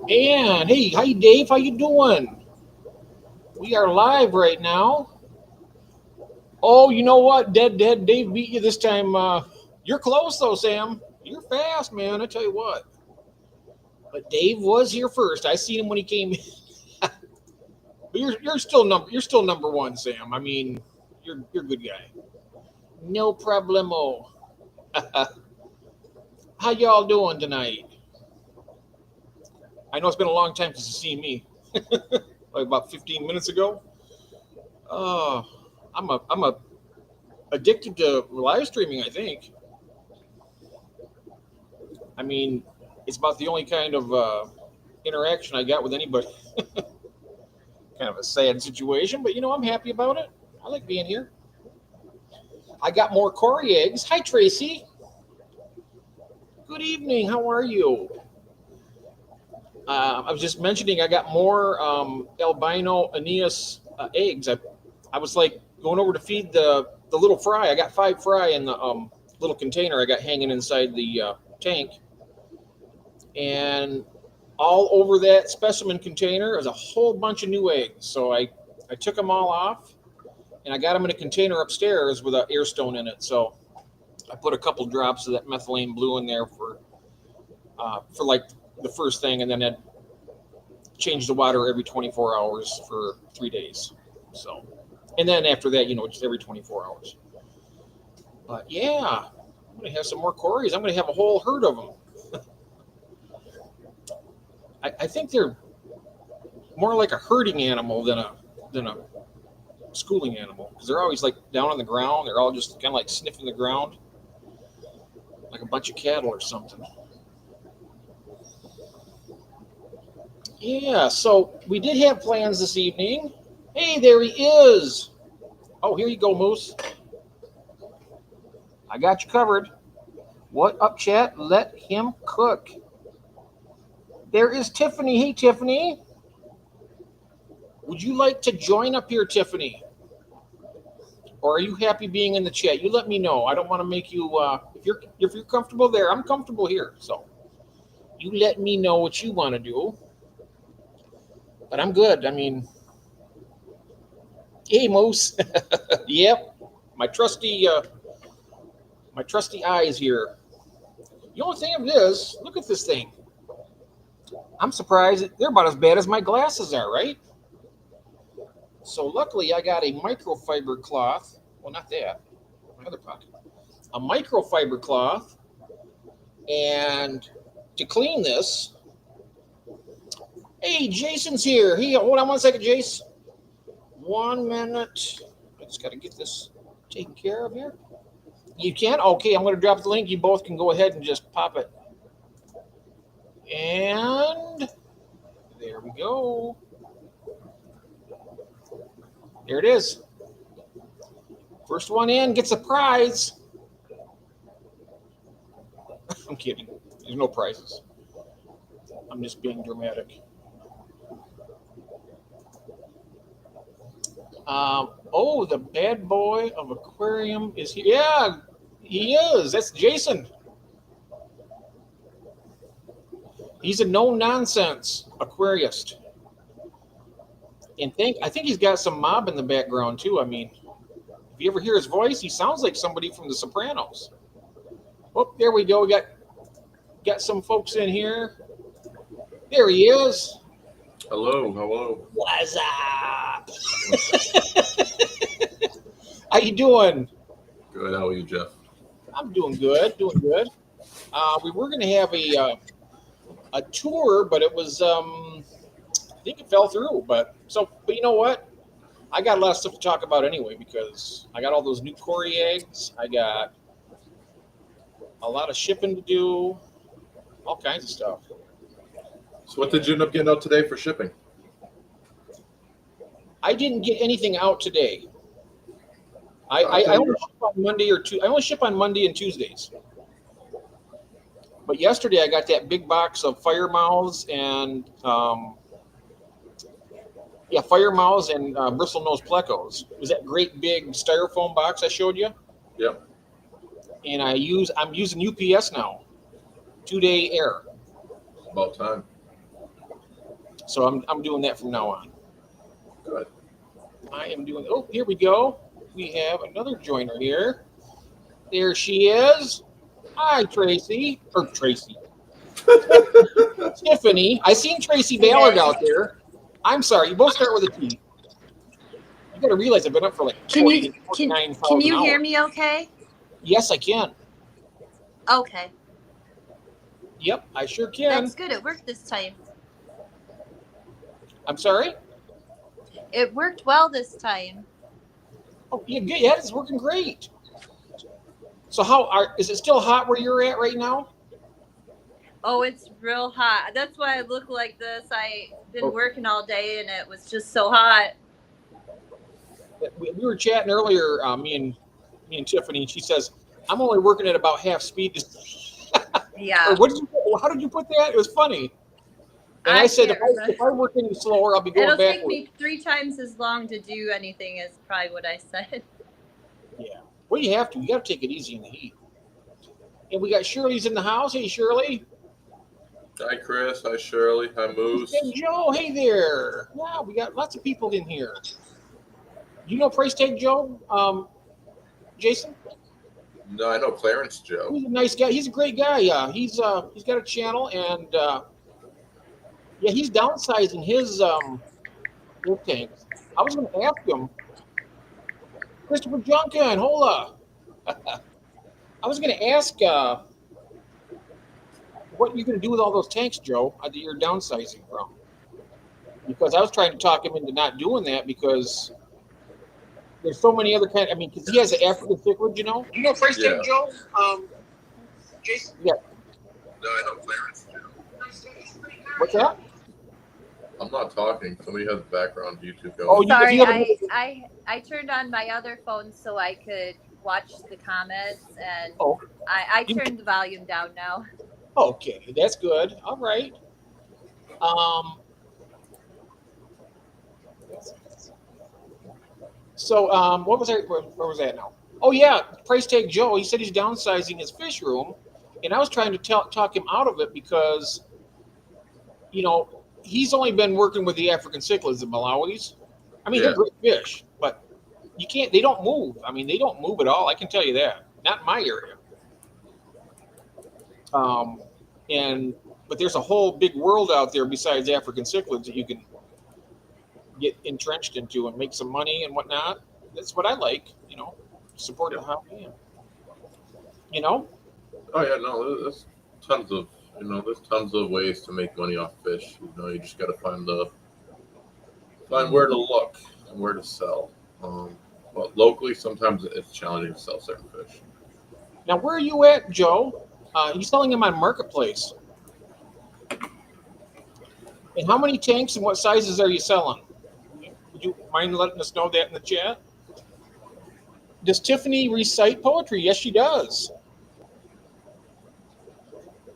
And hey, hi Dave, how you doing? We are live right now. Oh, you know what? Dead Dave beat you this time. You're close though, Sam. You're fast, man. I tell you what. But Dave was here first. I seen him when he came in. But you're still number one, Sam. I mean, you're a good guy. No problemo. How y'all doing tonight? I know it's been a long time since you've seen me. Like about 15 minutes ago. Uh, I'm a addicted to live streaming. I think. I mean, it's about the only kind of interaction I got with anybody. Kind of a sad situation, but I'm happy about it. I like being here. I got more Cory eggs. Hi, Tracy. Good evening. How are you? I was just mentioning I got more albino Aeneas eggs. I was like going over to feed the little fry. I got 5 fry in the little container I got hanging inside the tank, and all over that specimen container is a whole bunch of new eggs. So I took them all off and I got them in a container upstairs with an air stone in it. So I put a couple drops of that methylene blue in there for like the first thing, and then I change the water every 24 hours for 3 days. So, and then after that, just every 24 hours. But yeah, I'm gonna have some more Corys. I'm gonna have a whole herd of them. I think they're more like a herding animal than a schooling animal because they're always like down on the ground. They're all just kind of like sniffing the ground, like a bunch of cattle or something. Yeah, so we did have plans this evening. Hey, there he is. Oh, here you go, Moose. I got you covered. What up, chat? Let him cook. There is Tiffany. Hey, Tiffany. Would you like to join up here, Tiffany? Or are you happy being in the chat? You let me know. I don't want to make you. If you're comfortable there, I'm comfortable here. So you let me know what you want to do. But I'm good. I mean, hey, Moose. Yep, my trusty, uh, my trusty eyes here. The only thing of it is, look at this thing. I'm surprised they're about as bad as my glasses are, right? So luckily, I got a microfiber cloth. Well, not that. My other pocket. A microfiber cloth, and to clean this. Hey, Jason's here. Hey, hold on one second, Jace. 1 minute. I just got to get this taken care of here. You can? Okay, I'm going to drop the link. You both can go ahead and just pop it. And there we go. There it is. First one in gets a prize. I'm kidding. There's no prizes. I'm just being dramatic. Oh, the bad boy of aquarium is here. Yeah, he is. That's Jason. He's a no nonsense aquarist. And I think he's got some mob in the background too. I mean, if you ever hear his voice, he sounds like somebody from The Sopranos. Oh, there we go. We got some folks in here. There he is. Hello, hello. What's up? How you doing? Good. How are you, Jeff? I'm doing good. Doing good. We were going to have a tour, but it was I think it fell through. But you know what? I got a lot of stuff to talk about anyway because I got all those new Cory eggs. I got a lot of shipping to do, all kinds of stuff. So, what did you end up getting out today for shipping? I didn't get anything out today. I only ship on Monday I only ship on Monday and Tuesdays. But yesterday I got that big box of fire mouths and fire mouths and bristlenose plecos. It was that great big styrofoam box I showed you? Yep. And I'm using UPS now, 2-day air. About time. So I'm doing that from now on. Good. I am doing. Oh, here we go. We have another joiner here. There she is. Hi, Tracy. Or Tracy. Tiffany. I seen Tracy Hey Ballard guys, out there. I'm sorry. You both start with a T. You got to realize I've been up for like can you can 49,000 you hear hours. me okay? Yes, I can. Okay, Yep, I sure can. that's good. It worked this time. I'm sorry. It worked well this time. Oh, yeah, good. Yeah, it's working great. So is it still hot where you're at right now? Oh, it's real hot. That's why I look like this. I been working all day and it was just so hot. We were chatting earlier, me and Tiffany, and she says I'm only working at about half speed. Or Yeah, what did you? How did you put that? It was funny. And I I said can't if remember. I work any slower, I'll be going It'll take backwards. me 3 times as long to do anything is probably what I said. Yeah. Well, you have to. You got to take it easy in the heat. And we got Shirley's in the house. Hey, Shirley. Hi, Chris. Hi, Shirley. Hi, Hey, Moose. Joe. Hey there. Yeah, we got lots of people in here. You know Price Tag Joe, Jason? No, I know Clarence Joe. He's a nice guy. He's a great guy. Yeah, he's got a channel, and yeah, he's downsizing his milk tanks. I was going to ask him, Christopher Junkin, hola. I was going to ask what you're going to do with all those tanks, Joe, that you're downsizing from. Because I was trying to talk him into not doing that because there's so many other kind. I mean, because he has an African cichlid, you know. You know Price Tag Yeah. Joe, Jason. Yeah. No, I know Clarence Joe. What's that? I'm not talking. Somebody has background YouTube Oh, going. Sorry, you have a, I turned on my other phone so I could watch the comments, and oh, I you, turned the volume down now. okay, that's good. All right. Um, so what was I? Where was that now? Oh yeah, Price Tag Joe. He said he's downsizing his fish room, and I was trying to talk him out of it because he's only been working with the African cichlids and Malawis. I mean, they're Yeah. great fish, but you can't. They don't move. I mean, they don't move at all. I can tell you that. Not in my area. Um, and but there's a whole big world out there besides African cichlids that you can get entrenched into and make some money and whatnot. That's what I like. Support the hobby. You know. Oh yeah, no, there's tons of there's tons of ways to make money off fish. You just got to find where to look and where to sell. But locally, sometimes it's challenging to sell certain fish. Now, where are you at, Joe? You're selling them on Marketplace. And how many tanks and what sizes are you selling? Would you mind letting us know that in the chat? Does Tiffany recite poetry? Yes, she does.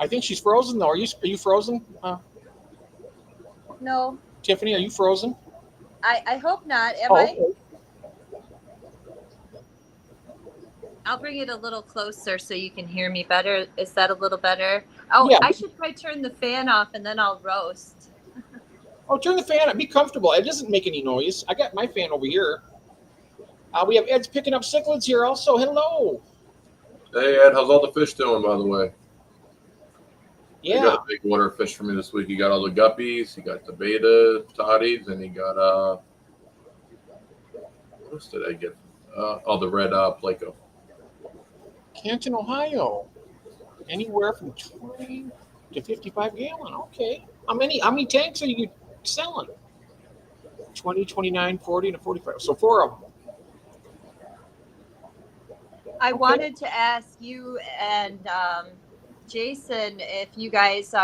I think she's frozen though. Are you frozen? No, Tiffany, are you frozen? I hope not. Am Oh, I? okay. I'll bring it a little closer so you can hear me better. Is that a little better? Oh, Yeah. I should probably turn the fan off and then I'll roast. Oh, turn the fan on. Be comfortable. It doesn't make any noise. I got my fan over here. We have Ed's picking up cichlids here also. Hello. Hey Ed, how's all the fish doing, by the way? You Yeah. got a big order of fish for me this week. You got all the guppies, you got the beta toddies, and you got what else did I get? The red placo. Canton, Ohio. Anywhere from 20 to 55 gallon. Okay. How many tanks are you selling? 20, 29, 40, and 45. So 4 of them. I Okay. wanted to ask you and Jason if you guys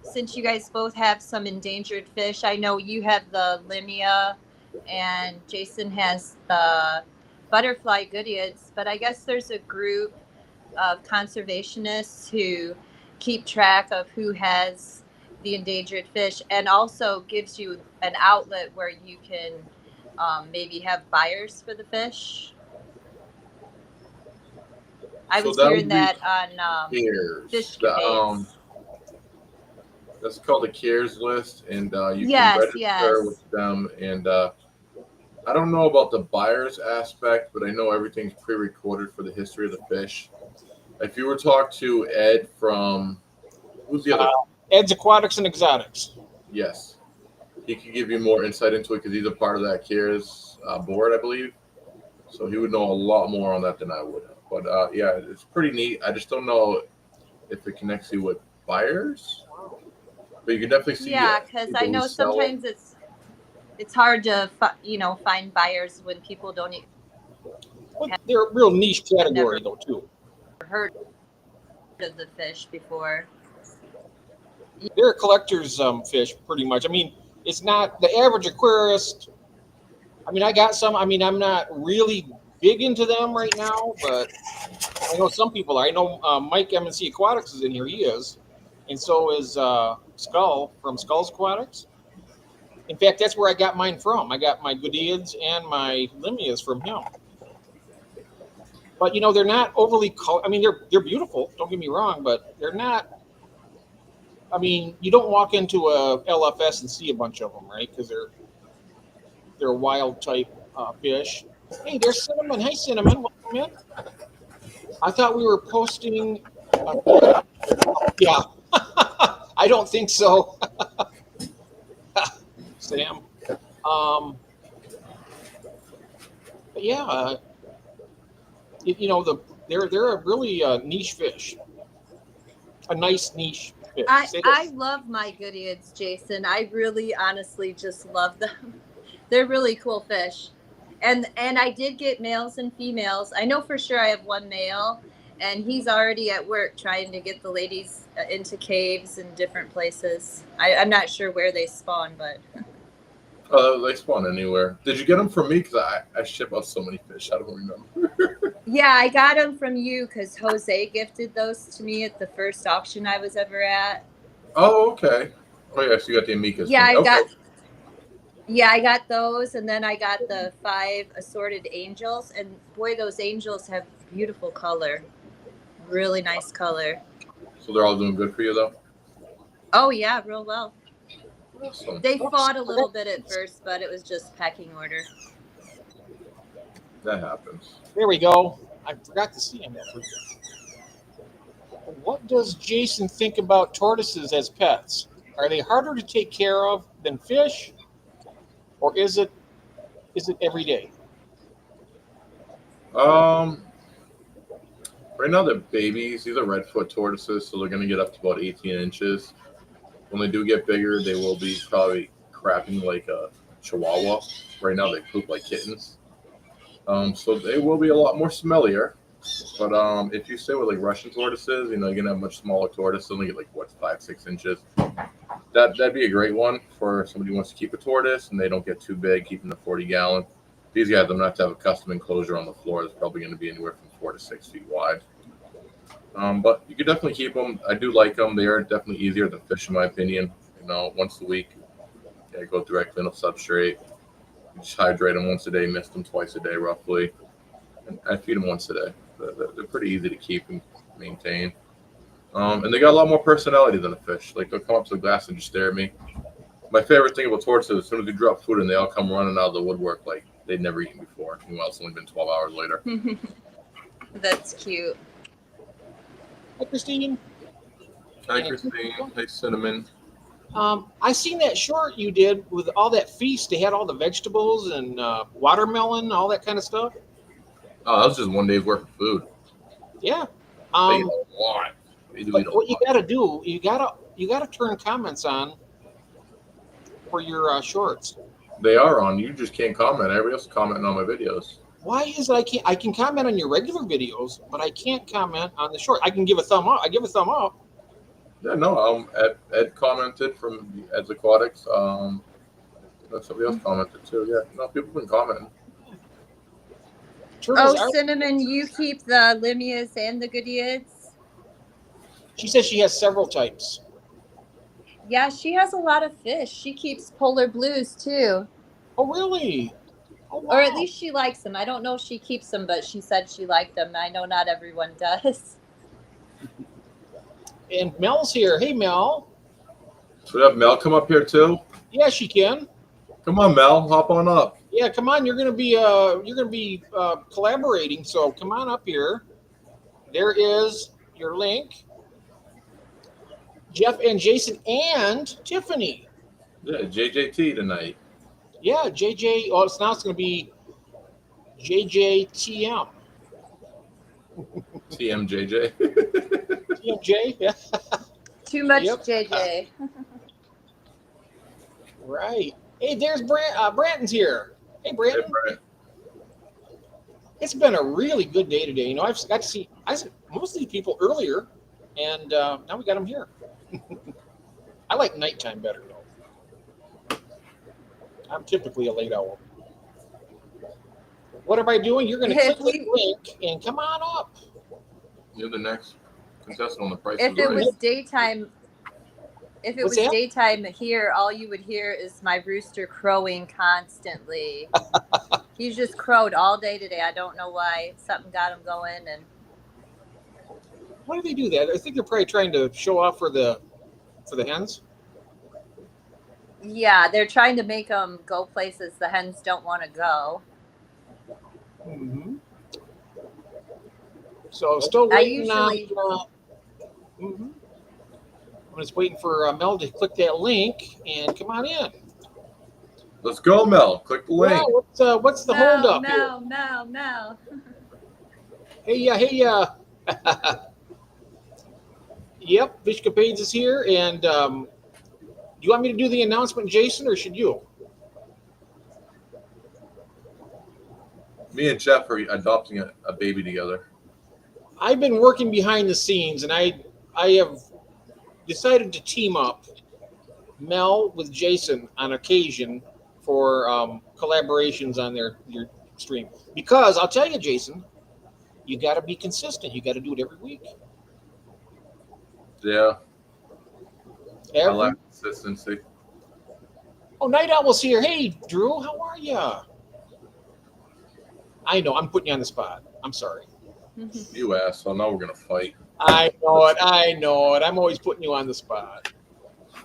since you guys both have some endangered fish. I know you have the limia and Jason has the butterfly goodeids, but I guess there's a group of conservationists who keep track of who has the endangered fish and also gives you an outlet where you can maybe have buyers for the fish. I So was that hearing would be that on Here's Fish the Capades. That's called a cares list, and you can Yes, register yes. with them. And I don't know about the buyer's aspect, but I know everything's pre-recorded for the history of the fish. If you were to talk to Ed from who's the Uh, other? Ed's Aquatics and Exotics. Yes, he could give you more insight into it because he's a part of that cares board, I believe. So he would know a lot more on that than I would. But yeah, it's pretty neat. I just don't know if it connects you with buyers, but you can definitely see Yeah, because I people who know sell them. sometimes it's hard to find buyers when people don't But they're a real niche have never category, though, too. heard of the fish before. They're a collector's fish, pretty much. I mean, it's not the average aquarist. I mean, I got some. I mean, I'm not really big into them right now, but I know some people are. I know Mike M&C Aquatics is in here. He is. And so is Skull from Skull's Aquatics. In fact, that's where I got mine from. I got my Goodeids and my Limias from him. But they're not overly. I mean, they're beautiful. Don't get me wrong, but they're not. I mean, you don't walk into a LFS and see a bunch of them, right? Because they're wild type fish. Hey, there's Cinnamon. Hey, Cinnamon, welcome in. I thought we were posting. Yeah, I don't think so, Sam. But yeah, they're a really niche fish, a nice niche fish. Say I this. love my Goodeids, Jason. I really honestly just love them. They're really cool fish. And I did get males and females. I know for sure I have one male, and he's already at work trying to get the ladies into caves and different places. I'm not sure where they spawn, but They spawn anywhere. Did you get them from me? Because I ship out so many fish. I don't remember. yeah, I got them from you because Jose gifted those to me at the first auction I was ever at. Oh, okay. Oh, yes, you got the Amicas Yeah, from me. I Okay. got Yeah, I got those, and then I got the 5 assorted angels, and boy, those angels have beautiful color, really nice color. So they're all doing good for you, though? Oh yeah, real well. Awesome. They Oops. fought a little bit at first, but it was just pecking order. That happens. There we go. I forgot to see him. What does Jason think about tortoises as pets? Are they harder to take care of than fish, or is it every day? Um, right now they're babies. These are redfoot tortoises, so they're going to get up to about 18 inches. When they do get bigger, they will be probably crapping like a chihuahua. Right now they poop like kittens. So they will be a lot more smellier. But if you stay with like Russian tortoises, you're gonna have much smaller tortoises. Only get like what 5-6 inches. That'd be a great one for somebody who wants to keep a tortoise and they don't get too big, keeping the 40-gallon. These guys, I'm gonna have to have a custom enclosure on the floor. It's probably gonna be anywhere from 4 to 6 feet wide. But you could definitely keep them. I do like them. They are definitely easier than fish, in my opinion. Once a week, yeah, go directly in a substrate. Just hydrate them once a day, mist them twice a day, roughly. And I feed them once a day. They're pretty easy to keep and maintain. And they got a lot more personality than a fish. Like they'll come up to the glass and just stare at me. My favorite thing about tortoises, as soon as you drop food in, they all come running out of the woodwork like they'd never eaten before. Meanwhile, it's only been 12 hours later. That's cute. Hi, Christine. Hi, Christine. Hey, Cinnamon. I seen that short you did with all that feast. They had all the vegetables and watermelon, all that kind of stuff. Oh, that was just one day's worth of food. Yeah. They eat a lot. They do eat But a what you lot. got to do, you gotta turn comments on for your shorts. They are on. You just can't comment. Everybody else is commenting on my videos. Why is it I can comment on your regular videos, but I can't comment on the short? I can give a thumb up. I give a thumb up. Yeah, no. Ed commented from Ed's Aquatics. Somebody else commented too. Yeah, no, people have been commenting. Turtles Oh, are. Cinnamon, you keep the Limias and the Goodeids? She says she has several types. Yeah, she has a lot of fish. She keeps polar blues too. Oh, really? Oh, wow. Or at least she likes them. I don't know if she keeps them, but she said she liked them. I know not everyone does. And Mel's here. Hey, Mel. Should we have Mel come up here too? Yeah, she can. Come on, Mel, hop on up. Yeah, come on. You're gonna be collaborating. So come on up here. There is your link. Jeff and Jason and Tiffany. Yeah, JJT tonight. Yeah, JJ. Oh, it's going to be JJTM. TMJJ. TMJ. Yeah. Too much Yep. JJ. Right. Hey, there's Branton's here. Hey, Hey, Branton. Brent. It's been a really good day today. You know, I've got to see most of these people earlier, and now we got them here. I like nighttime better, though. I'm typically a late owl. What am I doing? You're going to click the link and come on up. You're the next contestant on the Price If is it Right. was daytime, What's that? daytime here, all you would hear is my rooster crowing constantly. He's just crowed all day today. I don't know why. Something got him going, and Why do they do that? I think they're probably trying to show off for the hens. yeah, they're trying to make them go places the hens don't want to go. Mm-hmm. So still I waiting usually- on. I'm just waiting for Mel to click that link and come on in. Let's go, Mel. Click the link. Yeah, what's the hold up here? Mel. Hey, Yep, Fish Capades is here, and do you want me to do the announcement, Jason, or should you? Me and Jeff are adopting a baby together. I've been working behind the scenes, and I have decided to team up Mel with Jason on occasion for collaborations on your stream. Because I'll tell you, Jason, you got to be consistent. You got to do it every week. Yeah, I Every. like consistency. Oh, Night Owl's here. Hey, Drew, how are you? I know, I'm putting you on the spot. I'm sorry. You asshole. Now we're going to fight. I know it. I'm always putting you on the spot.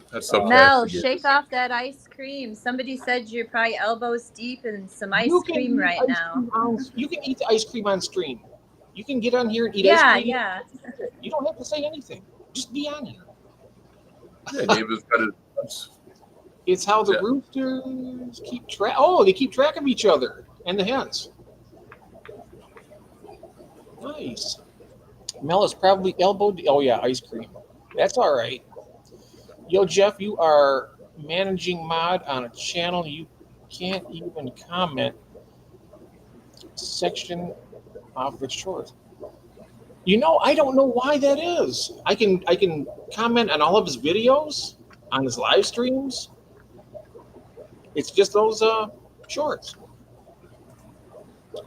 That's okay. Mel, Forget shake it. off that ice cream. Somebody said you're probably elbows deep in some ice You can cream eat right ice now. cream you can eat the ice cream on stream. You can get on here and eat Yeah, ice cream. yeah. You don't have to say anything. Just be on here. Yeah, David's got his. It's how the Yeah. roosters keep track. Oh, they keep track of each other and the hens. Nice. Mel is probably elbowed. Oh yeah, ice cream. That's all right. Yo, Jeff, you are managing mod on a channel you can't even comment section of the short. You know, I don't know why that is. I can comment on all of his videos, on his live streams. It's just those shorts.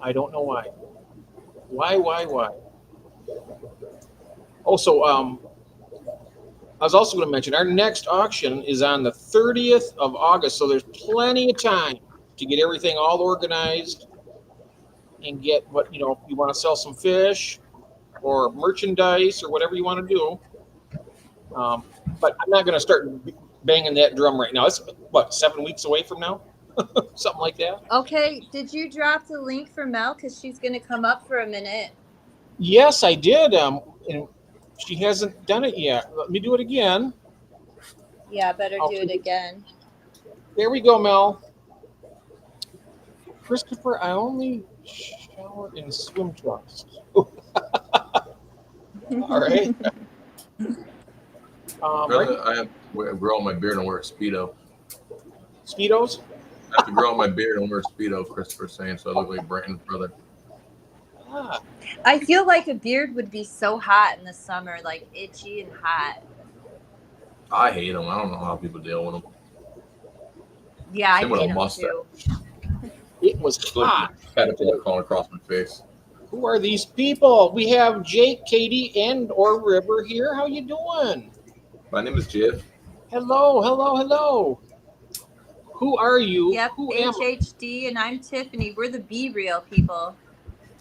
I don't know why. Why? Also, I was also going to mention our next auction is on the 30th of August, so there's plenty of time to get everything all organized and get what, if you want to sell some fish or merchandise or whatever you want to do. But I'm not going to start banging that drum right now. It's, 7 weeks away from now? Something like that. Okay, did you drop the link for Mel? Because she's going to come up for a minute. Yes, I did. And she hasn't done it yet. Let me do it again. Yeah, better do Okay. it again. There we go, Mel. Christopher, I only shower in swim trunks. All right. Brother, I have to grow out my beard and wear a Speedo. Speedos? I have to grow out my beard and wear a Speedo, Christopher's saying, so I look like Brandon's brother. Ah, I feel like a beard would be so hot in the summer, like itchy and hot. I hate them. I don't know how people deal with them. Yeah, I Same with a hate them mustache. too. it was hot. Caterpillar crawling across my face. Who are these people? We have Jake, Katie, and or River here. How you doing? My name is Jeff. Hello. Who are you? Yep, Who am I? HHD, and I'm Tiffany. We're the Be Real people.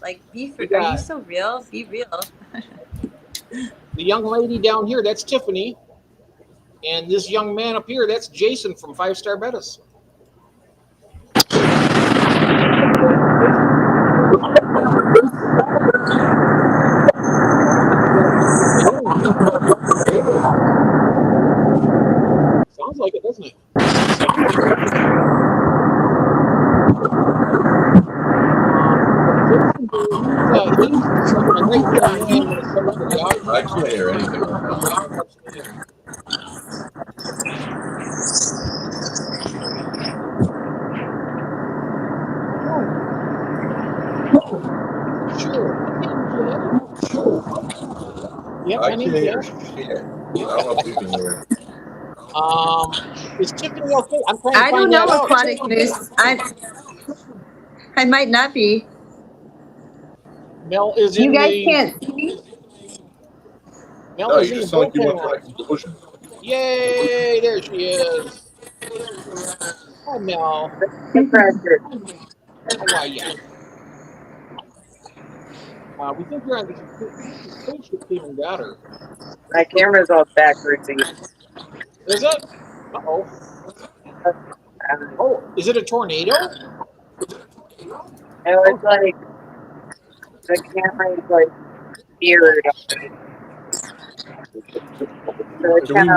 Like, are Yeah. you so real? Be real. The young lady down here, that's Tiffany. And this young man up here, that's Jason from 5 Star Bettas. Sounds like it, doesn't it? I can't hear anything right now. Yep, I my can't name's hear Jeff. shit. I don't know if you can hear. Is Tiffany okay? I'm trying to I don't find that know out. aquatic news. I might not be. Mel is You in guys the. can't see me? Mel No, is you in the just sound like you went bullpen to an line. explosion. Yay! There she is. Hi, Mel. How are ya? We think you're on the spaceship team and got her. My camera's all backwards. Is it? Uh-oh. Oh, is it a tornado? No, it's like the camera is like mirrored. So it's Can kind of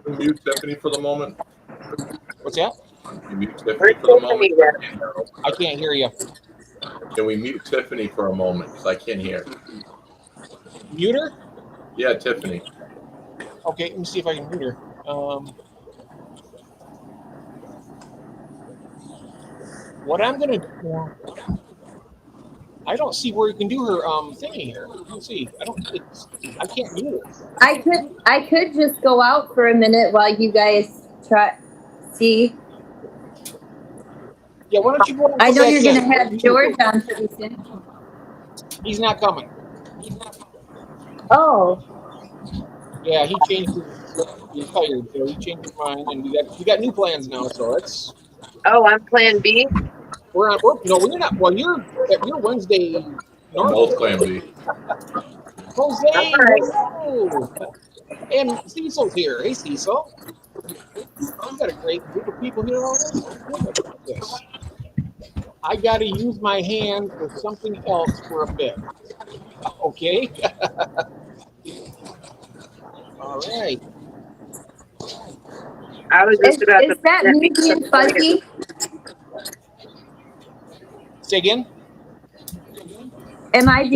we mute Tiffany for the moment? What's that? Can we mute Tiffany where's for the Tiffany moment? then? I can't hear you. Can we mute Tiffany for a moment? Because I can't hear. Mute her? Yeah, Tiffany. Okay, let me see if I can mute her. What I'm gonna do? I don't see where you can do her thingy here. Let's see. I can't mute her. I could just go out for a minute while you guys try. See, Yeah, why don't you go and I come know back you're in? gonna have George on pretty soon. He's not coming. Oh, Yeah, he changed he's tired, so he changed his mind, and we got new plans now. So it's Oh, I'm Plan B. we're no, we're not. Well, you're Wednesday I'm normal. old Plan B. Jose, All right. hello, and Cecil's here. Hey, Cecil. We've got a great group of people here already. Look at this. I got to use my hands for something else for a bit. Okay. All right. I was just about is to. that me being fuzzy? Say again. Am I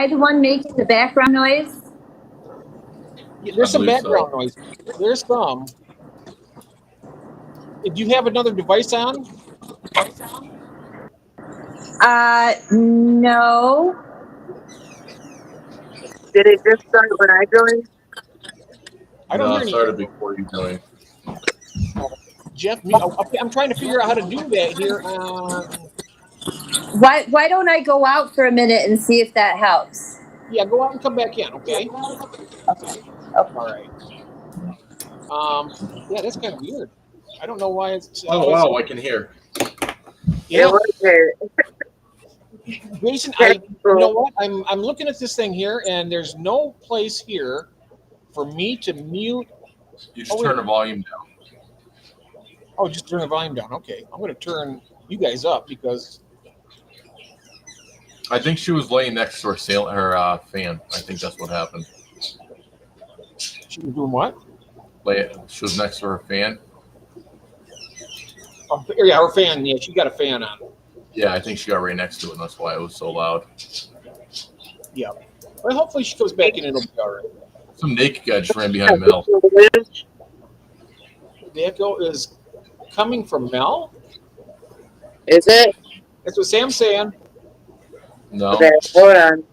the one making the background noise? Yeah, there's I some believe background so. noise. There's some. Do you have another device on? No. Did it just start when I joined? I don't No, hear it started anything. before you joined. Jeff, I'm trying to figure out how to do that here. Why don't I go out for a minute and see if that helps? Yeah, go out and come back in, okay? Okay. All right. Yeah, that's kind of weird. I don't know why it's. Oh, wow, I can hear. Yeah, It was there. Jason, you know what? I'm looking at this thing here, and there's no place here for me to mute. You just turn the volume down. Oh, just turn the volume down. Okay, I'm going to turn you guys up because I think she was laying next to her fan. I think that's what happened. she was doing what? She was next to her fan. Oh, yeah, her fan. Yeah, she got a fan on. Yeah, I think she got right next to it, and that's why it was so loud. Yeah. Well, hopefully she comes back in and it'll be all right. Some naked guy just ran behind Mel. The echo is coming from Mel. Is it? That's what Sam's saying. No. Okay, hold on.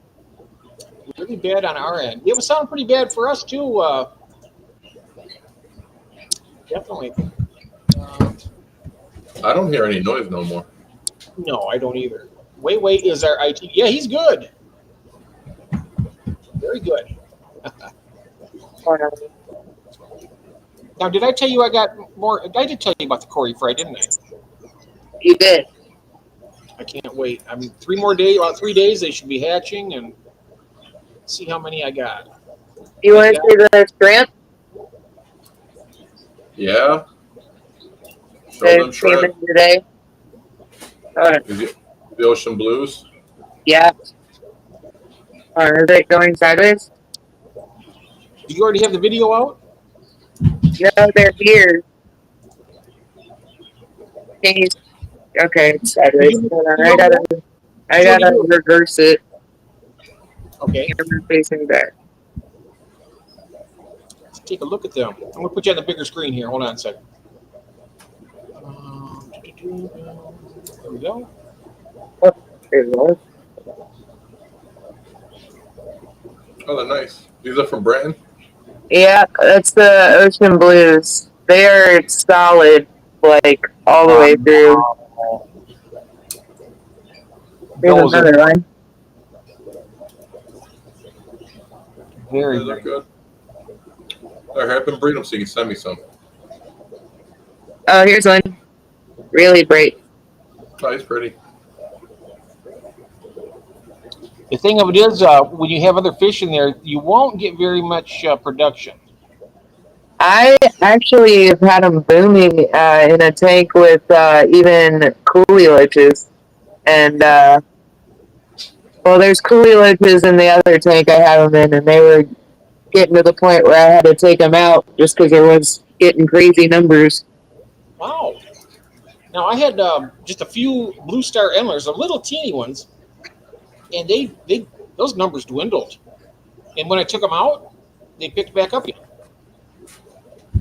Really bad on our end. It was sounding pretty bad for us too. Definitely. I don't hear any noise no more. No, I don't either. Wait is our IT. Yeah, he's good. Very good. Hold on. Now, did I tell you I got more? I did tell you about the Corey fry, didn't I? You did. I can't wait. I mean, 3 more days. About 3 days, they should be hatching, and see how many I got. You want to see the shrimp? Yeah. Show The them shred. salmon today. The ocean blues. Yeah. Or is it going sideways? Do you already have the video out? No, they're here. Can you? Okay, it's sideways. You Hold on, do it? I You already gotta do it. reverse it. Okay. Camera facing back. Let's take a look at them. I'm gonna put you on the bigger screen here. Hold on a second. There we go. There it was. Oh, they're nice. These are from Britain. Yeah, that's the ocean blues. They are solid, like all the way through. Here's Those are another one. very, They look very good. All right, I've been breeding them so you can send me some. Oh, here's one. Really bright. Oh, he's pretty. The thing of it is, when you have other fish in there, you won't get very much production. I actually have had them booming in a tank with even coolie loaches. And, well, there's coolie loaches in the other tank I have them in, and they were getting to the point where I had to take them out just because there was getting crazy numbers. Wow. Now I had just a few blue star endlers, the little teeny ones, and they those numbers dwindled. And when I took them out, they picked back up again.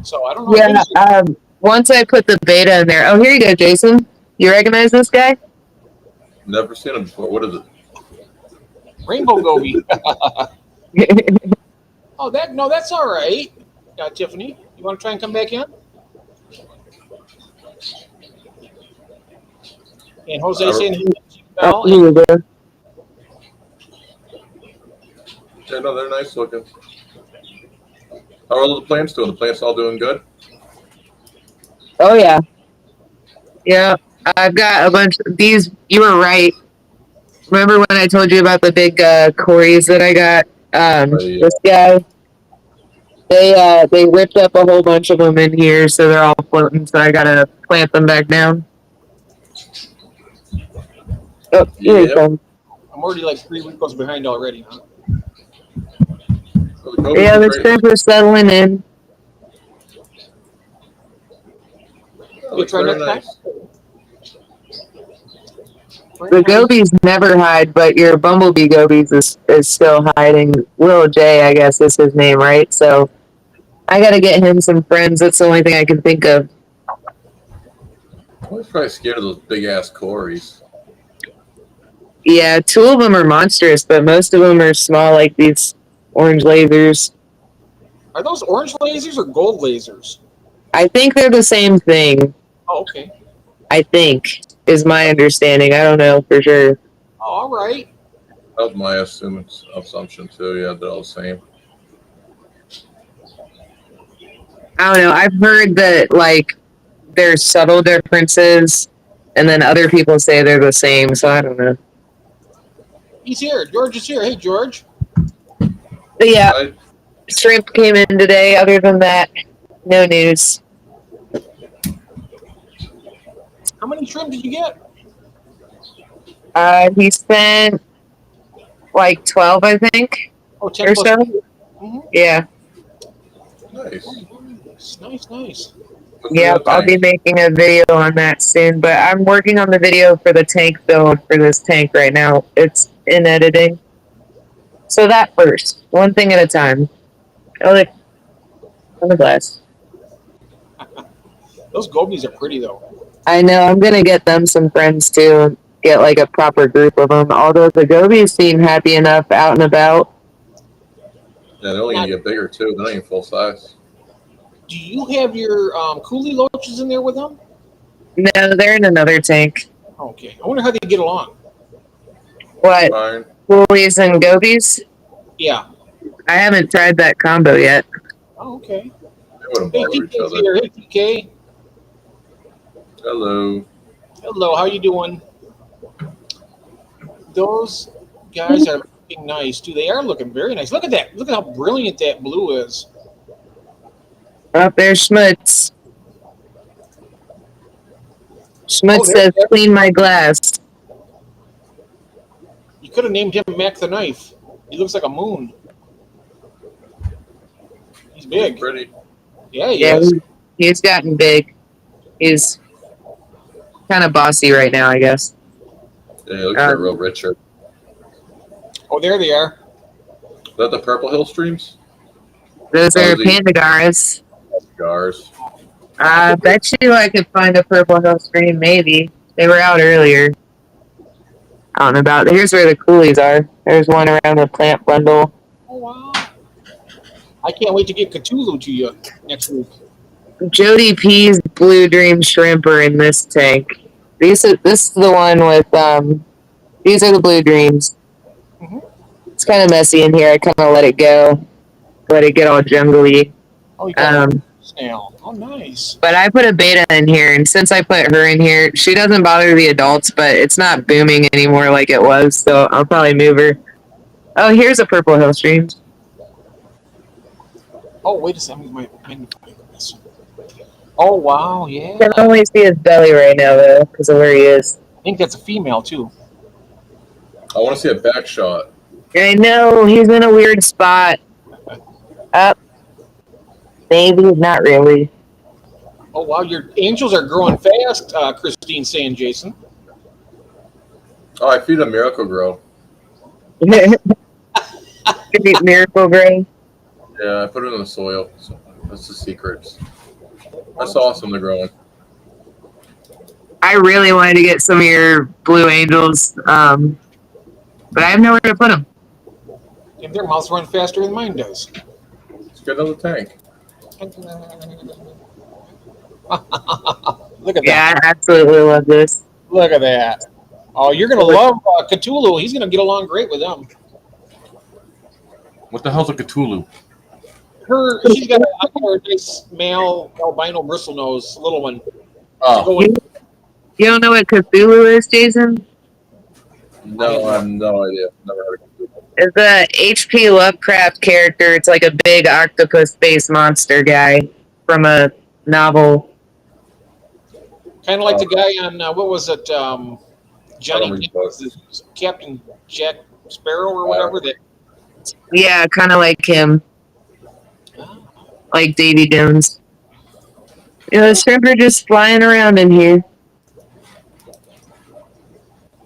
So I don't know. Yeah, once I put the beta in there. Oh, here you go, Jason. You recognize this guy? Never seen him before. What is it? Rainbow goby. Oh, that's all right. Tiffany, you want to try and come back in? And Jose saying Oh, here you go. Yeah, no, they're nice looking. How are the plants doing? The plants all doing good? Oh, yeah. Yeah, I've got a bunch of these. You were right. Remember when I told you about the big Corys that I got? Yeah. This guy, they ripped up a whole bunch of them in here, so they're all floating. So I gotta plant them back down. Oh, here he Yep. comes. I'm already like 3 weeks behind already, huh? Oh, the gobies Yeah, are the great. shrimp are settling in. Oh, You looks try very next nice. The gobies never hide, but your bumblebee gobies is still hiding. Lil J, I guess is his name, right? So I gotta get him some friends. That's the only thing I can think of. I was probably scared of those big ass Corys. Yeah, 2 of them are monstrous, but most of them are small, like these orange lasers. Are those orange lasers or gold lasers? I think they're the same thing. Oh, okay. I think is my understanding. I don't know for sure. Oh, all right. That was my assumption too. Yeah, they're all the same. I don't know. I've heard that like there's subtle differences, and then other people say they're the same. So I don't know. He's here. George is here. Hey, George. But yeah, I, shrimp came in today. Other than that, no news. How many shrimp did you get? He spent like 12, I think, Oh, 10 or plus. so. Mm-hmm. Yeah. nice. Nice. What's the Yep, other I'll be tank? making a video on that soon, but I'm working on the video for the tank build for this tank right now. It's in editing. So that first, one thing at a time. Oh, look, on the glass. Those gobies are pretty, though. I know, I'm gonna get them some friends too, and get like a proper group of them. Although the gobies seem happy enough out and about. Yeah, they're only gonna get bigger too. They're not even full size. Do you have your coolie loaches in there with them? No, they're in another tank. Okay. I wonder how they get along. What, Fine. woolies and gobies? Yeah. I haven't tried that combo yet. Oh, okay. They wouldn't Hey, bother each TK's other. here. Hey, TK. Hello. Hello. How you doing? Those guys are looking nice, too. They are looking very nice. Look at that. Look at how brilliant that blue is. Up there's Schmutz. Schmutz there says, he is. clean my glass. You could have named him Mac the Knife. He looks like a moon. He's big. Pretty. Yeah, he Yeah, is. he's gotten big. He's kind of bossy right now, I guess. Yeah, he looks like a real Richard. Oh, there they are. Is that the Purple Hill streams? Those Oh, are the- Pandagaras. Cigars. I bet you I could find a Purple Hill stream, maybe. They were out earlier. I don't know about. Here's where the coolies are. There's one around the plant bundle. Oh, wow. I can't wait to get Cthulhu to you next week. Jody P's Blue Dream Shrimp are in this tank. This is the one with these are the Blue Dreams. Mhm. It's kind of messy in here. I kind of let it go, let it get all jungly. Oh, you got a snail. Oh, nice. But I put a beta in here, and since I put her in here, she doesn't bother the adults, but it's not booming anymore like it was, so I'll probably move her. Oh, here's a Purple Hill stream. Oh, wait a second. My this. Oh, wow. Yeah. I can only see his belly right now, though, because of where he is. I think that's a female, too. I want to see a back shot. I know, he's in a weird spot. Up. Maybe, not really. Oh, wow. Your angels are growing fast, Christine's saying, Jason. Oh, I feed a Miracle Grow. Miracle Gray. Yeah, I put it in the soil. So that's the secret. That's awesome. They're growing. I really wanted to get some of your blue angels, but I have nowhere to put them. If their mouths run faster than mine does. Let's get another tank. Look at Yeah, that. I absolutely love this. Look at that. Oh, you're going to love Cthulhu. He's going to get along great with them. What the hell's a Cthulhu? She's got a nice male albino bristlenose, little one. Oh, You don't know what Cthulhu is, Jason? no, I have no idea. Never heard of Cthulhu. It's a H.P. Lovecraft character. It's like a big octopus-based monster guy from a novel. Kind of like the guy on, what was it, Johnny read Depp's Captain Jack Sparrow or whatever. That. Yeah, kind of like him. Like Davy Jones. You know, the shrimp are just flying around in here.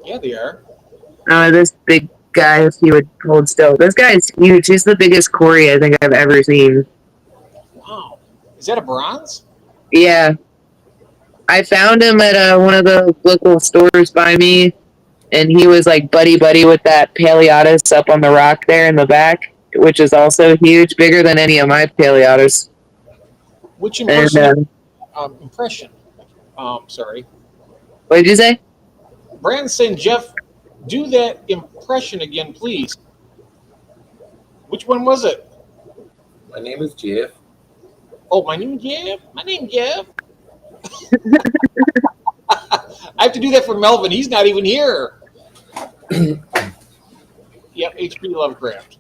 Yeah, they are. This big guy, if he would hold still. This guy is huge. He's the biggest Cory I think I've ever seen. Wow. Is that a bronze? Yeah. I found him at one of the local stores by me, and he was like buddy-buddy with that Paleotis up on the rock there in the back, which is also huge, bigger than any of my Paleotis. Which And, impression? Sorry. what did you say? Brandon's saying, Jeff, do that impression again, please. Which one was it? My name is Jeff. Oh, my name is Jeff. My name's Jeff. I have to do that for Melvin. He's not even here. Yep, H.P. Lovecraft.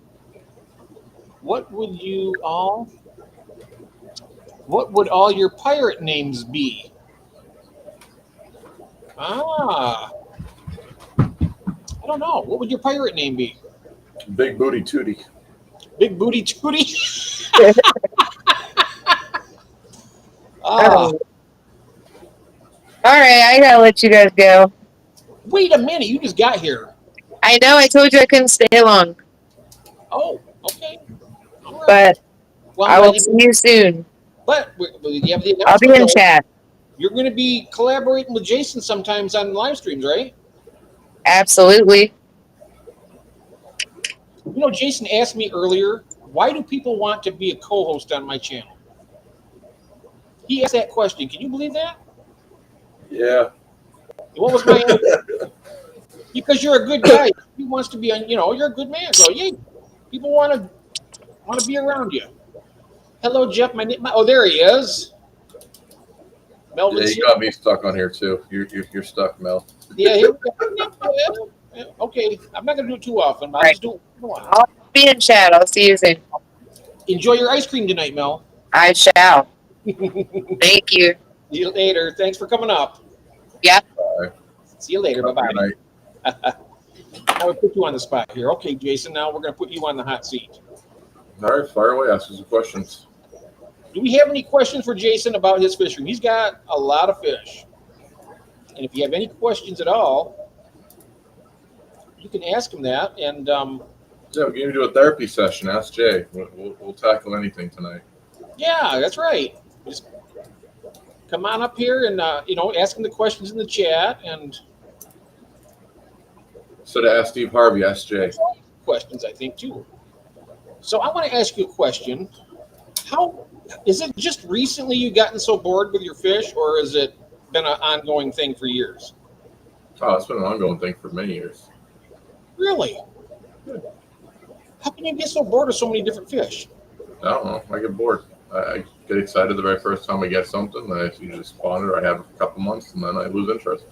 What would all your pirate names be? I don't know. What would your pirate name be? Big Booty Tootie. Big Booty Tootie? All right, I gotta let you guys go. Wait a minute. You just got here. I know, I told you I couldn't stay long, Oh, okay. All right. but Well, I will see you soon. But you have the I'll be in announcement, though. chat. You're going to be collaborating with Jason sometimes on live streams, right? Absolutely. You know, Jason asked me earlier, why do people want to be a co-host on my channel? He asked that question. Can you believe that? Yeah. What was my answer? Because you're a good guy. He wants to be on, you're a good man. So, yeah, people want to be around you. Hello, Jeff. Oh, there he is. Melvin. Yeah, you got me stuck on here too. You're stuck, Mel. Yeah, here we go. Yeah, okay, I'm not going to do it too often. But I'll just do it once. I'll be in chat. I'll see you soon. Enjoy your ice cream tonight, Mel. I shall. Thank you. See you later. Thanks for coming up. Yep. See you later. Good Bye-bye. night. I would put you on the spot here. Okay, Jason, now we're going to put you on the hot seat. All right, fire away. Ask us some questions. Do we have any questions for Jason about his fishing? He's got a lot of fish. And if you have any questions at all, you can ask him that. And Yeah, we're going to do a therapy session. Ask Jay. We'll tackle anything tonight. yeah, that's right. Just come on up here and, ask him the questions in the chat. And So to ask Steve Harvey, ask Jay. questions, I think, too. So I want to ask you a question. How is it just recently you gotten so bored with your fish, or has it been an ongoing thing for years? Oh, it's been an ongoing thing for many years. Really? How can you get so bored of so many different fish? I don't know. I get bored. I get excited the very first time I get something. I usually spawn it. I have it for a couple months, and then I lose interest.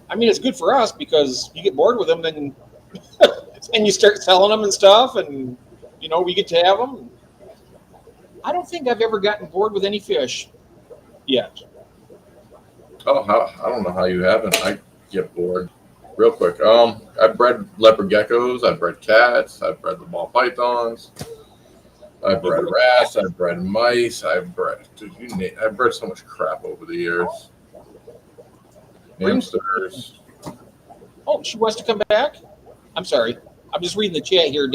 I mean, it's good for us because you get bored with them, then and you start selling them and stuff, and we get to have them. I don't think I've ever gotten bored with any fish yet. Oh, I don't know how you haven't. I get bored real quick. I've bred leopard geckos. I've bred cats. I've bred the ball pythons. I've bred rats. I've bred mice. I've bred so much crap over the years. Hamsters. Oh, she wants to come back? I'm sorry. I'm just reading the chat here.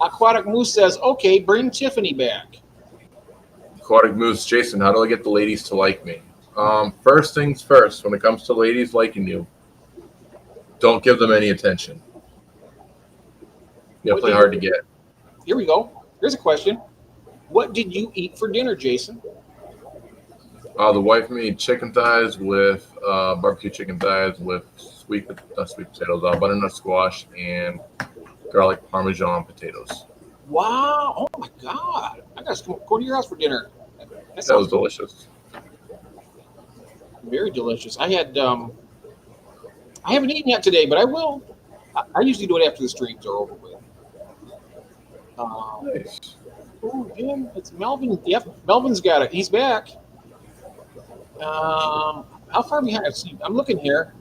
Aquatic Moose says, okay, bring Tiffany back. Aquatic Moose, Jason, how do I get the ladies to like me? First things first, when it comes to ladies liking you, don't give them any attention. You gotta play hard to get. Here we go. Here's a question. What did you eat for dinner, Jason? The wife made chicken thighs with barbecue chicken thighs with not sweet potatoes, butternut squash and garlic parmesan potatoes. Wow! Oh my God! I gotta go to your house for dinner. That was delicious. Very delicious. I haven't eaten yet today, but I will. I usually do it after the streams are over with. Nice. Oh, Jim, it's Melvin. Yep, Melvin's got it. He's back. How far behind? I'm looking here.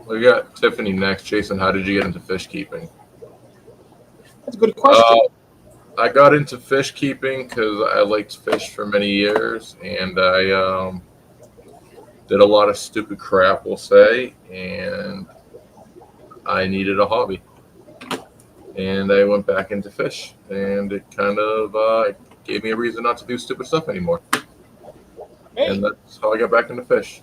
We got Tiffany next. Jason, how did you get into fish keeping? That's a good question. I got into fish keeping because I liked fish for many years, and I did a lot of stupid crap, we'll say, and I needed a hobby. And I went back into fish, and it kind of gave me a reason not to do stupid stuff anymore. Hey, And that's how I got back into fish.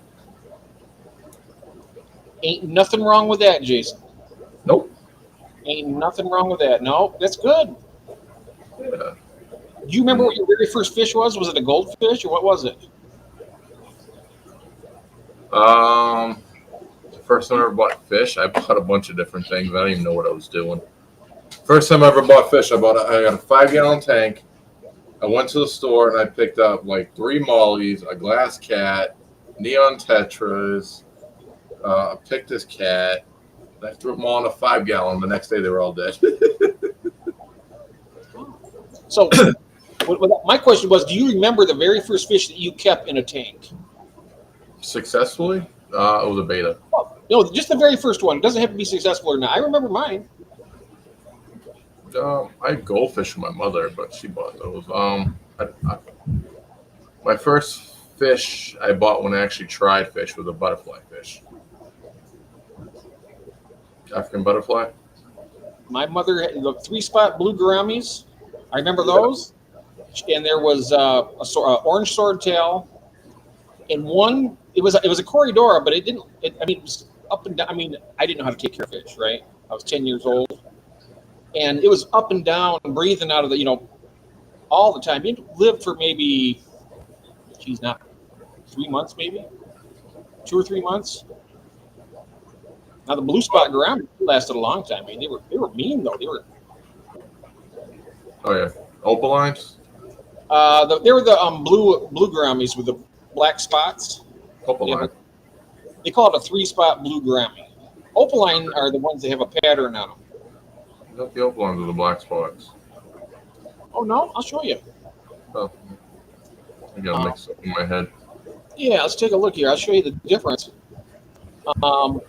ain't nothing wrong with that, Jason. Nope. Ain't nothing wrong with that. No, that's good. Yeah. Do you remember what your very first fish was? Was it a goldfish or what was it? First time I ever bought fish, I bought a bunch of different things. I don't even know what I was doing. First time I ever bought fish, I got a 5-gallon tank. I went to the store and I picked up like 3 mollies, a glass cat, neon tetras. I picked this cat. I threw them all in a 5-gallon. The next day they were all dead. So, my question was, do you remember the very first fish that you kept in a tank? Successfully? It was a beta. No, just the very first one. It doesn't have to be successful or not. I remember mine. I goldfish with my mother, but she bought those. My first fish I bought when I actually tried fish was a butterfly fish. African butterfly. My mother had the 3-spot blue gouramis. I remember those. And there was a orange swordtail, and one. It was a Corridora, but it didn't. It was up and down. I mean, I didn't know how to take care of fish, right? I was 10 years old, and it was up and down, breathing out of the all the time. It lived for maybe, not 3 months, maybe 2 or 3 months. Now the blue spot gourami lasted a long time. I mean, they were mean though. They were. Oh yeah, opalines. They were the blue gouramis with the black spots. Opaline. They call it a 3-spot blue gourami. Opaline are the ones that have a pattern on them. Not the opalines with the black spots. Oh no, I'll show you. Oh, I got mixed up in my head. Yeah, let's take a look here. I'll show you the difference. Um,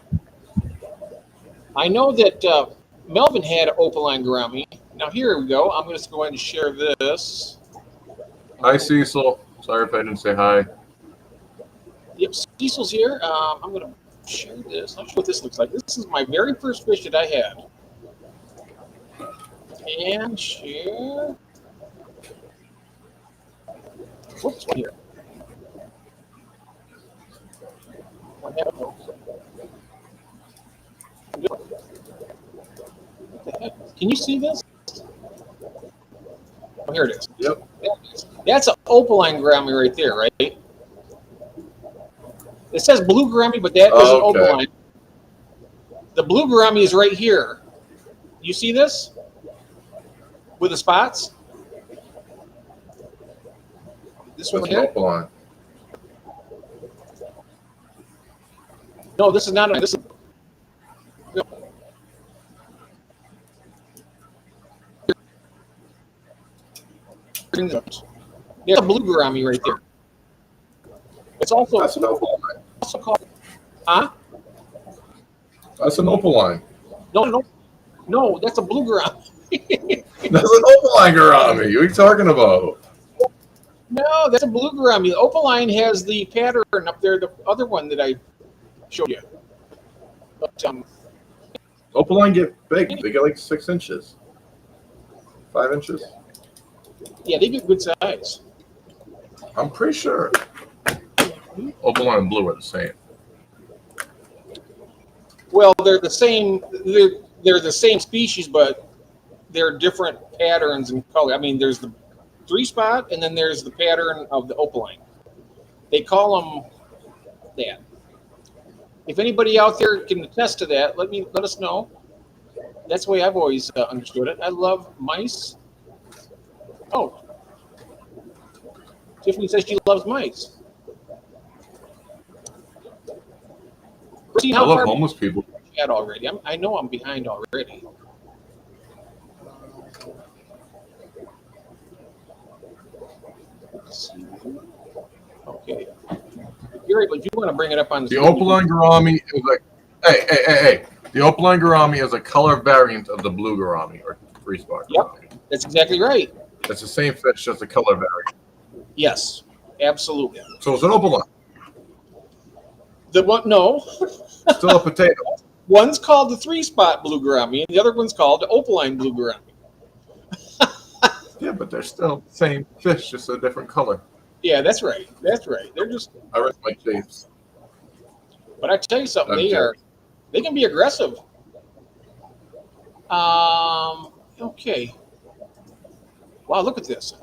I know that Melvin had an opaline gourami. Now here we go. I'm just going to share this. Hi, Cecil. Sorry if I didn't say hi. Yep, Cecil's here. I'm going to share this. I'll show what this looks like. This is my very first fish that I had. And share. Whoops, one here. What happened? What the heck? Can you see this? Oh, here it is. Yep. That's an opaline gourami right there, right? It says blue gourami, but that isn't Okay. opaline. The blue gourami is right here. You see this? With the spots? This one That's an here? opaline. No, this is not. This is. There's a blue gourami right there. It's also That's an opaline. called. Huh? That's an opaline. No. That's a blue gourami. That's an opaline gourami. What are you talking about? No, that's a blue gourami. The opaline has the pattern up there. The other one that I showed you. But Opaline get big. They get like 6 inches. 5 inches. yeah, they get good size. I'm pretty sure. Opaline and blue are the same. Well, they're the same. They're the same species, but they're different patterns and color. I mean, there's the 3-spot, and then there's the pattern of the opaline. They call them that. If anybody out there can attest to that, let us know. That's the way I've always understood it. I love mice. Oh, Tiffany says she loves mice. Christine, I how love far homeless people. at already? I know I'm behind already. Let's see. Okay. Gary, but you want to bring it up on The opaline gourami is like, hey. The opaline gourami is a color variant of the blue gourami or 3-spot Yep. gourami. That's exactly right. It's the same fish, just a color variant. Yes, absolutely. So it's an opaline. The one, no, Still a potato. one's called the 3-spot blue gourami, and the other one's called the opaline blue gourami. Yeah, but they're still the same fish, just a different color. Yeah, that's right. That's right. They're just. I rest my case. But I tell you something, Okay. they can be aggressive. Okay. Wow, look at this.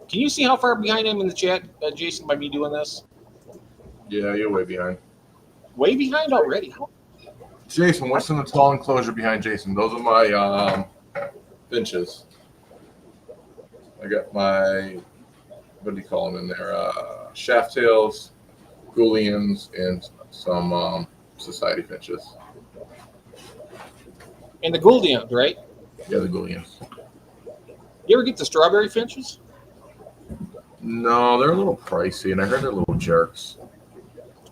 Can you see how far behind I'm in the chat, Jason, by me doing this? Yeah, you're way behind. Way behind already. Jason, what's in the tall enclosure behind Jason? Those are my finches. I got my, what do you call them in there? Shaft tails, Goulians, and some society finches. And the Gouldians, right? Yeah, the Goulians. You ever get the strawberry finches? No, they're a little pricey, and I heard they're little jerks.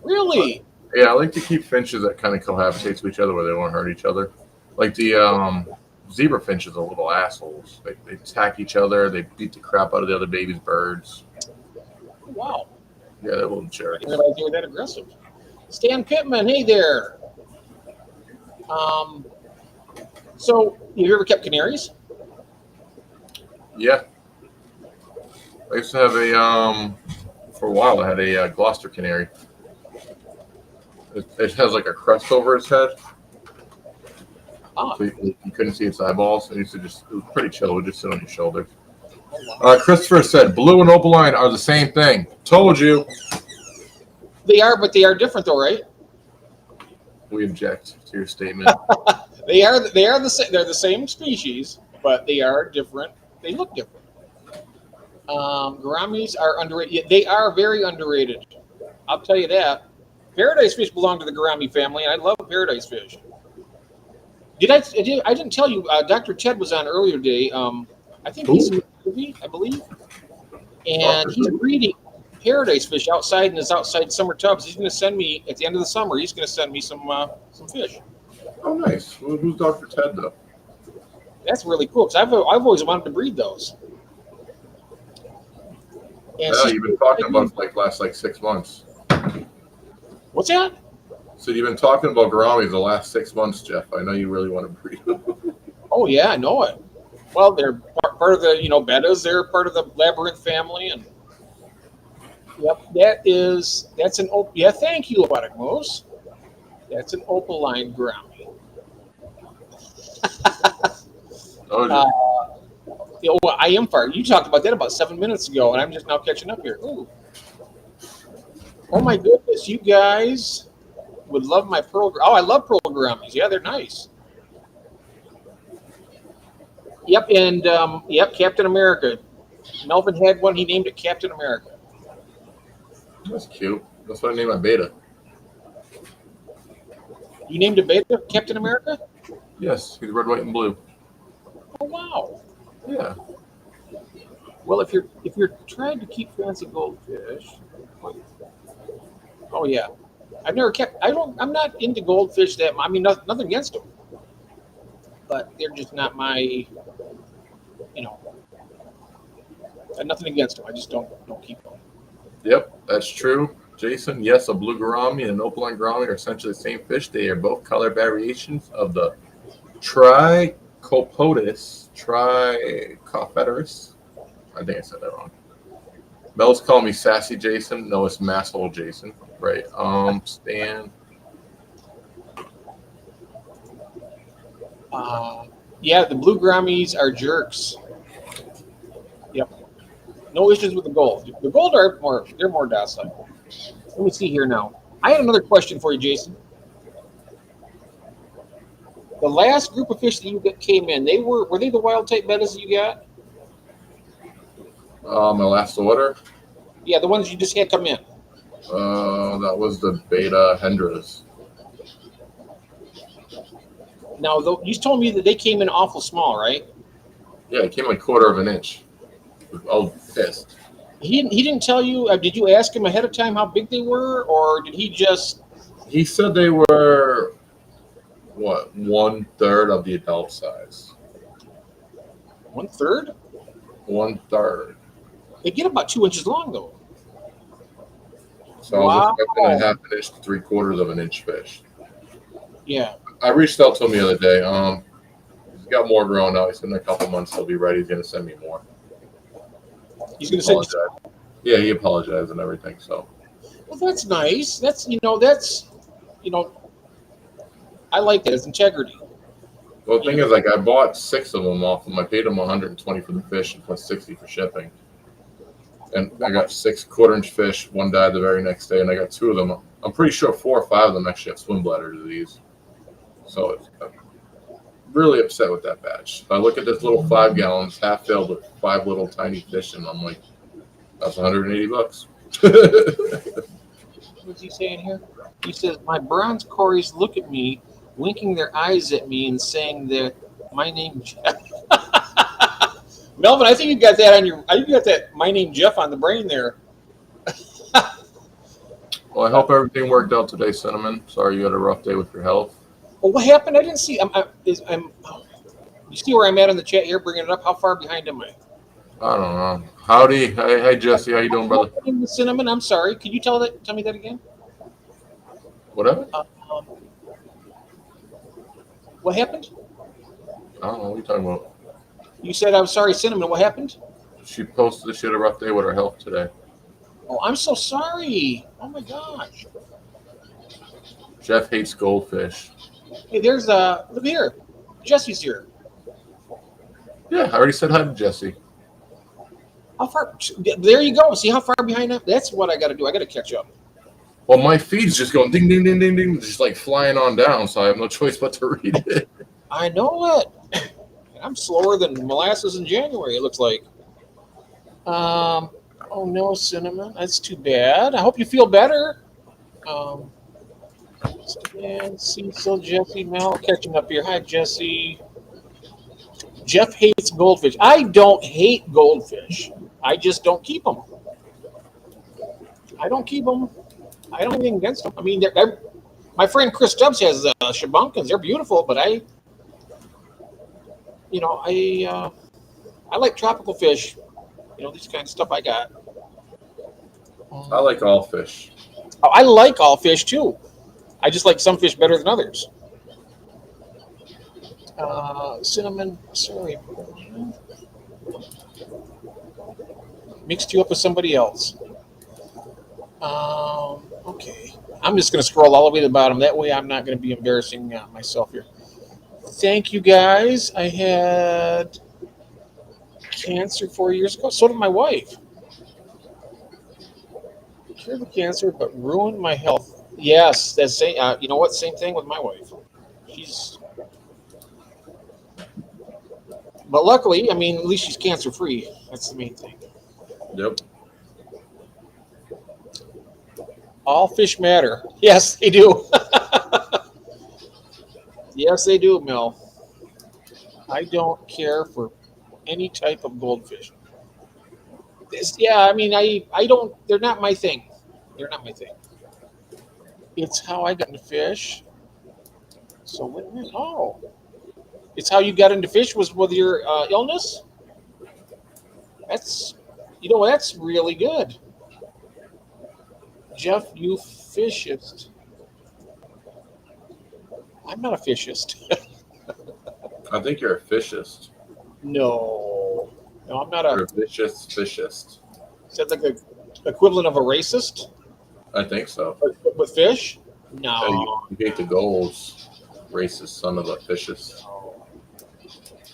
Really? Yeah, I like to keep finches that kind of cohabitate to each other where they won't hurt each other. Like the zebra finches are little assholes. They attack each other. They beat the crap out of the other baby's birds. Wow. Yeah, they're little I jerks. didn't realize they were that aggressive. Stan Pittman, hey there. So you ever kept canaries? Yeah. I used to have for a while, I had a Gloucester canary. It has like a crest over its head. Ah, So you couldn't see its eyeballs. It was pretty chill. It would just sit on your shoulder. Christopher said, blue and opaline are the same thing. Told you. they are, but they are different, though, right? We object to your statement. They are the same. They're the same species, but they are different. They look different. Gouramis are underrated. They are very underrated. I'll tell you that. Paradise fish belong to the gourami family, and I love paradise fish. I didn't tell you. Dr. Ted was on earlier today. I think he's in the movie, I believe, and he's breeding. paradise fish outside in his outside summer tubs. He's going to send me at the end of the summer. He's going to send me some fish. Oh, nice. Who's Dr. Ted though? That's really cool because I've always wanted to breed those. And Yeah, you've been talking about it for last 6 months. What's that? So you've been talking about gouramis the last 6 months, Jeff. I know you really want to breed them. Oh yeah, I know it. Well, they're part of the bettas. They're part of the labyrinth family, and yep, that's an opal. Yeah, thank you, Aquatic Moose. That's an opaline gourami. I am far. You talked about that about 7 minutes ago, and I'm just now catching up here. Ooh. Oh my goodness, you guys would love my pearl. Oh, I love pearl gouramis. Yeah, they're nice. Yep, and Captain America. Melvin had one. He named it Captain America. That's cute. That's what I named my beta. You named a beta Captain America? Yes, he's red, white, and blue. Oh wow. Yeah. Well, if you're trying to keep fancy goldfish, oh yeah, I've never kept. I'm not into goldfish that. I mean, nothing against them, but they're just not my. Nothing against them. I just don't keep them. Yep, that's true. Jason, yes, a blue gourami and an opaline gourami are essentially the same fish. They are both color variations of the Trichopodes trichopheterus. I think I said that wrong. Mel's calling me sassy Jason. No, it's masshole Jason. Right. Stan. Yeah, the blue gouramis are jerks. Yep. No issues with the gold. The gold are more docile. Let me see here now. I had another question for you, Jason. The last group of fish that you came in, were they the wild type bettas that you got? My last order. Yeah, the ones you just had come in. That was the beta Hendras. Now, you told me that they came in awful small, right? Yeah, it came a quarter of an inch. Oh, pissed. He didn't tell you. Did you ask him ahead of time how big they were, or did he just? He said they were 1/3 of the adult size. 1/3? 1/3. They get about 2 inches long, though. So I was expecting a 1/2 inch to 3/4 of an inch fish. Yeah. I reached out to him the other day. He's got more growing out. He said in a couple months he'll be ready. He's going to send me more. He's going to send you. Yeah, he apologized and everything. So. Well, that's nice. I like that. It's integrity. Well, the thing is, I bought 6 of them off him. I paid him $120 for the fish and plus $60 for shipping. And I got 6 quarter-inch fish. One died the very next day, and I got 2 of them. I'm pretty sure 4 or 5 of them actually have swim bladder disease. So I'm really upset with that batch. I look at this little 5 gallons, half filled with 5 little tiny fish, and I'm like, that's $180. What's he saying here? He says, my bronze Corys look at me, winking their eyes at me and saying that my name Jeff. Melvin, I think you got that my name Jeff on the brain there. Well, I hope everything worked out today, Cinnamon. Sorry you had a rough day with your health. Well, what happened? I didn't see. You see where I'm at in the chat here, bringing it up? How far behind am I? I don't know. Howdy. Hey, Jesse. How you doing, brother? Cinnamon, I'm sorry. Could you tell me that again? Whatever. What happened? I don't know. What are you talking about? You said, I'm sorry, Cinnamon. What happened? She posted that she had a rough day with her health today. Oh, I'm so sorry. Oh, my gosh. Jeff hates goldfish. Hey, look here. Jesse's here. Yeah, I already said hi to Jesse. How far? There you go. See how far behind that? That's what I got to do. I got to catch up. Well, my feed's just going ding, ding, ding, ding, ding, just like flying on down, so I have no choice but to read it. I know it. I'm slower than molasses in January, it looks like. Oh, no, Cinnamon. That's too bad. I hope you feel better. Stan, Cecil, Jesse, Mel, catching up here. Hi, Jesse. Jeff hates goldfish. I don't hate goldfish. I just don't keep them. I don't keep them. I don't have anything against them. I mean, my friend Chris Stubbs has shabunkins. They're beautiful, but I like tropical fish. These kind of stuff I got. I like all fish. Oh, I like all fish too. I just like some fish better than others. Cinnamon, sorry. Mixed you up with somebody else. Okay. I'm just going to scroll all the way to the bottom. That way I'm not going to be embarrassing myself here. Thank you, guys. I had cancer 4 years ago. So did my wife. Cured the cancer, but ruined my health. Yes, that's same. You know what? Same thing with my wife. But luckily, I mean, at least she's cancer free. That's the main thing. Yep. All fish matter. Yes, they do. Yes, they do, Mel. I don't care for any type of goldfish. I mean, I don't. They're not my thing. They're not my thing. It's how I got into fish. So it's how you got into fish was with your illness. That's really good. Jeff, you fishist. I'm not a fishist. I think you're a fishist. No, I'm not You're a vicious fishist. Is that like the equivalent of a racist? I think so. With fish? No. You hate the goals. Racist son of a fishist.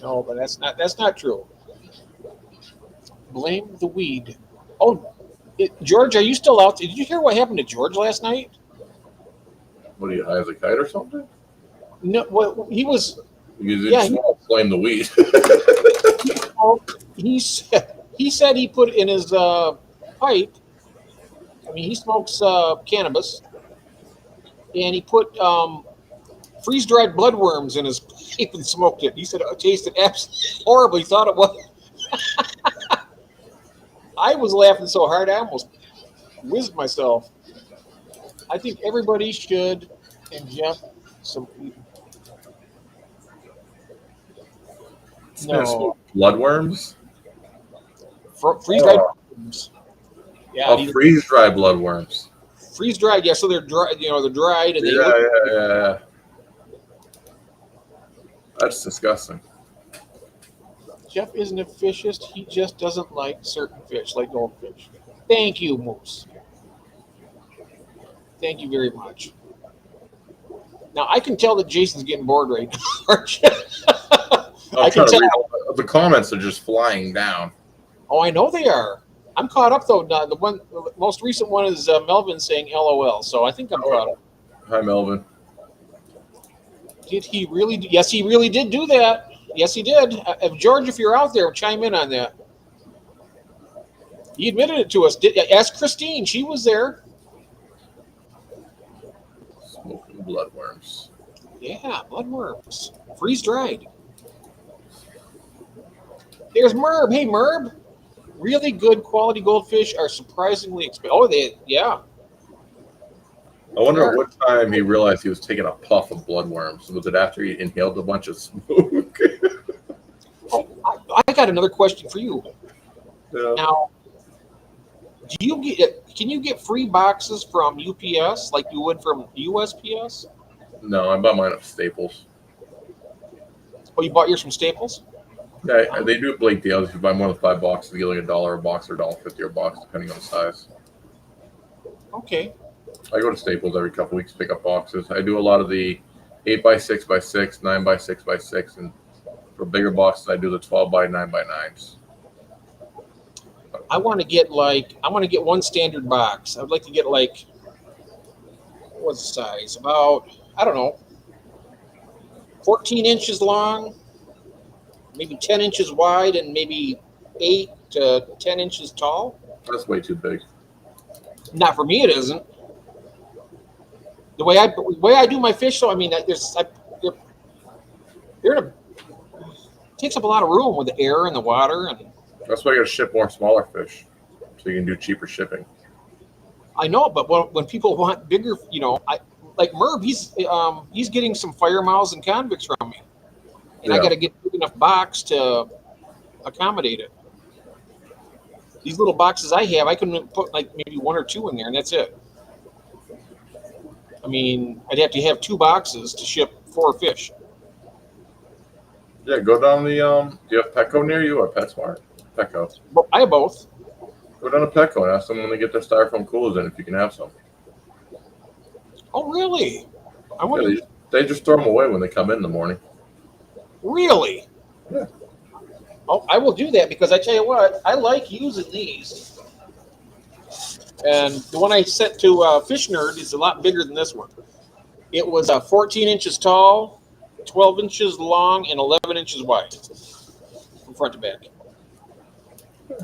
No, but that's not true. Blame the weed. Oh, George, are you still out? Did you hear what happened to George last night? What are you, high as a kite or something? No, well, he was. You just want to blame the weed. He said he put in his pipe. I mean, he smokes cannabis, and he put freeze-dried bloodworms in his pipe and smoked it. He said it tasted absolutely horrible. He thought it was. I was laughing so hard I almost whizzed myself. I think everybody should ingest some. No. Bloodworms? Freeze-dried bloodworms. Yeah. Freeze-dried bloodworms. Freeze-dried, yeah. So they're dry. They're dried, and Yeah. That's disgusting. Jeff isn't a fishist. He just doesn't like certain fish, like goldfish. Thank you, Moose. Thank you very much. Now I can tell that Jason's getting bored right now, aren't you? I can tell. The comments are just flying down. Oh, I know they are. I'm caught up though. The most recent one is Melvin saying LOL. So I think I'm caught up. Hi, Melvin. Did he really? Yes, he really did do that. Yes, he did. George, if you're out there, chime in on that. He admitted it to us. Ask Christine. She was there. Smoking bloodworms. Yeah, bloodworms. Freeze-dried. There's Merb. Hey, Merb. Really good quality goldfish are surprisingly expensive. Oh, yeah. I wonder at what time he realized he was taking a puff of bloodworms. Was it after he inhaled a bunch of smoke? Oh, I got another question for you. Yeah. Now, can you get free boxes from UPS like you would from USPS? No, I bought mine at Staples. Oh, you bought yours from Staples? Yeah, they do Blake deals. If you buy more than 5 boxes, you get like $1 a box or $1.50 a box, depending on the size. Okay. I go to Staples every couple weeks to pick up boxes. I do a lot of the 8x6x6, 9x6x6, and for bigger boxes, I do the 12x9x9s. I want to get one standard box. I'd like to get what's the size? About, I don't know, 14 inches long, maybe 10 inches wide, and maybe 8 to 10 inches tall. That's way too big. Not for me, it isn't. The way I do my fish, so I mean, it takes up a lot of room with the air and the water, and That's why you got to ship more smaller fish, so you can do cheaper shipping. I know, but when people want bigger, like Merv, he's getting some fire mouths and convicts from me, and I Yeah. got to get a big enough box to accommodate it. These little boxes I have, I can put like maybe one or two in there, and that's it. I mean, I'd have to have two boxes to ship 4 fish. Yeah, go down the do you have Petco near you or PetSmart? Petco. But I have both. Go down to Petco and ask them when they get their styrofoam coolers in if you can have some. Oh, really? I Yeah, wonder. they just throw them away when they come in the morning. Really? Yeah. Oh, I will do that because I tell you what, I like using these. And the one I sent to Fish Nerd is a lot bigger than this one. It was 14 inches tall, 12 inches long, and 11 inches wide from front to back.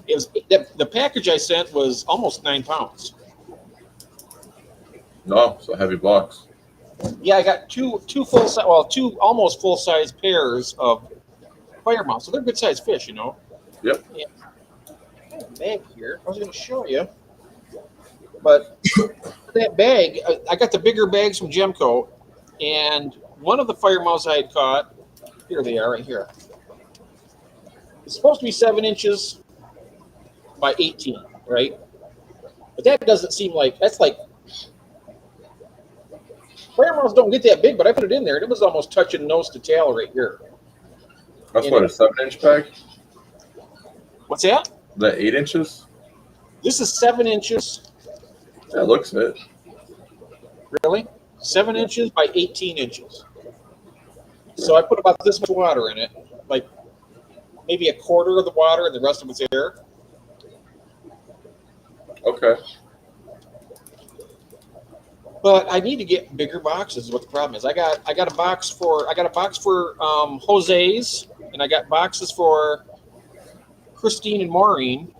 It was the package I sent was almost 9 pounds. No, it's a heavy box. Yeah, I got two full size, well, two almost full size pairs of fire mouths. So they're good sized fish, you know. Yep. Yeah. I have a bag here. I was going to show you, but that bag, I got the bigger bags from Gemco, and one of the fire mouths I had caught, here they are, right here. It's supposed to be 7 inches by 18, right? But that doesn't seem like that's like. Fire mouths don't get that big, but I put it in there, and it was almost touching nose to tail right here. That's And what, a 7-inch bag? What's that? The 8 inches? This is 7 inches. That looks it. Really? 7 inches by 18 inches. So I put about this much water in it, like maybe a quarter of the water, and the rest of it's air. Okay. But I need to get bigger boxes. Is what the problem is. I got a box for Jose's, and I got boxes for Christine and Maureen.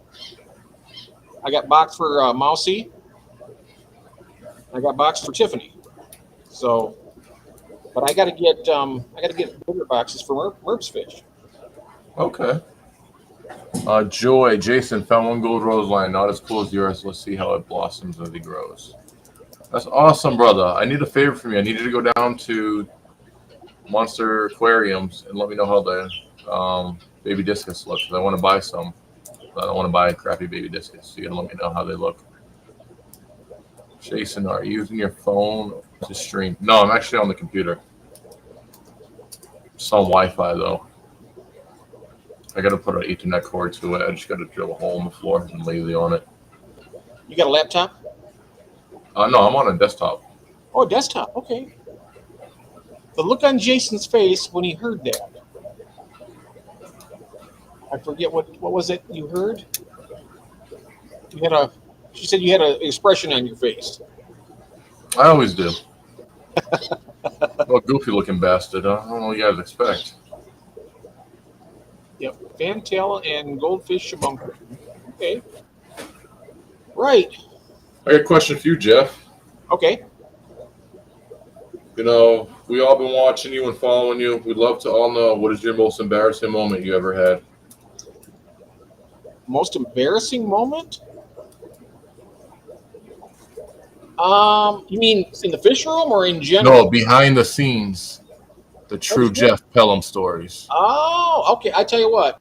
I got box for Mousy. I got box for Tiffany. So, but I got to get bigger boxes for Merv's fish. Okay. Joy, Jason found one gold rose line, not as cool as yours. Let's see how it blossoms as it grows. That's awesome, brother. I need a favor from you. I need you to go down to Monster Aquariums and let me know how the baby discus look. 'Cause I want to buy some. I don't want to buy a crappy baby discus. So you gotta let me know how they look. Jason, are you using your phone to stream? No, I'm actually on the computer. It's on Wi-Fi though. I gotta put an Ethernet cord to it. I just gotta drill a hole in the floor and lazy on it. You got a laptop? No, I'm on a desktop. Oh, desktop. Okay. The look on Jason's face when he heard that. I forget what was it you heard? She said you had an expression on your face. I always do. Well, goofy looking bastard. I don't know what you guys expect. Yep. Fantail and goldfish shabunker. Okay. Right. I got a question for you, Jeff. Okay. You know, we all been watching you and following you. We'd love to all know, what is your most embarrassing moment you ever had? Most embarrassing moment? You mean in the fish room or in general? No, behind the scenes. The true Jeff Pelham stories. Oh, okay. I tell you what.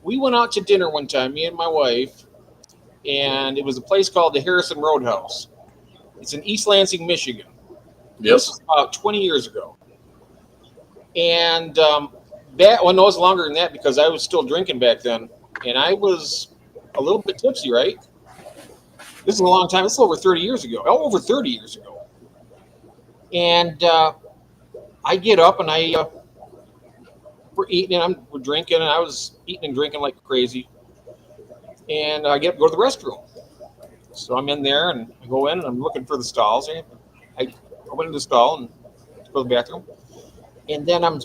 We went out to dinner one time, me and my wife, and it was a place called the Harrison Roadhouse. It's in East Lansing, Michigan. Yep. This was about 20 years ago. And no, it was longer than that because I was still drinking back then. And I was a little bit tipsy, right? This is a long time. This is over 30 years ago. Oh, over 30 years ago. And I get up and we're eating and we're drinking, and I was eating and drinking like crazy. And I go to the restroom. So I'm in there and I go in and I'm looking for the stalls. I went into the stall and go to the bathroom. And then I'm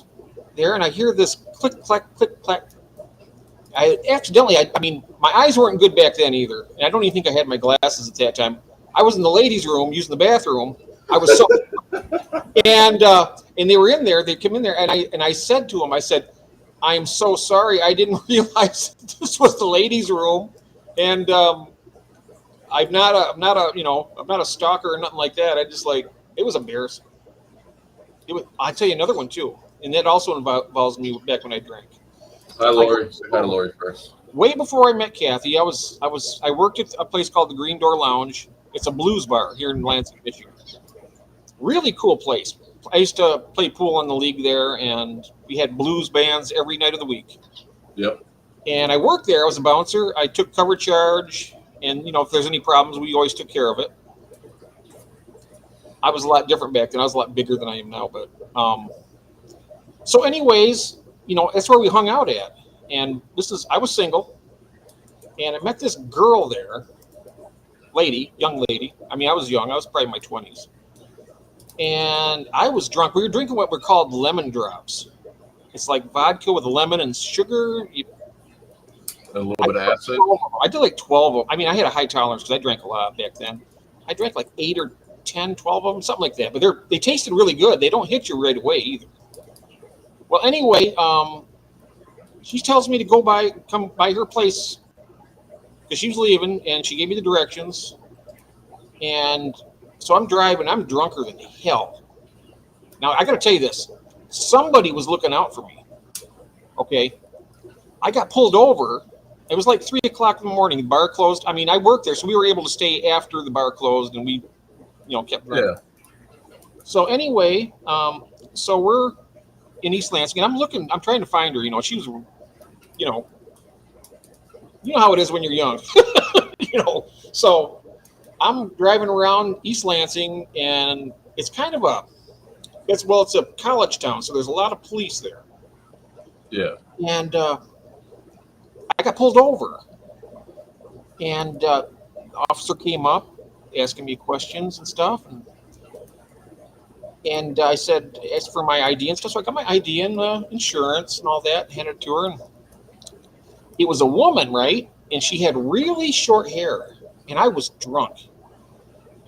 there and I hear this click, clack, click, clack. I mean, my eyes weren't good back then either. And I don't even think I had my glasses at that time. I was in the ladies' room using the bathroom. I was so, and they were in there. They come in there, and I said to them, I said, "I'm so sorry. I didn't realize this was the ladies' room." And I'm not a stalker or nothing like that. I just like it was embarrassing. I'll tell you another one too, and that also involves me back when I drank. Hi, Lori. Say hi to Lori first. Way before I met Kathy, I worked at a place called the Green Door Lounge. It's a blues bar here in Lansing, Michigan. Really cool place. I used to play pool in the league there, and we had blues bands every night of the week. Yep. And I worked there. I was a bouncer. I took cover charge, and if there's any problems, we always took care of it. I was a lot different back then. I was a lot bigger than I am now, but so anyways, that's where we hung out at. And I was single, and I met this girl there, young lady. I mean, I was young. I was probably in my 20s. And I was drunk. We were drinking what were called lemon drops. It's like vodka with lemon and sugar. A little bit of acid. I did like 12 of them. I mean, I had a high tolerance because I drank a lot back then. I drank like 8 or 10, 12 of them, something like that. But they tasted really good. They don't hit you right away either. Well, anyway, she tells me to come by her place because she was leaving, and she gave me the directions. And so I'm driving. I'm drunker than hell. Now, I got to tell you this. Somebody was looking out for me. Okay. I got pulled over. It was like 3 o'clock in the morning. The bar closed. I mean, I worked there, so we were able to stay after the bar closed, and we, kept running. Yeah. So anyway, so we're in East Lansing, and I'm trying to find her. She was, you know how it is when you're young. So I'm driving around East Lansing, and it's kind of it's a college town, so there's a lot of police there. Yeah. And I got pulled over, and the officer came up asking me questions and stuff, and I asked for my ID and stuff. So I got my ID and insurance and all that, handed it to her, and it was a woman, right? And she had really short hair, and I was drunk.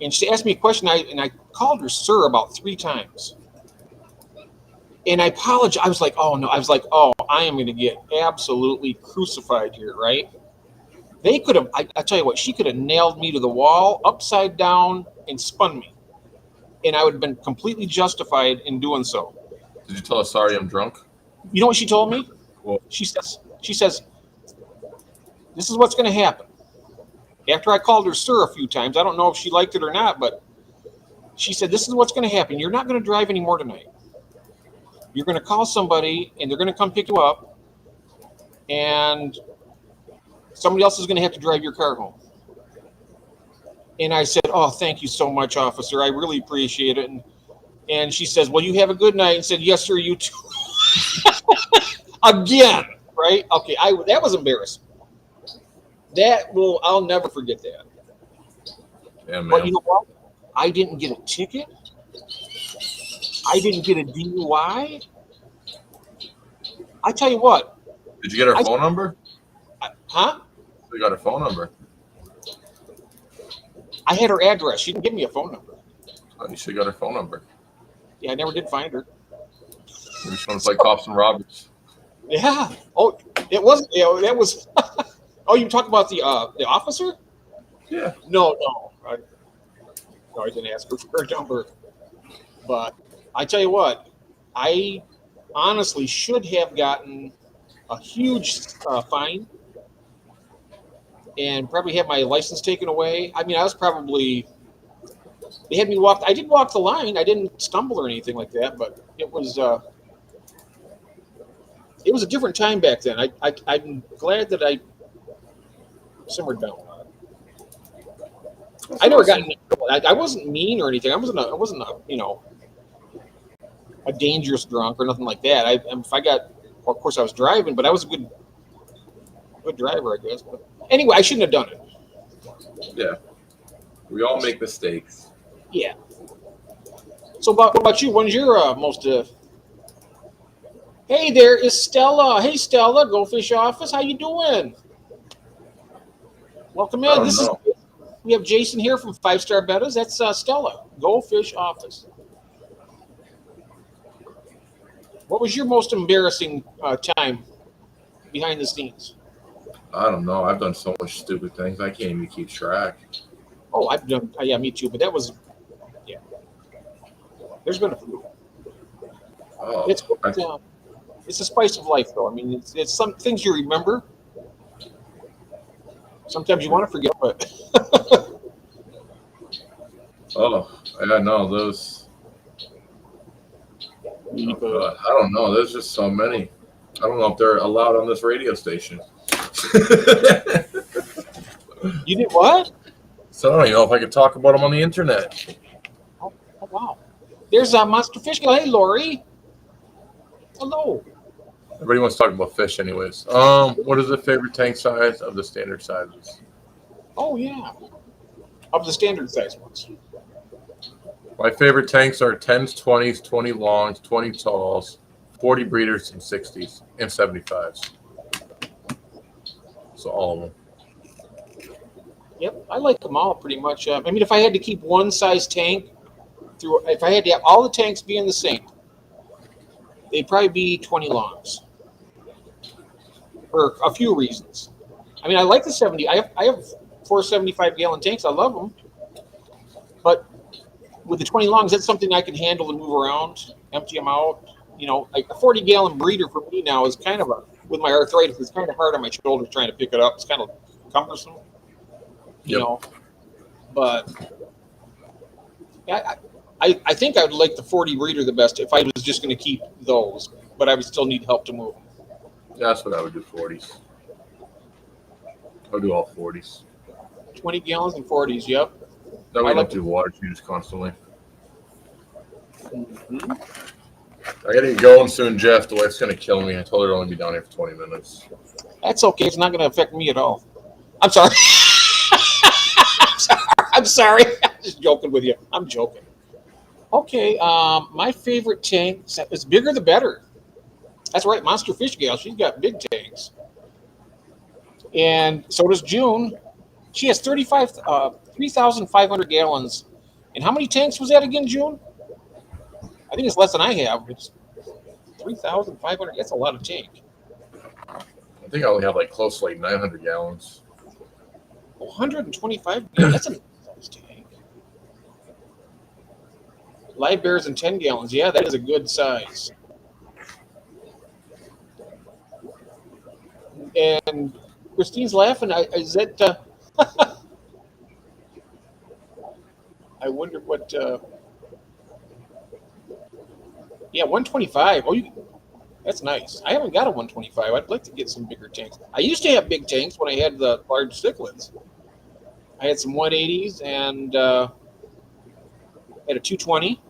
And she asked me a question, and I called her sir about 3 times. And I apologized. I was like, oh, no. I was like, oh, I am going to get absolutely crucified here, right? They could have, I tell you what, she could have nailed me to the wall, upside down, and spun me. And I would have been completely justified in doing so. Did you tell her, sorry, I'm drunk? You know what she told me? Well, She says, this is what's going to happen. After I called her sir a few times, I don't know if she liked it or not, but she said, this is what's going to happen. You're not going to drive anymore tonight. You're going to call somebody, and they're going to come pick you up, and somebody else is going to have to drive your car home. And I said, oh, thank you so much, officer. I really appreciate it. And she says, well, you have a good night. And said, yes, sir, you too. Again, right? Okay, that was embarrassing. I'll never forget that. yeah, man. But you know what? I didn't get a ticket. I didn't get a DUI. I tell you what. Did you get her phone number? Huh? You got her phone number. I had her address. She didn't give me a phone number. Oh, you should have got her phone number. Yeah, I never did find her. Maybe she wants to play cops and robbers. Yeah. Oh, it wasn't. That was. Oh, you talk about the officer? Yeah. No. I didn't ask her for her number. But I tell you what, I honestly should have gotten a huge fine and probably had my license taken away. I mean, they had me walk. I did walk the line. I didn't stumble or anything like that, but it was a different time back then. I'm glad that I simmered down. I never got in trouble. I wasn't mean or anything. I wasn't a dangerous drunk or nothing like that. Of course I was driving, but I was a good driver, I guess. But anyway, I shouldn't have done it. Yeah. We all make mistakes. Yeah. So what about you? When's your most? Hey, there is Stella. Hey, Stella, Go Fish Office. How you doing? Welcome in. We have Jason here from 5 Star Bettas. That's Stella, Go Fish Office. What was your most embarrassing time behind the scenes? I don't know. I've done so much stupid things. I can't even keep track. Oh, I've done. Yeah, me too. But that was, yeah. There's been a few. Oh, It's it's the spice of life, though. I mean, it's some things you remember. Sometimes you want to forget, but yeah, no, those. Oh God, I don't know. There's just so many. I don't know if they're allowed on this radio station. you did what? So I don't even know if I could talk about them on the internet. Oh, wow. There's a monster fish. Hey, Lori. Hello. Everybody wants to talk about fish, anyways. What is the favorite tank size of the standard sizes? Oh yeah, of the standard size ones. My favorite tanks are 10s, 20s, 20 longs, 20 talls, 40 breeders, and 60s, and 75s. So all of them. Yep, I like them all pretty much. I mean, if I had to keep one size tank if I had to have all the tanks being the same, they'd probably be 20 longs for a few reasons. I mean, I like the 70. I have 475-gallon tanks. I love them, but with the 20 longs, that's something I can handle and move around, empty them out. You know, like a 40-gallon breeder for me now is kind of with my arthritis, it's kind of hard on my shoulders trying to pick it up. It's kind of cumbersome, you know. But I think I would like the 40 breeder the best if I was just going to keep those, but I would still need help to move them. That's what I would do, 40s. I would do all 40s. 20 gallons and 40s, yep. That way I don't do water changes constantly. Mm-hmm. I gotta get going soon, Jeff. The wife's gonna kill me. I told her to only be down here for 20 minutes. That's okay. It's not going to affect me at all. I'm sorry. I'm sorry. I'm just joking with you. I'm joking. Okay. My favorite tank is bigger the better. That's right. Monster Fish Gal. She's got big tanks. And so does June. She has 3,500 gallons. And how many tanks was that again, June? I think it's less than I have. It's 3,500. That's a lot of tank. I think I only have like close to like 900 gallons. 125 gallons. That's a nice tank. Live bears in 10 gallons. Yeah, that is a good size. And Christine's laughing. Is that? I wonder what. Yeah, 125. Oh, that's nice. I haven't got a 125. I'd like to get some bigger tanks. I used to have big tanks when I had the large cichlids. I had some 180s and had a 220.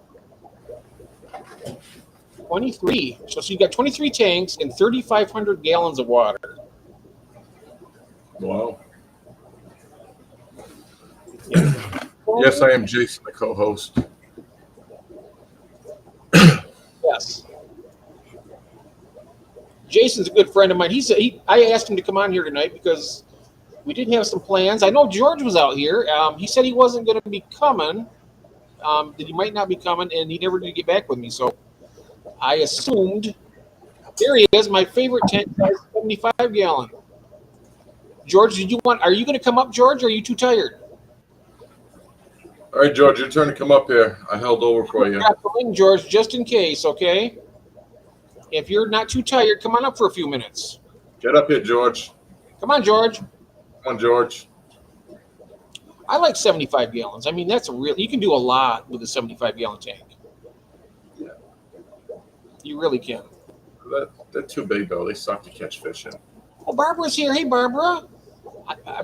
23. So you got 23 tanks and 3,500 gallons of water. Wow. Yeah. Yes, I am Jason, the co-host. Yes. Jason's a good friend of mine. I asked him to come on here tonight because we did have some plans. I know George was out here. He said he wasn't going to be coming, that he might not be coming, and he never did get back with me. So I assumed, there he is, my favorite tank size, 75-gallon. George, are you going to come up, George, or are you too tired? All right, George, your turn to come up here. I held over for you. George, just in case, okay? If you're not too tired, come on up for a few minutes. Get up here, George. Come on, George. Come on, George. I like 75 gallons. I mean, you can do a lot with a 75-gallon tank. Yeah. You really can. They're too big, though. They suck to catch fish in. Oh, Barbara's here. Hey, Barbara. I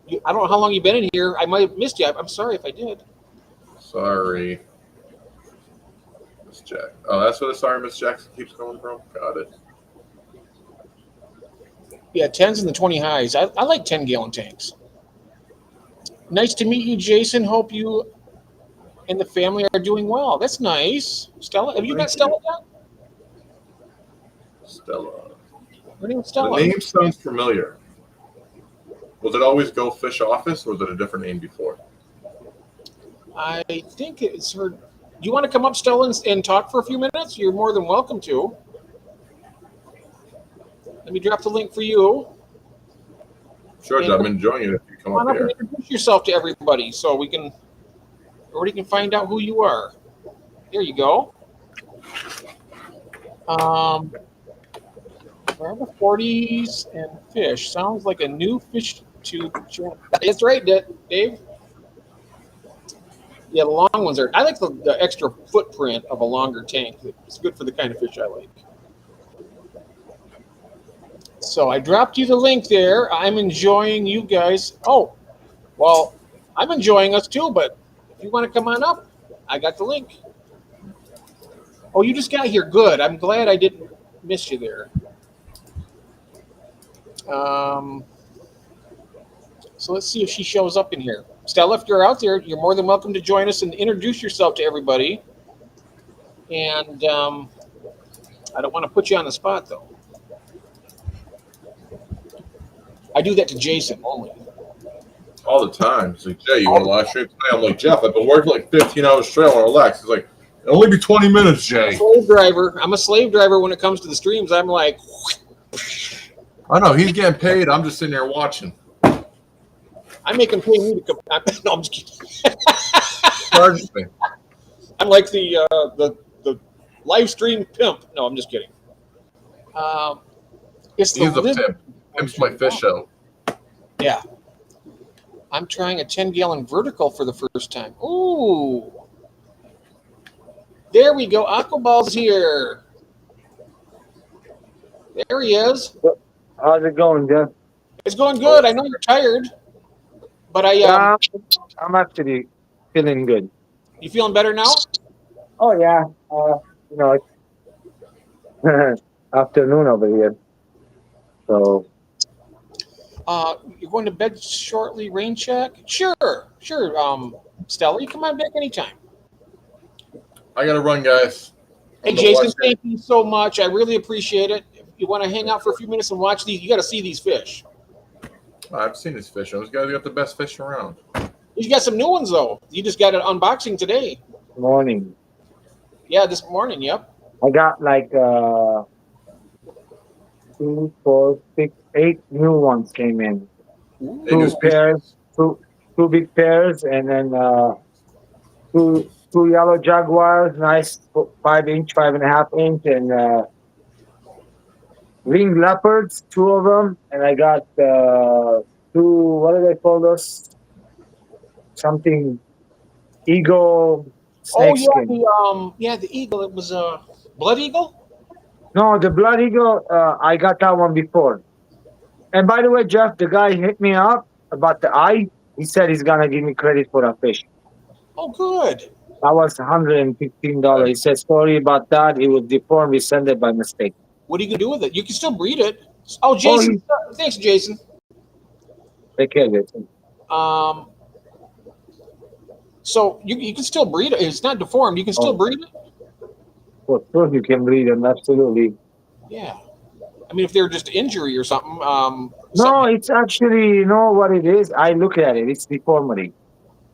don't know how long you've been in here. I might have missed you. I'm sorry if I did. Sorry. Miss Jack. Oh, that's where the sorry Miss Jackson keeps going from? Got it. Yeah, 10s and the 20 highs. I like 10-gallon tanks. Nice to meet you, Jason. Hope you and the family are doing well. That's nice. Stella, have you met Stella yet? Stella. Her name's Stella. The name sounds familiar. Was it always Go Fish Office, or was it a different name before? I think it's her. Do you want to come up, Stella, and talk for a few minutes? You're more than welcome to. Let me drop the link for you. Sure, I'm enjoying it. If you Come Come on up up and here. introduce yourself to everybody so everybody can find out who you are. There you go. Forever 40s and fish. Sounds like a new fish to join. That's right, Dave. Yeah, the long ones are. I like the extra footprint of a longer tank. It's good for the kind of fish I like. So I dropped you the link there. I'm enjoying you guys. Oh, well, I'm enjoying us too, but if you want to come on up, I got the link. Oh, you just got here. Good. I'm glad I didn't miss you there. So let's see if she shows up in here. Stella, if you're out there, you're more than welcome to join us and introduce yourself to everybody. And I don't want to put you on the spot, though. I do that to Jason only. All the time. He's like, Jay, you want to live stream today? I'm like, Jeff, I've been working like 15 hours straight. I want to relax. He's like, it'll only be 20 minutes, Jay. Slave driver. I'm a slave driver when it comes to the streams. I'm like, I know. He's getting paid. I'm just sitting there watching. I make him pay me to come. No, I'm just kidding. Charges me. I'm like the live stream pimp. No, I'm just kidding. It's He's the a pimp. Pimp's my fish out. Yeah. I'm trying a 10-gallon vertical for the first time. Ooh. There we go. Aquaball's here. There he is. How's it going, Jeff? It's going good. I know you're tired, but I'm actually feeling good. you feeling better now? Oh yeah, it's afternoon over here. So You're going to bed shortly, rain check? Sure. Stella, you come on back anytime. I got to run, guys. Hey, Jason, thank you so much. I really appreciate it. If you want to hang out for a few minutes and watch these, you got to see these fish. I've seen his fish. Those guys got the best fish around. You got some new ones, though. You just got an unboxing today. morning, Yeah, this morning, yep. I got like 2, 4, 6, 8 new ones came in. They Two just pairs, two big pairs, and then two yellow jaguars, nice 5-inch, 5.5-inch, and ringed leopards, 2 of them, and I got 2. What do they call those? Something eagle Oh, snakeskin. the eagle. It was a blood eagle? No, the blood eagle. I got that one before. And by the way, Jeff, the guy hit me up about the eye. He said he's gonna give me credit for that fish. Oh, good. That was $115. He said sorry about that. It was deformed. We sent it by mistake. What are you going to do with it? You can still breed it. Oh, Jason. Thanks, Jason. Take care, Jason. So you can still breed it. It's not deformed. You can still breed it? For sure, you can breed them. Absolutely. Yeah. I mean, if they're just injury or something. No, it's actually, you know what it is? I look at it. It's deformity.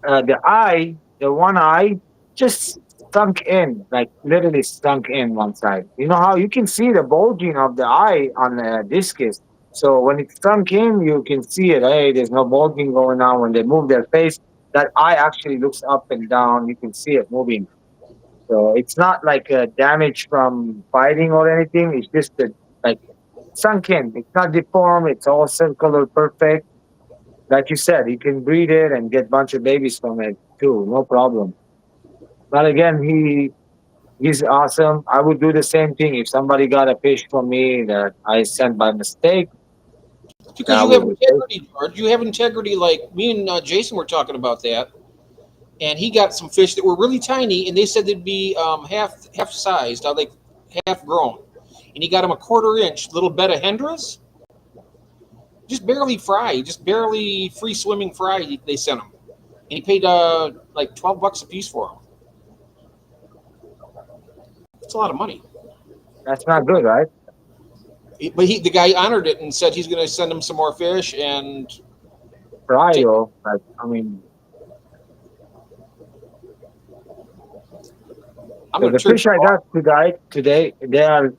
The eye, the one eye, just sunk in, like literally sunk in one side. You know how you can see the bulging of the eye on the discus. So when it's sunk in, you can see it. Hey, there's no bulging going on. When they move their face, that eye actually looks up and down. You can see it moving. So it's not like damage from fighting or anything. It's just like sunk in. It's not deformed. It's all circular, perfect. Like you said, you can breed it and get a bunch of babies from it too. No problem. But again, he's awesome. I would do the same thing if somebody got a fish from me that I sent by mistake. Because you have integrity, George. You have integrity. Like me and Jason were talking about that, and he got some fish that were really tiny, and they said they'd be half sized, like half grown, and he got them a 1/4 inch little betta hendras, just barely fry, just barely free swimming fry. They sent him, and he paid like $12 a piece for them. It's a lot of money. That's not good, right? But the guy honored it and said he's going to send him some more fish and Fry, or like, I mean, the fish I got today, they are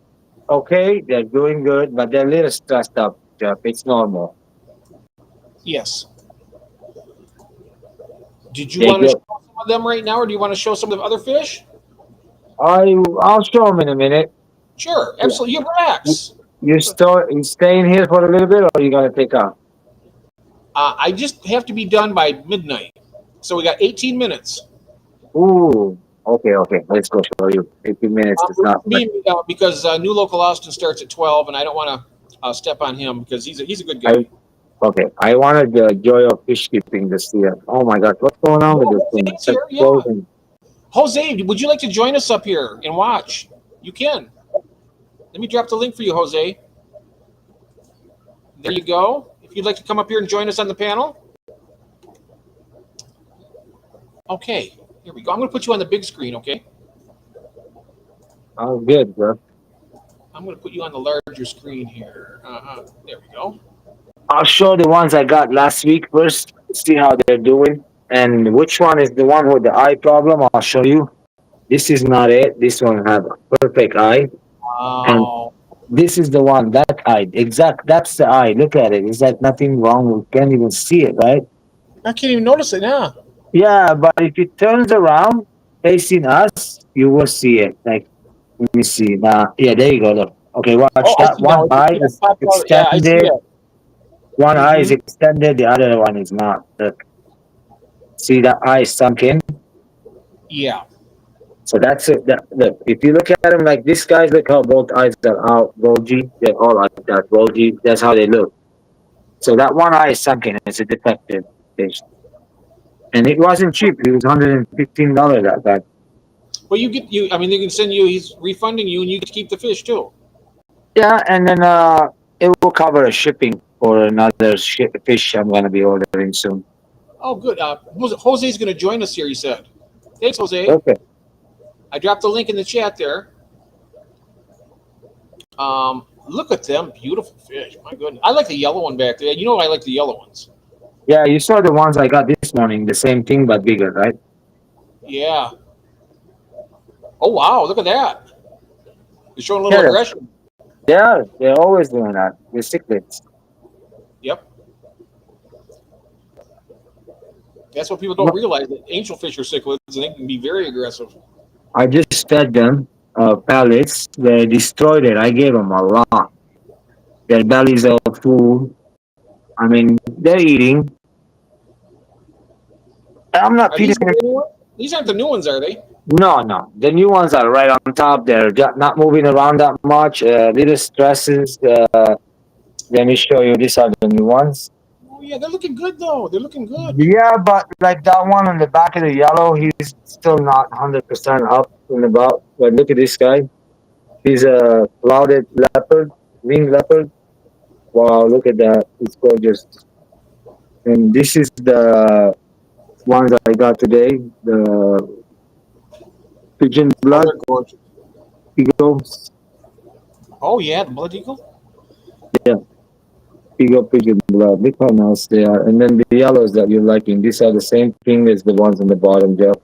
okay. They're doing good, but they're a little stressed up, Jeff. It's normal. Yes. Did you They want to go. show some of them right now, or do you want to show some of the other fish? I'll show them in a minute. Sure, Yeah. absolutely. You relax. You staying here for a little bit, or you gonna take off? I just have to be done by midnight, so we got 18 minutes. Ooh. Okay. Let's go show you. 18 minutes is not. Because New Local Austin starts at 12, and I don't want to step on him because he's a good I guy. okay. I wanted the joy of fish keeping this year. Oh my God, what's going on with Oh, this thing? Jose's It's here. Yeah, frozen. Jose, would you like to join us up here and watch? You can. Let me drop the link for you, Jose. There you go. If you'd like to come up here and join us on the panel. Okay, here we go. I'm going to put you on the big screen, okay? Oh, good, bro. I'm going to put you on the larger screen here. There we go. I'll show the ones I got last week first. See how they're doing, and which one is the one with the eye problem. I'll show you. This is not it. This one have a perfect eye, and Wow. this is the one that eye. Exact. That's the eye. Look at it. Is that nothing wrong? We can't even see it, right? I can't even notice it now. Yeah, but if it turns around facing us, you will see it. Like, let me see. Yeah, there you go. Look. Okay, watch Oh, I that. see now. One eye It is popped out. Yeah, I see extended. it. One eye is Mm-hmm. extended. The other one is not. Look. See that eye is sunk in. Yeah. So that's it. Look, if you look at them like this, guys, look how both eyes are out, bulgy. They're all like that, bulgy. That's how they look. So that one eye is sunken. It's a defective fish, and it wasn't cheap. It was $115 that time. Well, you. I mean, they can send you. He's refunding you, and you get to keep the fish too. Yeah, and then it will cover a shipping for another fish I'm gonna be ordering soon. Oh, good. Jose's going to join us here. He said. Thanks, Jose. Okay. I dropped the link in the chat there. Look at them, beautiful fish. My goodness, I like the yellow one back there. You know, I like the yellow ones. Yeah, you saw the ones I got this morning. The same thing but bigger, right? Yeah. Oh wow, look at that. They're showing a little Yeah, aggression. yeah, they're always doing that. They're cichlids. Yep. That's what people don't realize, that angelfish are cichlids and they can be very aggressive. I just fed them pellets. They destroyed it. I gave them a lot. Their bellies are full. I mean, they're eating. I'm not Are feeding these the them. new ones? These aren't the new ones, are they? No. The new ones are right on top. They're not moving around that much. Little stresses. Let me show you. These are the new ones. Oh yeah, they're looking good though. They're looking good. Yeah, but like that one on the back of the yellow, he's still not 100% up and about. But look at this guy. He's a clouded leopard, winged leopard. Wow, look at that. It's gorgeous. And this is the ones I got today. The pigeon Oh, blood they're gorgeous. eagles. Oh yeah, the blood eagle. Yeah, eagle pigeon blood. Look how nice they are. And then the yellows that you're liking, these are the same thing as the ones on the bottom, Jeff.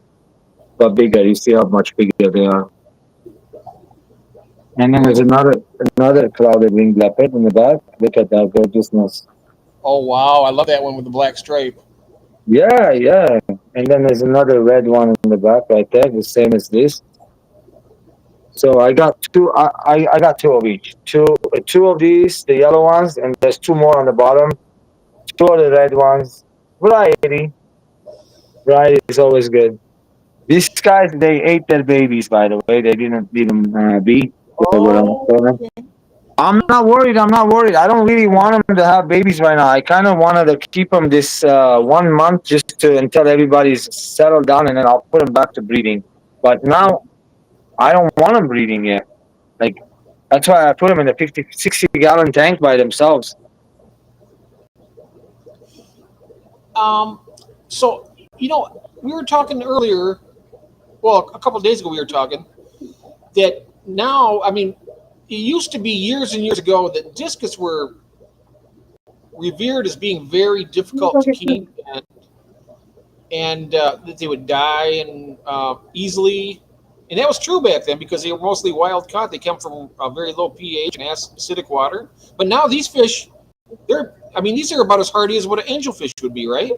But bigger. You see how much bigger they are. And then there's another clouded winged leopard in the back. Look at that gorgeousness. Oh wow, I love that one with the black stripe. Yeah. And then there's another red one in the back right there, the same as this. So I got two. I got two of each. Two of these, the yellow ones, and there's two more on the bottom. Two of the red ones. Variety. Variety is always good. These guys, they ate their babies. By the way, they didn't leave them be. They were on the Oh, corner. I'm not worried. I'm not worried. I don't really want them to have babies right now. I kind of wanted to keep them this 1 month just to until everybody's settled down, and then I'll put them back to breeding. But now I don't want them breeding yet. Like that's why I put them in a 50, 60-gallon tank by themselves. So we were talking earlier. Well, a couple of days ago, we were talking that now. I mean, it used to be years and years ago that discus were revered as being very difficult to keep, and that they would die and easily. And that was true back then because they were mostly wild caught. They come from a very low pH and acidic water. But now these fish, these are about as hardy as what an angelfish would be, right?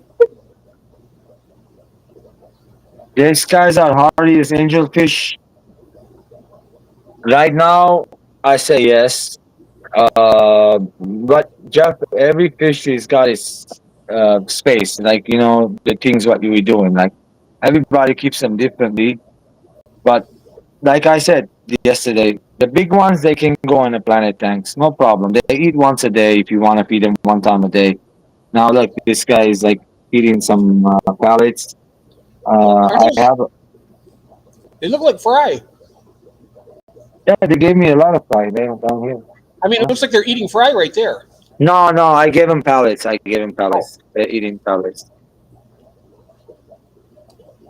These guys are hardy as angelfish. Right now, I say yes. But Jeff, every fish has got its space. Like the things what you were doing. Like everybody keeps them differently. But like I said yesterday, the big ones they can go in the planet tanks, no problem. They eat once a day if you want to feed them one time a day. Now look, this guy is like eating some pellets. Oh, aren't I those? have They look like fry. yeah, they gave me a lot of fry. They don't down here. I mean, it looks like they're eating fry right there. No, no, I gave him pellets. I gave him Oh, pellets. They're eating pellets.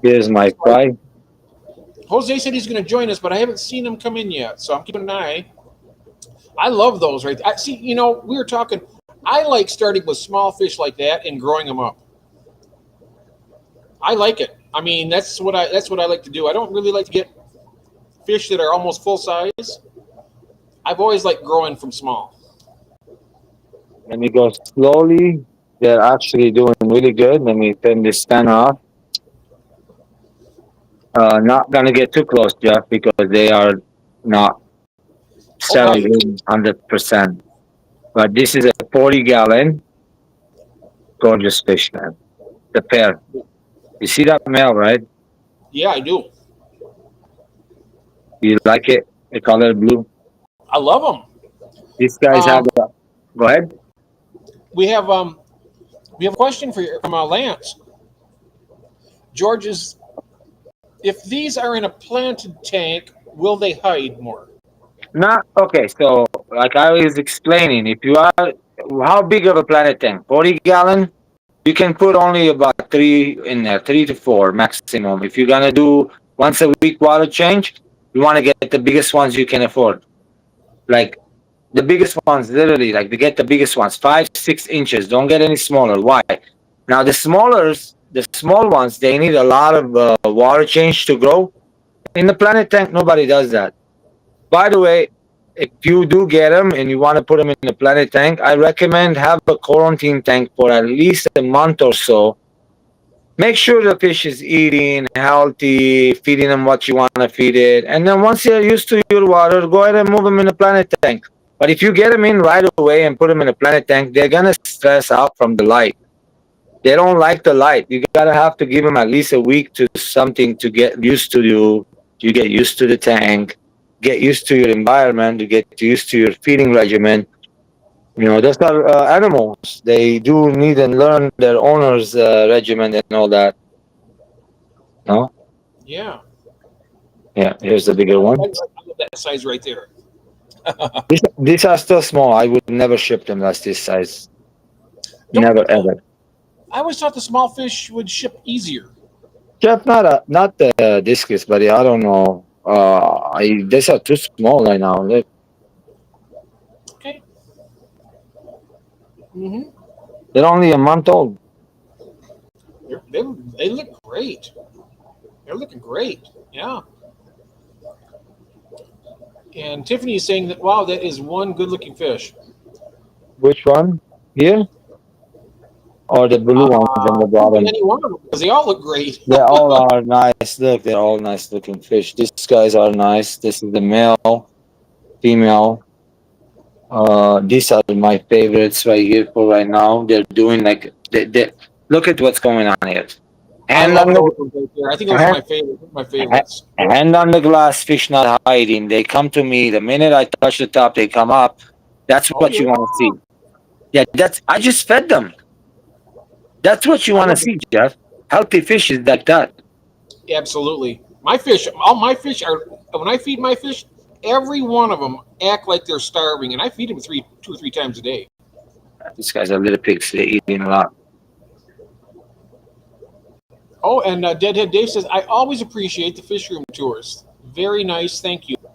Here's my sorry. fry. Jose said he's going to join us, but I haven't seen him come in yet, so I'm keeping an eye. I love those right there. I see. We were talking. I like starting with small fish like that and growing them up. I like it. I mean, that's what I like to do. I don't really like to get fish that are almost full size. I've always liked growing from small. Let me go slowly. They're actually doing really good. Let me turn this stand off. Not gonna get too close, Jeff, because they are not settled Okay. in 100%. But this is a 40-gallon gorgeous fish, man. The pair. You see that male, right? Yeah, I do. You like it? The color blue. I love them. These guys have. Um, Go ahead. we have a question for you from Lance. George is if these are in a planted tank, will they hide more? Not okay. So, like I was explaining, if you are, how big of a planet tank? 40-gallon. You can put only about three in there, 3 to 4 maximum. If you're gonna do once a week water change, you want to get the biggest ones you can afford. Like the biggest ones, literally, like to get the biggest ones, 5, 6 inches. Don't get any smaller. Why? Now the small ones, they need a lot of water change to grow. In the planet tank, nobody does that. By the way, if you do get them and you want to put them in the planet tank, I recommend have a quarantine tank for at least a month or so. Make sure the fish is eating healthy, feeding them what you want to feed it, and then once they're used to your water, go ahead and move them in the planet tank. But if you get them in right away and put them in a planet tank, they're gonna stress out from the light. They don't like the light. You gotta have to give them at least a week to something to get used to you. You get used to the tank, get used to your environment, you get used to your feeding regimen. Those are animals. They do need and learn their owner's regimen and all that. No, Yeah, yeah. Here's the bigger one. I love that size right there. These are still small. I would never ship them as this size. Don't Never ever. I always thought the small fish would ship easier. Jeff, not the discus, buddy. I don't know. These are too small right now. Okay. Mm-hmm. They're only a month old. They look great. They're looking great. Yeah. And Tiffany is saying that wow, that is one good-looking fish. Which one? Here or the blue ones on the Could be bottom? any one of them because they all look great. They all are nice. Look, they're all nice looking fish. These guys are nice. This is the male, female. These are my favorites right here for right now. They're doing like they look at what's going on here. I Hand love on those the ones right there. I think those are hand, my favorites. hand on the glass, fish not hiding. They come to me the minute I touch the top. They come up. That's Oh what you yeah, want to see. Yeah, that's. I just fed them. That's what you I want to love see, Jeff. Healthy fish is like that. it. Absolutely. All my fish are when I feed my fish, every one of them act like they're starving, and I feed them 2 or 3 times a day. These guys are little pigs. They're eating a lot. Oh, and Deadhead Dave says I always appreciate the fish room tours. Very nice, thank you. He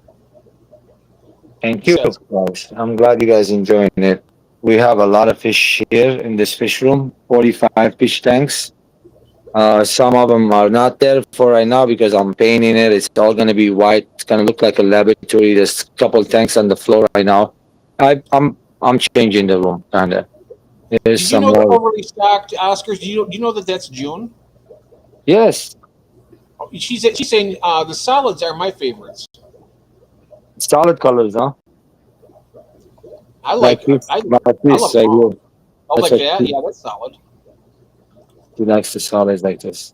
Thank you, says. guys. I'm glad you guys enjoying it. We have a lot of fish here in this fish room. 45 fish tanks. Some of them are not there for right now because I'm painting it. It's all gonna be white. It's gonna look like a laboratory. There's a couple tanks on the floor right now. I'm changing the room kinda. There's Did you some know that more. overly stocked Oscars? Do you know that that's June? Yes, She's saying the solids are my favorites. Solid colors, huh? I Like like this, I like I this love them right here. all. Oh, That's like what that? Yeah, that's solid. she likes the solids like this.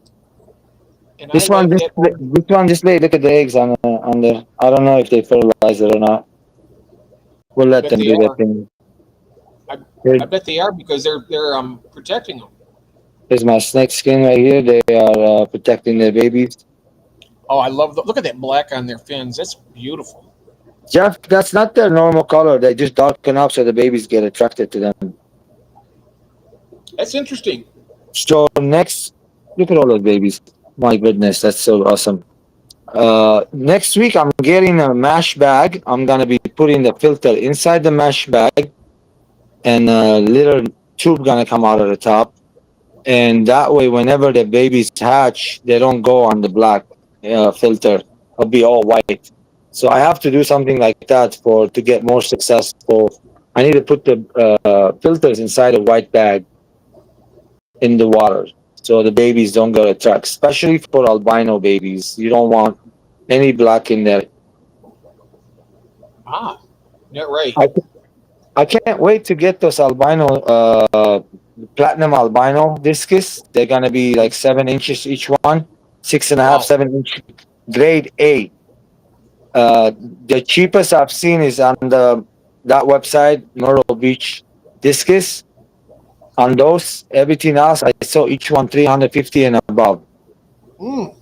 And I This one, like just that one. this one, just look at the eggs on the. I don't know if they fertilize it or not. We'll I let bet them they do their are. thing. I Here, I bet they are because they're protecting them. here's my snake skin right here. They are protecting their babies. Oh, I love the look at that black on their fins. That's beautiful. Jeff, that's not their normal color. They just darken up so the babies get attracted to them. That's interesting. So next, look at all those babies. My goodness, that's so awesome. Next week I'm getting a mash bag. I'm gonna be putting the filter inside the mash bag, and a little tube gonna come out of the top. And that way, whenever the babies hatch, they don't go on the black filter. It'll be all white. So I have to do something like that for to get more successful. I need to put the filters inside a white bag in the water, so the babies don't get attracted. Especially for albino babies, you don't want any black in there. Ah, yeah, right. I I can't wait to get those albino platinum albino discus. They're gonna be like 7 inches each one, six and a half, Wow. 7 inch, grade A. The cheapest I've seen is on the that website, Myrtle Beach Discus. On those, everything else I saw each one 350 and above. Mm.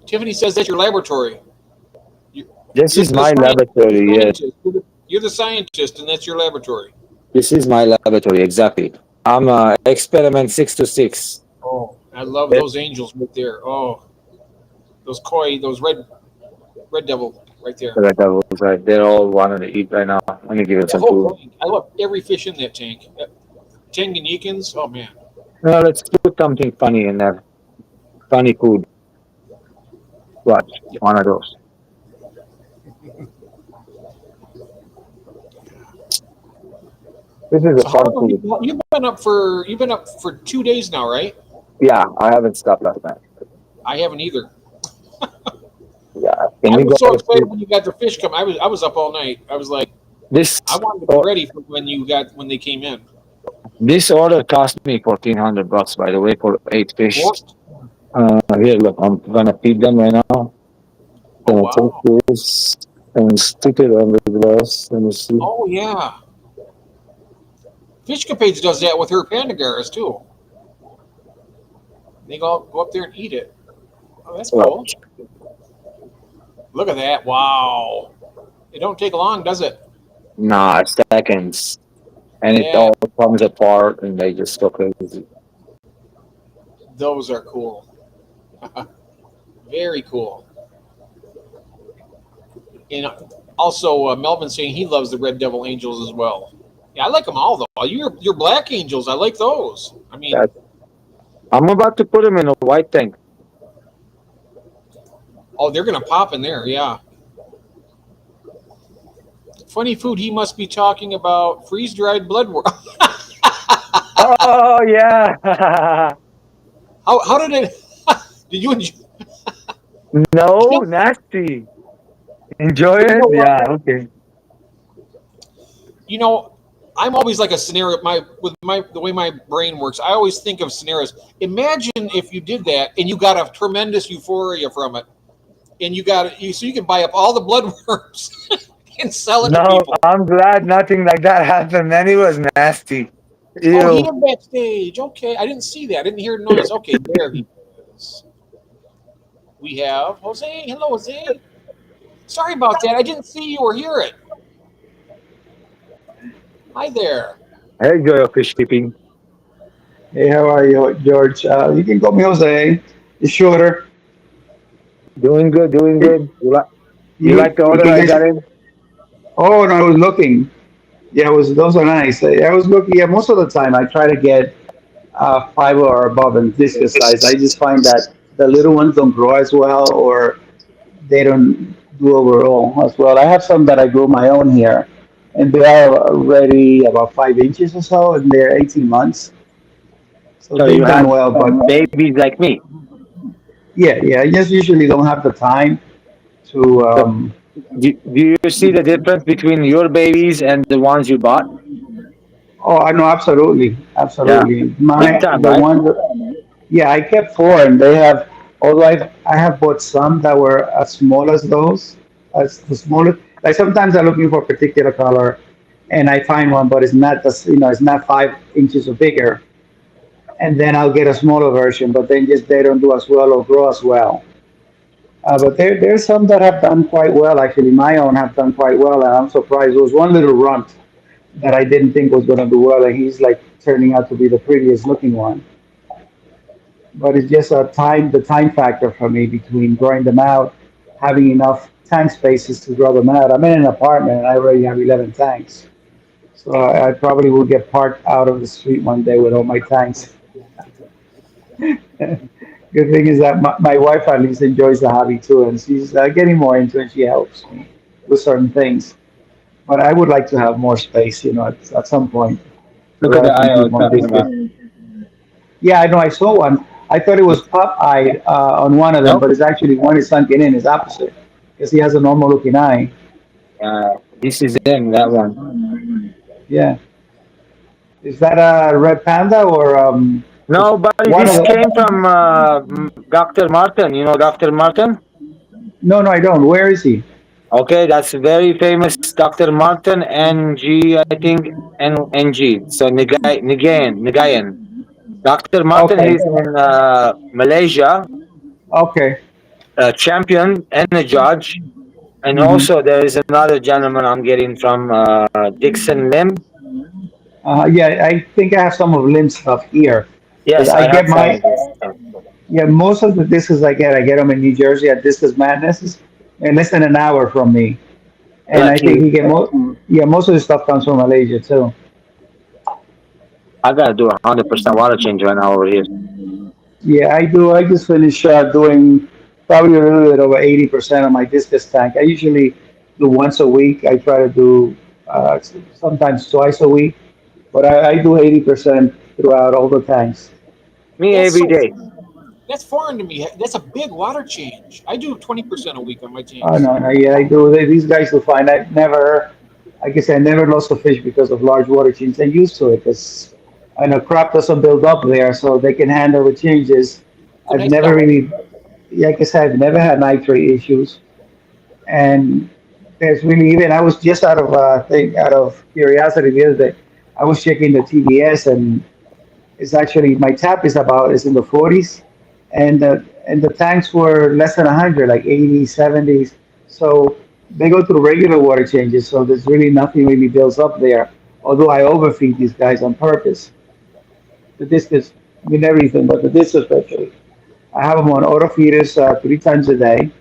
Tiffany says that's your laboratory. You, This you're is the my laboratory. Yeah, scientist. You're the scientist, and that's your laboratory. this is my laboratory exactly. I'm experiment 626. Oh, I love those angels right there. Oh, those koi, those red devil right there. Correct. I was right. They're all wanting to eat right now. Let me give it That some whole food. tank. I love every fish in that tank. Tanganyikans. Oh man. Let's put something funny in there. Funny food. Watch. Yep. One of those. This is a So how fun long have food. you've been up for 2 days now, right? Yeah, I haven't stopped last night. I haven't either. Yeah. Can I you was so guys see excited when you got the fish come. I was up all night. I was like, this? I wanted to be Oh, ready for when they came in. this order cost me $1,400, by the way, for 8 fish. What? Here, look, I'm gonna feed them right now. Oh Gonna take wow. this and stick it on the glass. Let me see. Oh yeah. Fishcapades does that with her pandagaras too. They go up there and eat it. Oh, that's Well, cool. Look at that. Wow. It don't take long, does it? nah, seconds. And it Yeah, all comes apart and they just go crazy. those are cool. Very cool. And also, Melvin saying he loves the Red Devil Angels as well. Yeah, I like them all though. Your Black Angels, I like those. I mean, That, I'm about to put them in a white tank. oh, they're gonna pop in there. Yeah. Funny food. He must be talking about freeze dried blood work. Oh, yeah. How did it? Did you enjoy? No, nasty. Enjoy But you it? know what? Yeah, okay. You know, I'm always like a scenario. The way my brain works, I always think of scenarios. Imagine if you did that and you got a tremendous euphoria from it, and you got it, so you can buy up all the bloodworms and sell it to No, people. I'm glad nothing like that happened. Man, it was nasty. Oh, he Ew. is backstage. Okay, I didn't see that. I didn't hear noise. Okay, there he is. We have Jose. Hello, Jose. Sorry about that. I didn't see you or hear it. Hi there. Hey, enjoy your fish keeping. Hey, how are you, George? You can call me Jose. It's shorter. Doing good, doing You, good. You like the you order I guys. got in? Oh no, I was looking. Yeah, it was those are nice. I was looking. Yeah, most of the time I try to get 5 or above in discus size. I just find that the little ones don't grow as well, or they don't do overall as well. I have some that I grow my own here, and they are already about 5 inches or so, and they're 18 months. So So you they've had done well, but babies like me. yeah, yeah, I just usually don't have the time to. So do you see the difference between your babies and the ones you bought? Oh, I know, absolutely, Yeah, absolutely. big My time, the right? one, yeah, I kept four, and they have. Although I have bought some that were as small as those, as the smallest. Like sometimes I'm looking for a particular color, and I find one, but it's not it's not 5 inches or bigger, and then I'll get a smaller version, but then just they don't do as well or grow as well. But there's some that have done quite well. Actually, my own have done quite well, and I'm surprised. There was one little runt that I didn't think was going to do well, and he's like turning out to be the prettiest looking one. But it's just the time factor for me between growing them out, having enough tank spaces to grow them out. I'm in an apartment and I already have 11 tanks, so I probably will get parked out of the street one day with all my tanks. Good thing is that my wife at least enjoys the hobby too, and she's getting more into it. She helps me with certain things. But I would like to have more space, at some point, so Look that at I the can eye I keep was more talking discus. about. Yeah, I know. I saw one. I thought it was pop-eyed on one of them, Nope. but it's actually one is sunken in. It's opposite because he has a normal-looking eye. This is them. That one. Yeah, is that a red panda or because No, buddy, one of this came the? from Dr. Martin. You know Dr. Martin? No, no, I don't. Where is he? Okay, that's very famous Dr. Martin NG, I think, NG. So Nagayan. Dr. Martin, Okay, he's in Malaysia, okay. champion and a judge. And Hmm. also, there is another gentleman I'm getting from Dixon Lim. Yeah, I think I have some of Lynn's stuff here because Yes, I I get have some my of this. yeah most of the discs I get them in New Jersey at Discus Madness, and less than an hour from me. And I think Lucky, he get most of the stuff comes from Malaysia too. I gotta do 100% water change right now over here. Yeah, I do. I just finished doing probably a little bit over 80% of my discus tank. I usually do once a week. I try to do sometimes twice a week, but I do 80% throughout all the tanks. Me That's every so day. that's foreign to me. That's a big water change. I do 20% a week on my Oh tanks. no, no, yeah, I do. These guys will find I never, I guess I never lost a fish because of large water changes. They're used to it because I know crop doesn't build up there, so they can handle the changes. It's a I've nice never pellet. really, like I said, I've never had nitrate issues. And there's really even I was just out of curiosity the other day. I was checking the TDS and it's actually my tap is in the 40s, and the tanks were less than 100, like 80s, 70s. So they go through regular water changes. So there's really nothing really builds up there. Although I overfeed these guys on purpose. The discus, I mean everything, but the discus especially. I have them on auto feeders 3 times a day,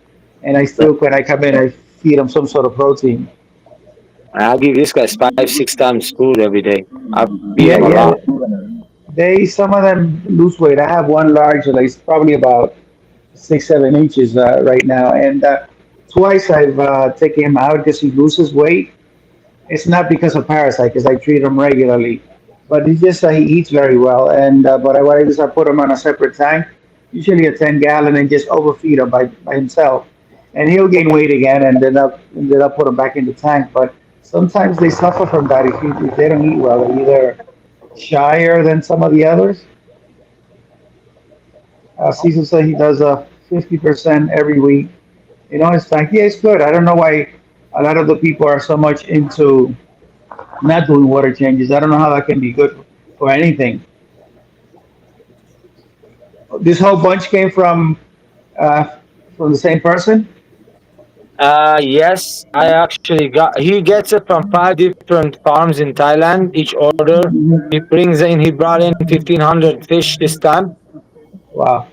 and I still when I come in I feed them some sort of protein. I'll give this guy 5, 6 times food every day. I feed Yeah, him a yeah. lot. They some of them lose weight. I have one large that is probably about 6, 7 inches right now, and twice I've taken him out because he loses weight. It's not because of parasite, because I treat him regularly, but it's just he eats very well. And but what I do is I put him on a separate tank, usually a 10 gallon, and just overfeed him by himself, and he'll gain weight again, and then I'll put him back in the tank. But sometimes they suffer from that if they don't eat well. They're either shyer than some of the others. Cecil said he does 50% every week. It's like, yeah, it's good. I don't know why a lot of the people are so much into not doing water changes. I don't know how that can be good for anything. This whole bunch came uh, from the same person. Yes, I actually got. He gets it from 5 different farms in Thailand. Each order, he brings in. He brought in 1,500 fish this time, Wow.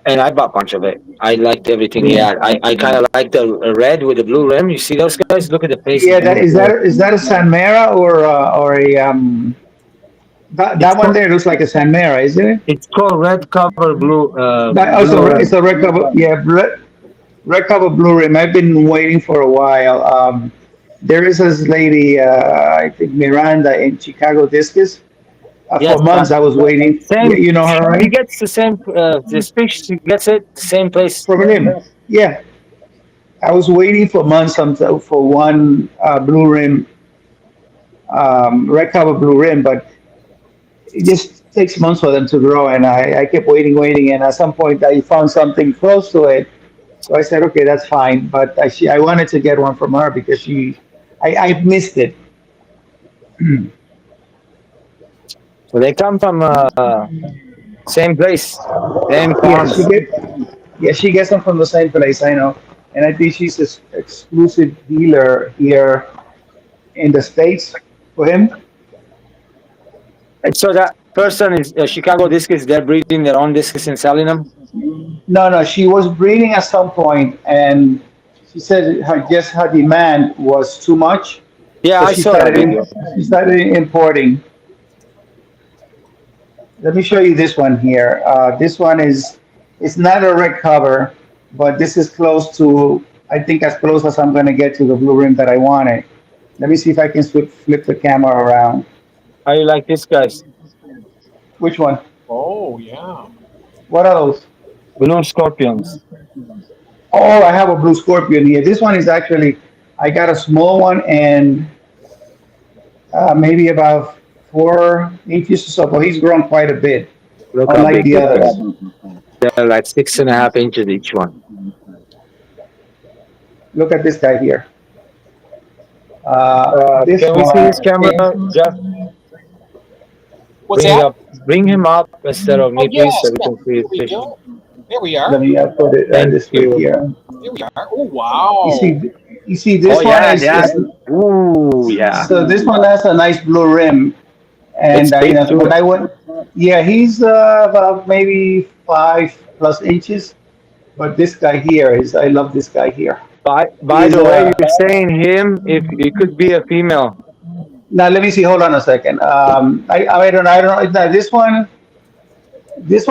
and I bought a bunch of it. I liked everything he Yeah. had. I kind of like the red with the blue rim. You see those guys? Look at the face; it's Yeah. That is beautiful. that a San Mara or a It's that one called there looks like a San Mara, isn't it? it's called red cover blue That blue also it's rim. a red cover. Yeah, red cover blue rim. I've been waiting for a while. There is this lady, I think Miranda in Chicago Discus. Yes, For months, I was waiting. Yeah, same. you know her, He right? gets the same. The fish he gets it the same place. From him. Yeah, I was waiting for months for one blue rim, red cover blue rim, but it just takes months for them to grow, and I kept waiting, waiting, and at some point I found something close to it. So I said, okay, that's fine. But I wanted to get one from her because I missed it. So they come from same place, same Yeah, she farms. get, yeah, she gets them from the same place. I know, and I think she's this exclusive dealer here in the states for him. And so that person is Chicago Discus. They're breeding their own discus and selling them. No, no, she was breeding at some point, and she said her demand was too much, Yeah, so I saw that video. she started importing. Let me show you this one here. This one is it's not a red cover, but this is close to I think as close as I'm going to get to the blue rim that I wanted. Let me see if I can flip the camera around. How you like this, guys? Which one? Oh yeah. What are those? Blue scorpions. Oh, I have a blue scorpion here. This one is actually I got a small one and maybe about 4 inches or so. But he's grown quite a bit, Look how unlike big the they others. are. They're like 6.5 inches each one. Look at this guy here. This Can we see his one camera, Jeff? What's Bring it that? up. Bring him up instead of Oh me, please, so yes, we yeah. can see There his we fish. go. There we let are. me put it Thank this way you. here. There we are. Oh You wow. see, you see, Oh this one yeah, yeah. is Ooh, yeah. so this one has a nice blue rim, It's and big too. when I went, yeah, he's about maybe 5+ inches. But this guy here is, I love this guy here. By He's the way, you're saying him. If it could be a female. now let me see. Hold on a second. I don't know. Now, this one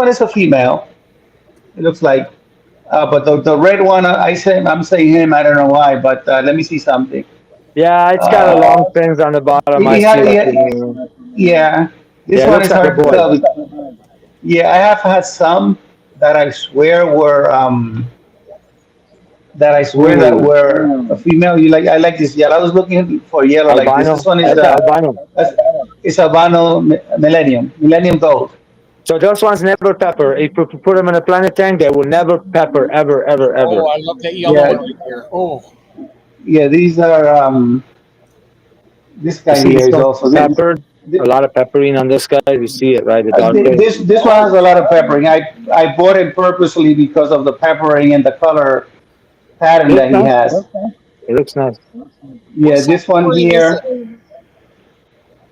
is a female. It looks like. But the red one, I'm saying him. I don't know why, but let me see something. Yeah, it's got a long Uh, fins on the bottom. I he see had, what yeah, you mean. yeah. This Yeah, it one looks is like a hard to boy. tell. Yeah, I have had some that I swear were Ooh, a female. You like? I like this yellow. I was looking for yellow like this. This albino. one is That's albino. that's- it's Albano Millennium Gold. So those ones never pepper. If you put them in a planet tank, they will never pepper ever, ever, Oh, ever. I love that yellow one Yeah, right there. Oh, yeah. These are this You guy see here this is one also peppered? A lot of peppering on this guy. You see it, right? The darker. this one has oh, a lot of peppering. I bought it purposely because of the peppering and the color It pattern looks that he nice. has. It looks nice. what Yeah, size this one breed is here. it?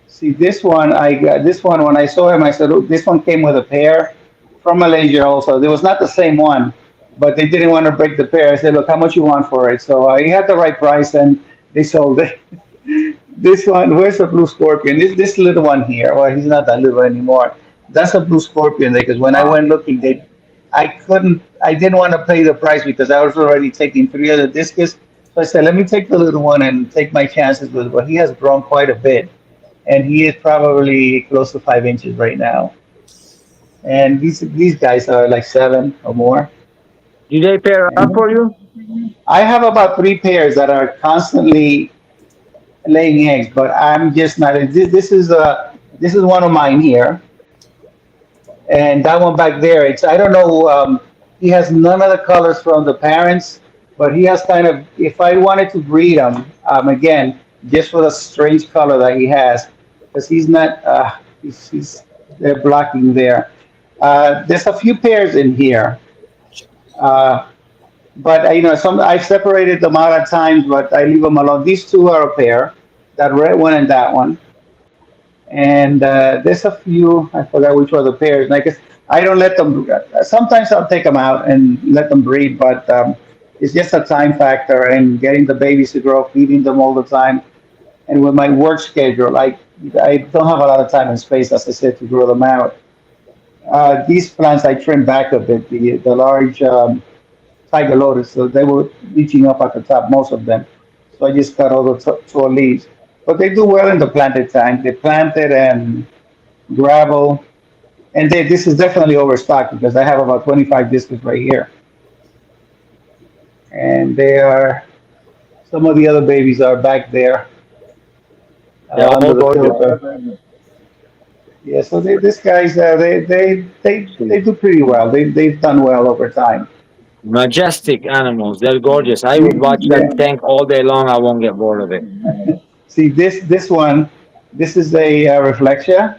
See, this one, I got this one when I saw him. I said, "Oh, this one came with a pair from Malaysia also. It was not the same one, but they didn't want to break the pair. I said, look, how much you want for it? So he had the right price, and they sold it. This one, where's the blue scorpion? This little one here. Well, he's not that little anymore. That's a blue scorpion because when I Ah, went looking, I didn't want to pay the price because I was already taking three other discus. So I said, let me take the little one and take my chances with it. But he has grown quite a bit, and he is probably close to 5 inches right now. And these guys are like 7 or more. Do they pair up And for you? I have about three pairs that are constantly laying eggs, but I'm just not. This is one of mine here, and that one back there. It's I don't know. He has none of the colors from the parents, but he has kind of. If I wanted to breed him, again, just for the strange color that he has, because he's not. He's they're blocking there. There's a few pairs in here. Uh, but some I've separated them out at times, but I leave them alone. These two are a pair, that red one and that one. And there's a few I forgot which were the pairs. And I guess I don't let them. Sometimes I'll take them out and let them breed, but it's just a time factor and getting the babies to grow, feeding them all the time, and with my work schedule, I don't have a lot of time and space, as I said, to grow them out. These plants I trimmed back a bit. The large tiger lotus, so they were reaching up at the top, most of them. So I just cut all the tall leaves. But they do well in the planted tank. They planted and gravel, and this is definitely overstocked because I have about 25 discus right here, and they are some of the other babies are back there They're under all the gorgeous. filter. Yeah, so these guys See, they do pretty well. They've done well over time. majestic animals. They're gorgeous. I would watch that Yeah. tank all day long. I won't get bored of it. See this one, this is a reflection,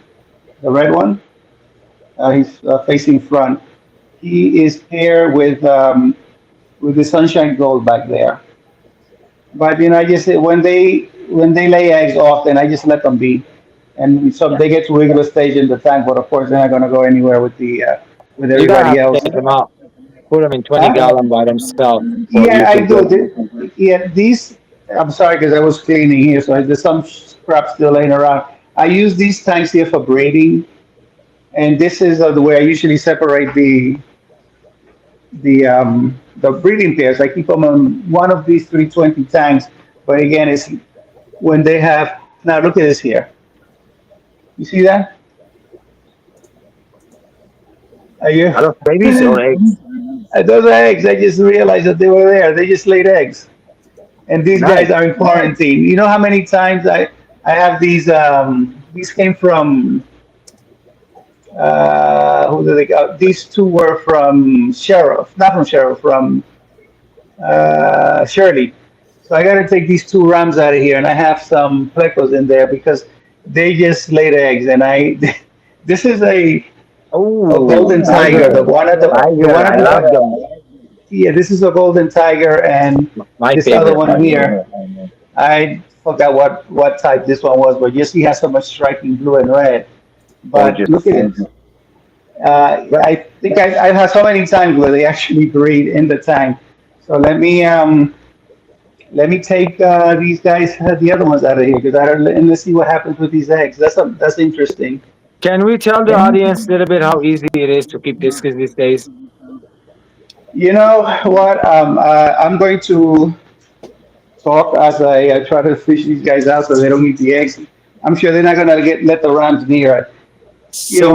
the red one. He's facing front. He is paired with the sunshine gold back there. But I just when they lay eggs often, I just let them be, and so Yeah. they get to regular stage in the tank. But of course, they're not going to go anywhere with You gotta everybody have to else. take them out. Put them in 20 Huh? gallon by themselves for you Yeah, to I do. get. Yeah, these. I'm sorry because I was cleaning here, so there's some scrap still laying around. I use these tanks here for braiding, and this is the way I usually separate the breeding pairs. I keep them on one of these 320 tanks, but again, it's when they have. Now look at this here. You see that? Are you? Are those babies or eggs? Those are eggs. I just realized that they were there. They just laid eggs, and these Nice. guys are in quarantine. You know how many times I have these? These came from who did they go? These two were from Sheriff, not from Sheriff, from Shirley. So I got to take these two rams out of here, and I have some plecos in there because they just laid eggs, and I. This is a Oh, golden tiger, tiger. the Tiger. one at I love the them. yeah. This is a golden tiger, and My this other favorite. one here. I forgot what type this one was, but yes, he has so much striking blue and red. But Gorgeous. look at it. But I think I've had so many times where they actually breed in the tank. So let me take these guys, the other ones out of here, because I don't, and let's see what happens with these eggs. That's interesting. can we tell the audience a little bit how easy it is to keep discus these days? You know what? I'm going to talk as I try to fish these guys out so they don't eat the eggs. I'm sure they're not gonna let the rams near it. So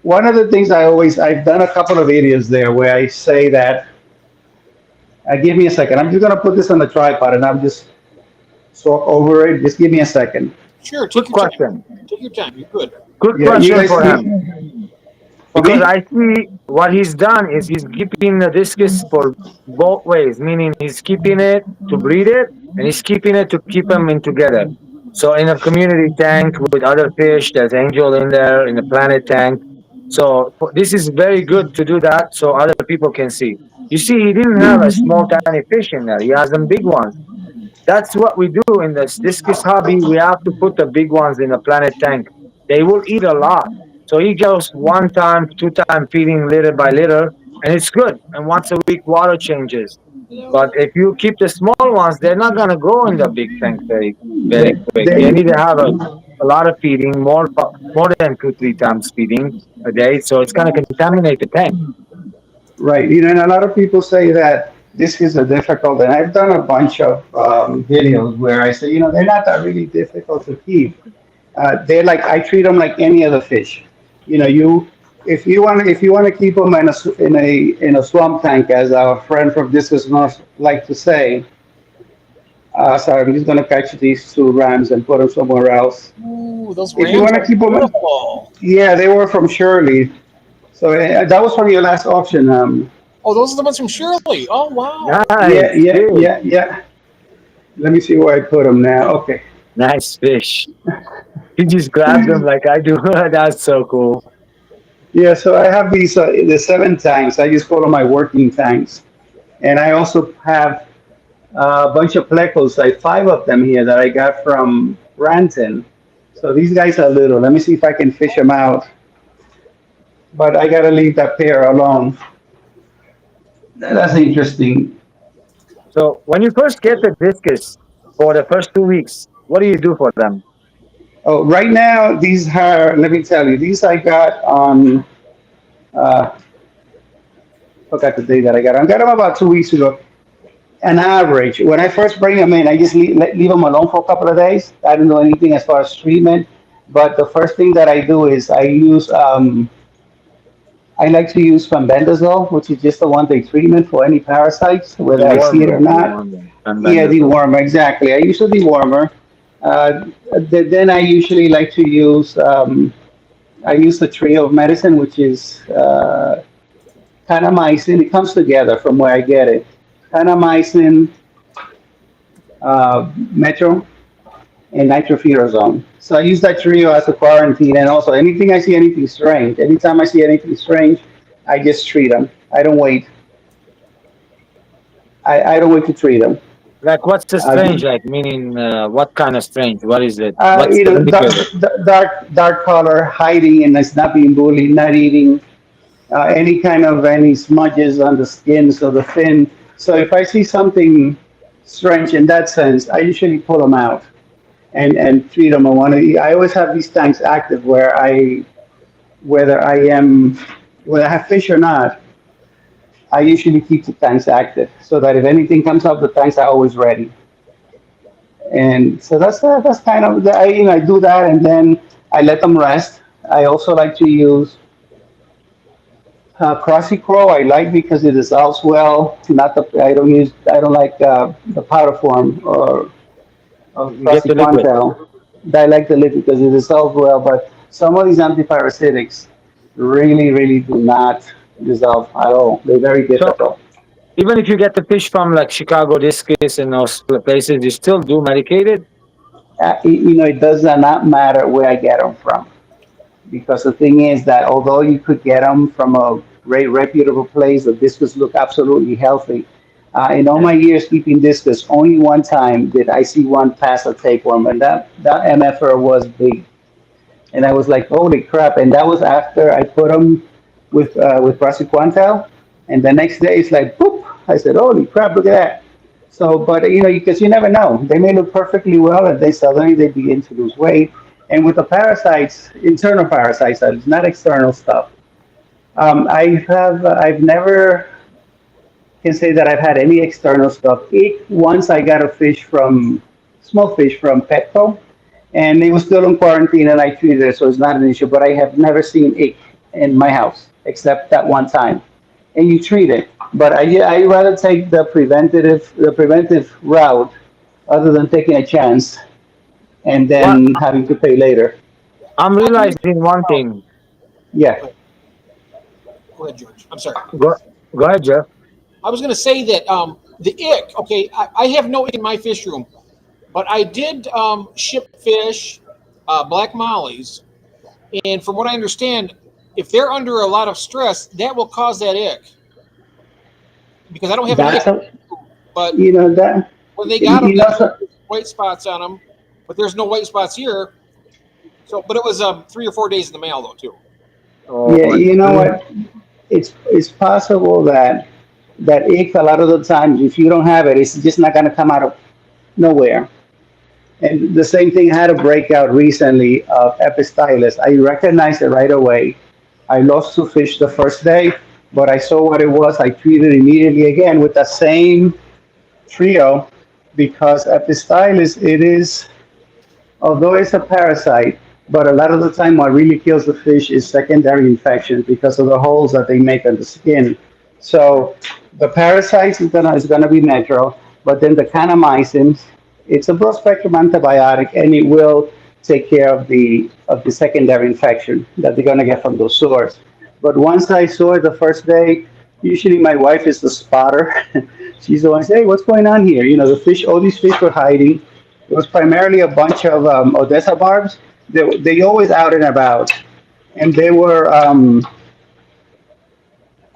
One of the things I've done a couple of videos there where I say that. Give me a second. I'm just gonna put this on the tripod and I'm just talk over it. Just give me a second. Sure, quick take your time. question. Take your time. You're good. Quick Yeah, you question guys for him. see? Because Okay. I see what he's done is he's keeping the discus for both ways, meaning he's keeping it to breed it and he's keeping it to keep them in together. So in a community tank with other fish, there's angel in there in the planet tank. So this is very good to do that so other people can see. You see, he didn't have a small tiny fish in there. He has them big ones. That's what we do in this discus hobby. We have to put the big ones in a planet tank. They will eat a lot. So he goes one time, two time feeding litter by litter, and it's good. And once a week, water changes. But if you keep the small ones, they're not gonna grow in the big tank very They, quick. They need to have a lot of feeding, more than two, three times feeding a day. So it's gonna contaminate the tank. right. And a lot of people say that this is a difficult, and I've done a bunch of videos where I say, they're not that really difficult to keep. They're like I treat them like any other fish. You if you want to keep them in a swamp tank, as our friend from Discus North like to say. Sorry, I'm just gonna catch these two rams and put them somewhere else. Ooh, those If you rams want to are keep them, beautiful. yeah, they were from Shirley. So that was from your last auction. Oh, those are the ones from Shirley. Oh, wow. Yeah, Nice yeah, fish. yeah, yeah. Let me see where I put them now. Okay. Nice fish. He just grabbed them like I do. That's so cool. Yeah, so I have the 7 tanks. I just call them my working tanks, and I also have a bunch of plecos, like 5 of them here that I got from Ranton. So these guys are little. Let me see if I can fish them out. But I gotta leave that pair alone. That's interesting. So when you first get the discus for the first 2 weeks, what do you do for them? Oh, right now these are. Let me tell you, these I got on. Uh, Forgot the day that I got them. I got them about 2 weeks ago. An average. When I first bring them in, I just leave them alone for a couple of days. I don't do anything as far as treatment. But the first thing that I do is I like to use fambendazole, which is just a one-day treatment for any parasites, whether I see it or Dewormer, not. dewormer, Yeah, and dewormer, exactly. I use a dewormer. Uh, then I usually like to use I use the trio of medicine, which is kanamycin. It comes together from where I get it. Kanamycin, metro, and nitrofurazone. So I use that trio as a quarantine, and also anything I see anything strange. Anytime I see anything strange, I just treat them. I don't wait. I don't wait to treat them. like what's the Uh, strange? Like meaning what kind of strange? What is it? What's you the know, indicator? dark color, hiding, and it's not being bullied, not eating, any kind of any smudges on the skin, so the fin. So if I see something strange in that sense, I usually pull them out and treat them. I always have these tanks active where whether I am, whether I have fish or not, I usually keep the tanks active so that if anything comes up, the tanks are always ready. And so that's kind of I do that and then I let them rest. I also like to use Crossy Crow. I like because it dissolves well. Not the I don't like the powder form or of You get the liquid. praziquantel. I like the liquid because it dissolves well. But some of these antiparasitics really do not dissolve at all. They're very So difficult. even if you get the fish from like Chicago discus and those places, you still do medicated. It does not matter where I get them from. Because the thing is that although you could get them from a great reputable place, the discus look absolutely healthy. In all my years keeping discus, only one time did I see one pass a tapeworm, and that MFR was big. And I was like, holy crap! And that was after I put them with Praziquantel, and the next day it's like, boop! I said, holy crap! Look at that. So, but because you never know, they may look perfectly well, and they suddenly they begin to lose weight. And with the parasites, internal parasites, that is not external stuff. I've never can say that I've had any external stuff. Once I got a fish from small fish from Petco, and it was still in quarantine, and I treated it, so it's not an issue. But I have never seen ick in my house except that one time, and you treat it. But I rather take the preventive route other than taking a chance and What then having to pay later. I'm Talking to realizing one thing. Yeah, Go ahead, George. I'm sorry. Go, go ahead, Jeff. I was going to say that the ick. Okay, I have no ick in my fish room, but I did ship fish, black mollies, and from what I understand, if they're under a lot of stress, that will cause that ick. Because I don't have any ick, that's a, but you know that when they got them, you they know showed so, white spots on them, but there's no white spots here. So, but it was 3 or 4 days in the mail though too. Oh, yeah, I you know see. what? It's possible that ick a lot of the times if you don't have it, it's just not gonna come out of nowhere. And the same thing had a breakout recently of Epistylus. I recognized it right away. I lost two fish the first day, but I saw what it was. I treated immediately again with the same trio because Epistylus, it is, although it's a parasite, but a lot of the time what really kills the fish is secondary infections because of the holes that they make on the skin. So the parasites is gonna be natural, but then the kanamycin, it's a broad spectrum antibiotic and it will take care of the secondary infection that they're gonna get from those sores. But once I saw it the first day, usually my wife is the spotter. She's the one say, hey, what's going on here? The fish, all these fish were hiding. It was primarily a bunch of Odessa barbs. They always out and about, and they were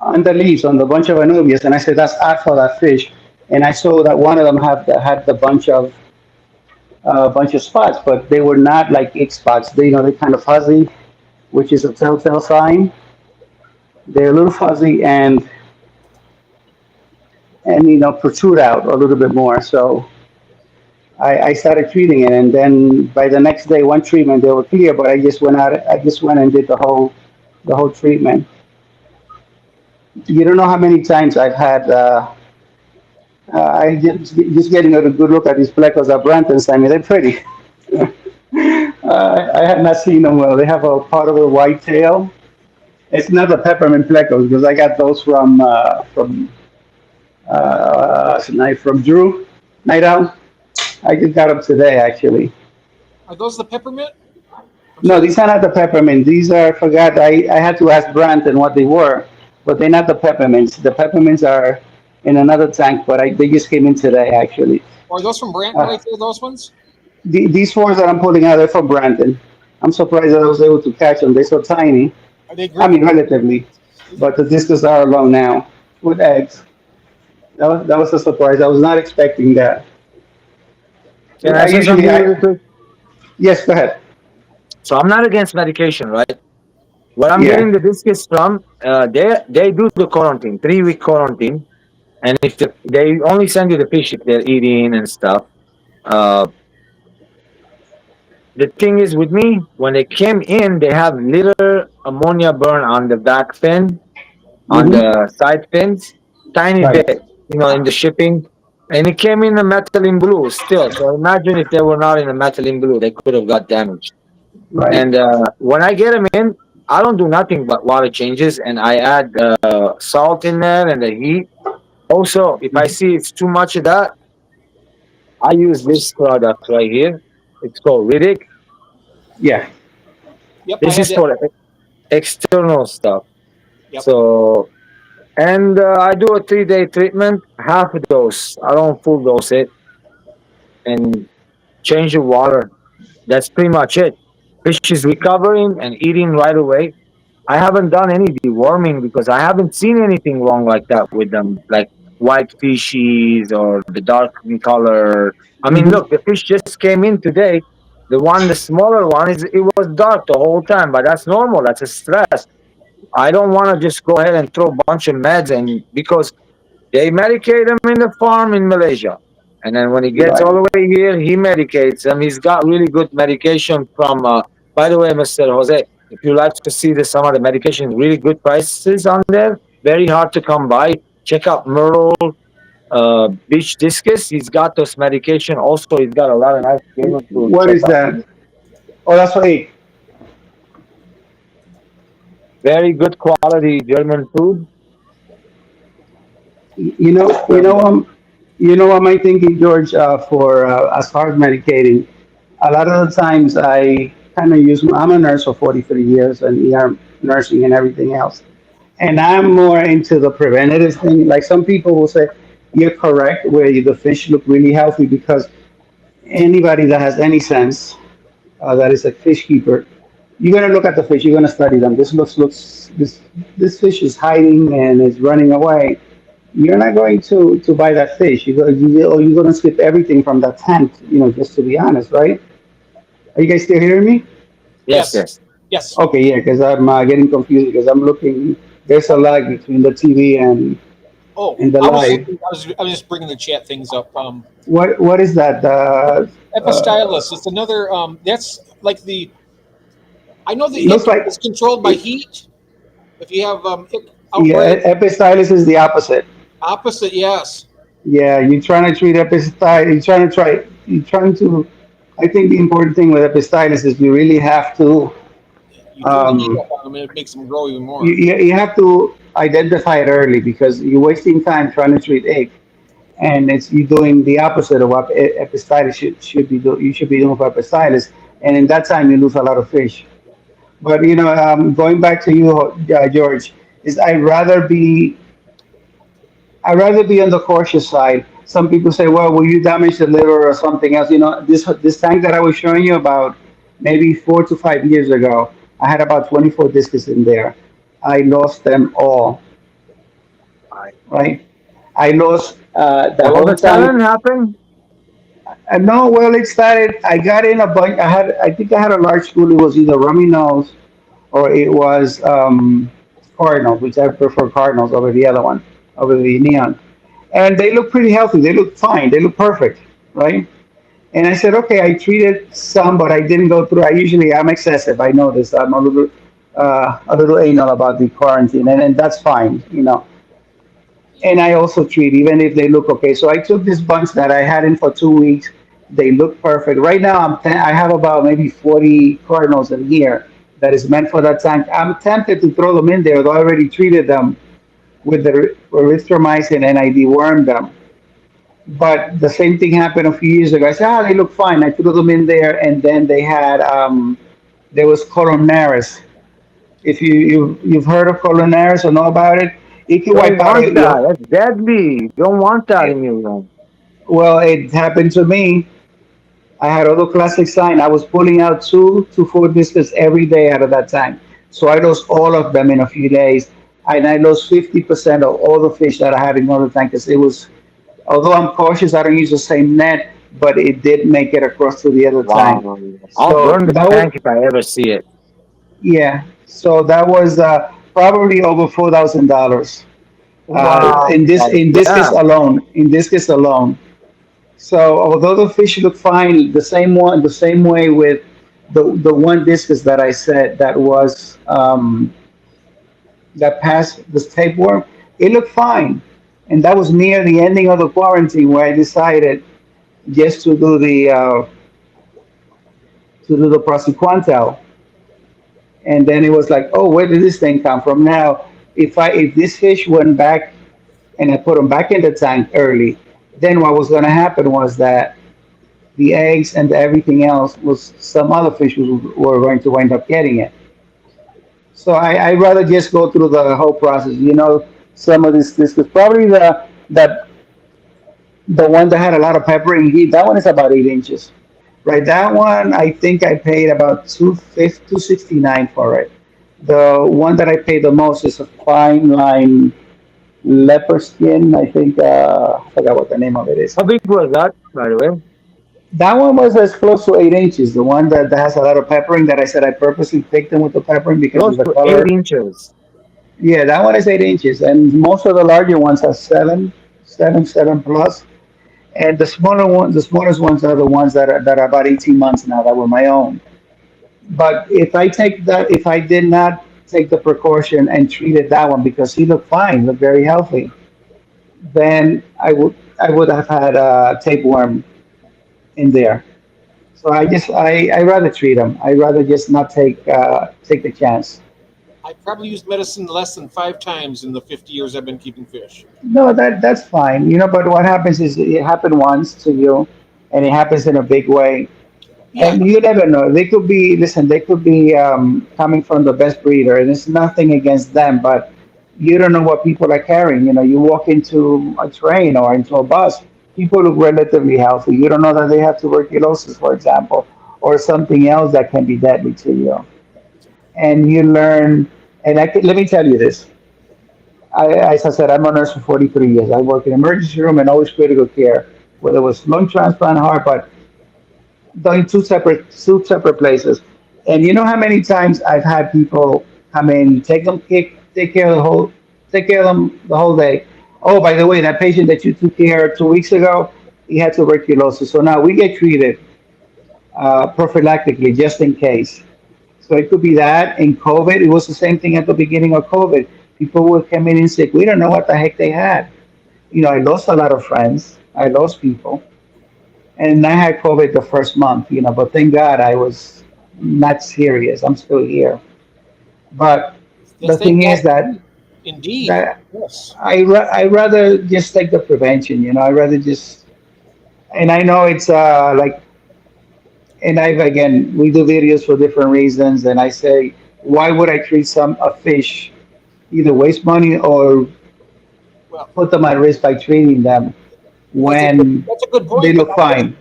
on the leaves on the bunch of anubias. And I said, that's odd for that fish. And I saw that one of them had the bunch of spots, but they were not like egg spots. They kind of fuzzy, which is a telltale sign. They're a little fuzzy and protrude out a little bit more. So I started treating it, and then by the next day, one treatment they were clear. But I just went out. I just went and did the whole treatment. You don't know how many times I've had. I just getting a good look at these plecos of Branton's. I mean, they're pretty. I have not seen them well. They have a part of a white tail. It's not the peppermint plecos because I got those from Drew Night Owl. I just got them today actually. Are those the peppermint? I'm No, sorry. these are not the peppermint. These are, I forgot, I had to ask Brandon what they were, but they're not the peppermints. The peppermints are in another tank, but they just came in today, actually. Are those from Branton Uh, right there? Those ones? these fours that I'm pulling out are from Brandon. I'm surprised that I was able to catch them. They're so tiny. Are they I green? mean, relatively, but the discus are long now with eggs. That was a surprise. I was not expecting that. Can I I say usually, something really quick? yes, go ahead. So I'm not against medication, right? Where I'm Yeah. getting the biscuits from, they do the quarantine, 3 week quarantine, and if they only send you the fish if they're eating and stuff. Uh, the thing is with me, when they came in, they have little ammonia burn on the back fin, on Mm-hmm. the side fins, tiny Right. bit, in the shipping, and it came in the methylene blue still. So imagine if they were not in the methylene blue, they could have got damaged. Right. And when I get them in, I don't do nothing but water changes, and I add salt in there and the heat. Also, if I Mhm. see it's too much of that, I use this product right here. It's called Riddick. Yeah. Yep, I This had is that. for external stuff. Yep. So, and I do a 3 day treatment, half a dose. I don't full dose it, and change the water. That's pretty much it. Fish is recovering and eating right away. I haven't done any deworming because I haven't seen anything wrong like that with them, like white fishies or the dark in color. I mean, Hmm. look, the fish just came in today. The smaller one, it was dark the whole time, but that's normal. That's a stress. I don't want to just go ahead and throw a bunch of meds, and because they medicate him in the farm in Malaysia. And then when he gets all Right. the way here, he medicates him. He's got really good medication from, by the way, Mr. Jose, if you like to see some of the medication, really good prices on there, very hard to come by. Check out Merle Beach Discus. He's got those medication. Also, he's got a lot of nice gaming food. What Check is out. that? Oh, that's right. Very good quality German food. You know, you know, what am I thinking, George? For as far as medicating, a lot of the times I kind of use. I'm a nurse for 43 years and ER nursing and everything else, and I'm more into the preventative thing. Like some people will say, you're correct, where the fish look really healthy because anybody that has any sense, that is a fish keeper, you're gonna look at the fish. You're gonna study them. This fish is hiding and is running away. You're not going to buy that fish. Or you're going to skip everything from that tank, just to be honest, right? Are you guys still hearing me? Yes, Yes. yes. Yes. Okay, yeah, because I'm getting confused because I'm looking, there's a Oh, lag between the TV and the I was live. looking. I was just bringing the chat things up. What is that? Epistylus. It's another. That's like the. I know the Looks ick like, is controlled by it, heat. If you have ick yeah, outbreak, Epistylus is the opposite. opposite. Yes. Yeah, you're trying to treat Epistylus, you're trying to, I think the important thing with Epistylus is you really have to, You turn the heat um, up on them, and it makes them grow even you, more. you, you have to identify it early because you're wasting time trying to treat ache, and it's you doing the opposite of what epistylis you should be doing for epistylis, and in that time you lose a lot of fish. But going back to you, George, is I'd rather be on the cautious side. Some people say, well, will you damage the liver or something else? This tank that I was showing you about maybe 4 to 5 years ago, I had about 24 discs in there. I lost them all, right? I lost the All of whole a sudden tank. happened? No, well, it started. I got in a bunch. I think I had a large school. It was either Rummy Nose or it was Cardinals, which I prefer Cardinals over the other one, over the Neon. And they look pretty healthy. They look fine. They look perfect, right? And I said, okay, I treated some, but I didn't go through. I'm excessive. I know this. I'm a little anal about the quarantine, and that's fine. And I also treat even if they look okay. So I took this bunch that I had in for 2 weeks. They look perfect. Right now, I have about maybe 40 cardinals in here that is meant for that tank. I'm tempted to throw them in there, though I already treated them with the erythromycin and I dewormed them. But the same thing happened a few years ago. I said, ah, they look fine. I threw them in there, and then they had there was coronavirus. If you've heard of coronavirus or know about it, it can Don't wipe out want your. that. That's deadly. Don't want that in your room. Well, it happened to me. I had other classic sign. I was pulling out 2 to 4 biscuits every day out of that tank. So I lost all of them in a few days. And I lost 50% of all the fish that I had in other tank. 'Cause it was, although I'm cautious, I don't use the same net, but it did make it across to the other tank. Wow. I'll So burn the that was, tank if I ever see it. yeah. So that was probably over $4,000 Wow. in this case Yeah. alone. In this case alone. So although the fish look fine, the same way with the one discus that I said that was that passed this tapeworm, it looked fine, and that was near the ending of the quarantine where I decided just to do the prosequantel, and then it was like, oh, where did this thing come from? Now, if this fish went back and I put them back in the tank early, then what was going to happen was that the eggs and everything else was some other fish were going to wind up getting it. So I rather just go through the whole process. Some of this was probably the one that had a lot of pepper and heat. That one is about 8 inches, right? That one I think I paid about 269 for it. The one that I paid the most is a fine line leopard skin. I think I forgot what the name of it is. How big was that, by the way? That one was as close to 8 inches. The one that has a lot of peppering that I said I purposely picked them with the peppering because Close of the to eight color. inches. Yeah, that one is 8 inches, and most of the larger ones are 7 plus, and the smallest ones are the ones that are about 18 months now that were my own. But if I did not take the precaution and treated that one because he looked fine, looked very healthy, then I would have had a tapeworm in there. So I rather treat them. I rather just not take the chance. I probably used medicine less than 5 times in the 50 years I've been keeping fish. No, that's fine. But what happens is it happened once to you, and it happens in a big way, Yeah, and you never know. They could be listen. They could be coming from the best breeder, and it's nothing against them, but you don't know what people are carrying. You walk into a train or into a bus. People look relatively healthy. You don't know that they have tuberculosis, for example, or something else that can be deadly to you. And you learn. And let me tell you this. As I said, I'm a nurse for 43 years. I work in emergency room and always critical care, whether it was lung transplant, heart, but in two separate places. And you know how many times I've had people come in, take care of take care of them the whole day. Oh, by the way, that patient that you took care of 2 weeks ago, he had tuberculosis. So now we get treated prophylactically just in case. So it could be that in COVID, it was the same thing at the beginning of COVID. People would come in sick. We don't know what the heck they had. I lost a lot of friends. I lost people. And I had COVID the first month, but thank God I was not serious. I'm still here. But yes, the thank thing God. is that Indeed. that Yes. I rather just take the prevention, I rather just, and I know it's like, and I've again, we do videos for different reasons, and I say, why would I treat a fish, either waste money or Well, put them at risk by treating them when that's a good they point. But look fine?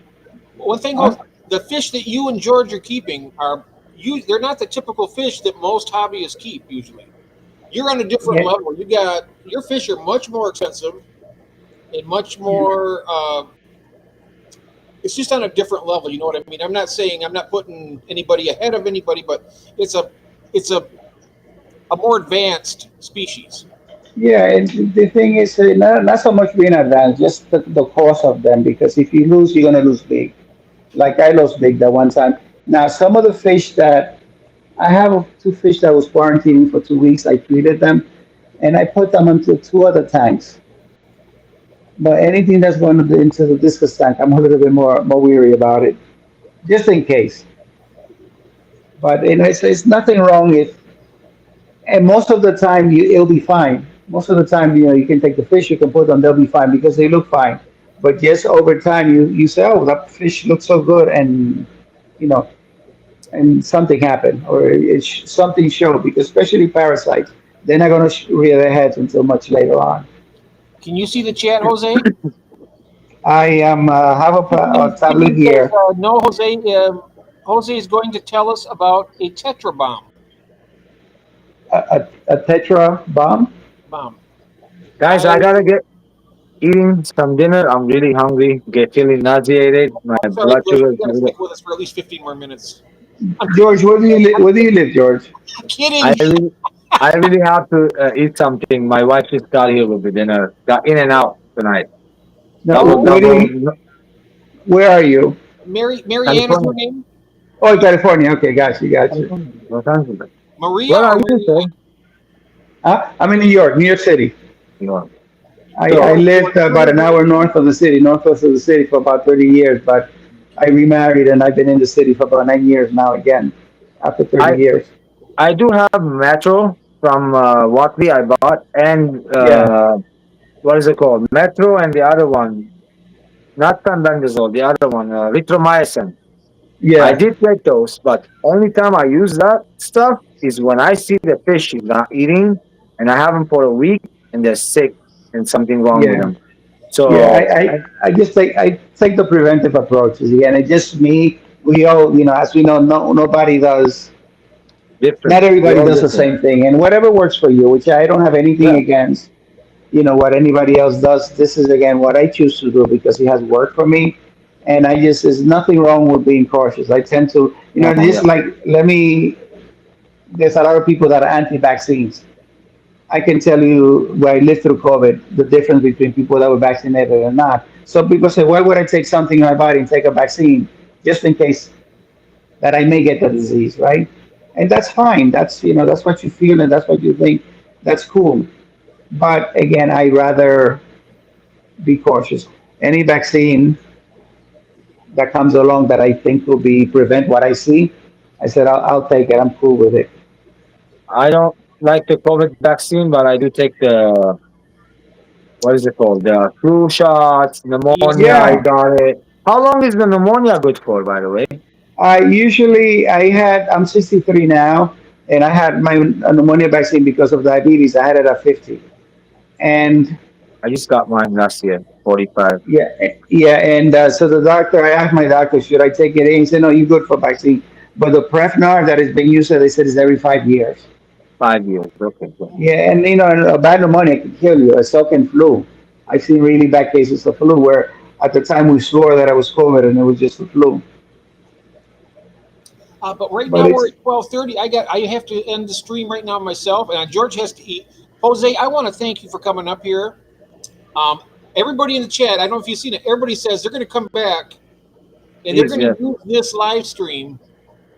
one thing Huh? about the fish that you and George are keeping they're not the typical fish that most hobbyists keep usually. You're on a different Yeah, level. Your fish are much more expensive and much yeah, more. It's just on a different level. You know what I mean? I'm not putting anybody ahead of anybody, but it's a it's a more advanced species. yeah. And the thing is, not so much being advanced, just the cost of them. Because if you lose, you're gonna lose big. Like I lost big that one time. Now, some of the fish that I have two fish that was quarantining for 2 weeks. I treated them and I put them into two other tanks. But anything that's going into the discus tank, I'm a little bit more weary about it, just in case. But it's nothing wrong if, and most of the time it'll be fine. Most of the time, you can take the fish, you can put them, they'll be fine because they look fine. But just over time, you say, oh, that fish looks so good, and you know, and something happened or something showed because especially parasites, they're not going to rear their heads until much later on. Can you see the chat, Jose? I am have a tablet Stephen says, here, no, Jose. Jose is going to tell us about a Tetra bomb. a tetra bomb. Bomb. Guys, I I gotta get eating some dinner. I'm really hungry. Get feeling nauseated. My I'm sorry, blood George. sugar You is got a to little. stick with us for at least 15 more minutes. I'm George, where do you live, George? I kidding. really, I really have to eat something. My wife just got here with the dinner. Got in and out tonight. No, Double, Oh, double. where are you? Mary Ann is her California. name. Oh, California. Okay, got you. California. Los Angeles. Maria Where or are you, Maria sir? Ann? I'm in New York City. New York. I So, Oh, lived about an hour north of the city, northwest of the city for about 30 years, but I remarried and I've been in the city for about 9 years now again, after 30 I years. I do have Metro from Watley I bought, and Yeah, what is it called? Metro and the other one, not Tambendazole, the other one, Erythromycin. I yeah, did get those, but only time I use that stuff is when I see the fish is not eating, and I have them for a week, and they're sick, and something wrong with yeah, them. yeah. So, I take the preventive approaches. Again, it's just me. We all, as we know, nobody does. Not different. We everybody all does the different. same thing, and whatever works for you, which I don't have anything Yeah, against. What anybody else does. This is again what I choose to do because it has worked for me, and there's nothing wrong with being cautious. I tend to, no, just yeah, like let me. There's a lot of people that are anti-vaccines. I can tell you where I lived through COVID, the difference between people that were vaccinated and not. So people say, why would I take something in my body and take a vaccine just in case that I may get the disease, right? And that's fine. That's what you feel and that's what you think. That's cool. But again, I rather be cautious. Any vaccine that comes along that I think will be prevent what I see, I said I'll take it. I'm cool with it. I don't like the COVID vaccine, but I do take the what is it called? The flu shots, pneumonia. I ESV. Yeah, got it. How long is the pneumonia good for, by the way? I'm 63 now, and I had my pneumonia vaccine because of diabetes. I had it at 50, and I just got mine last year, 45, yeah, and so I asked my doctor, should I take it? And he said, no, you're good for vaccine, but the Prevnar that is being used, they said is every 5 years. 5 years. Okay, good. Yeah, and a bad pneumonia can kill you. A second flu. I've seen really bad cases of flu where at the time we swore that I was COVID and it was just the flu. But right But now we're it's at 12:30. I have to end the stream right now myself, and George has to eat. Jose, I want to thank you for coming up here. Um, everybody in the chat, I don't know if you've seen it. Everybody says they're going to come back and they're Please, going yes. to use this live stream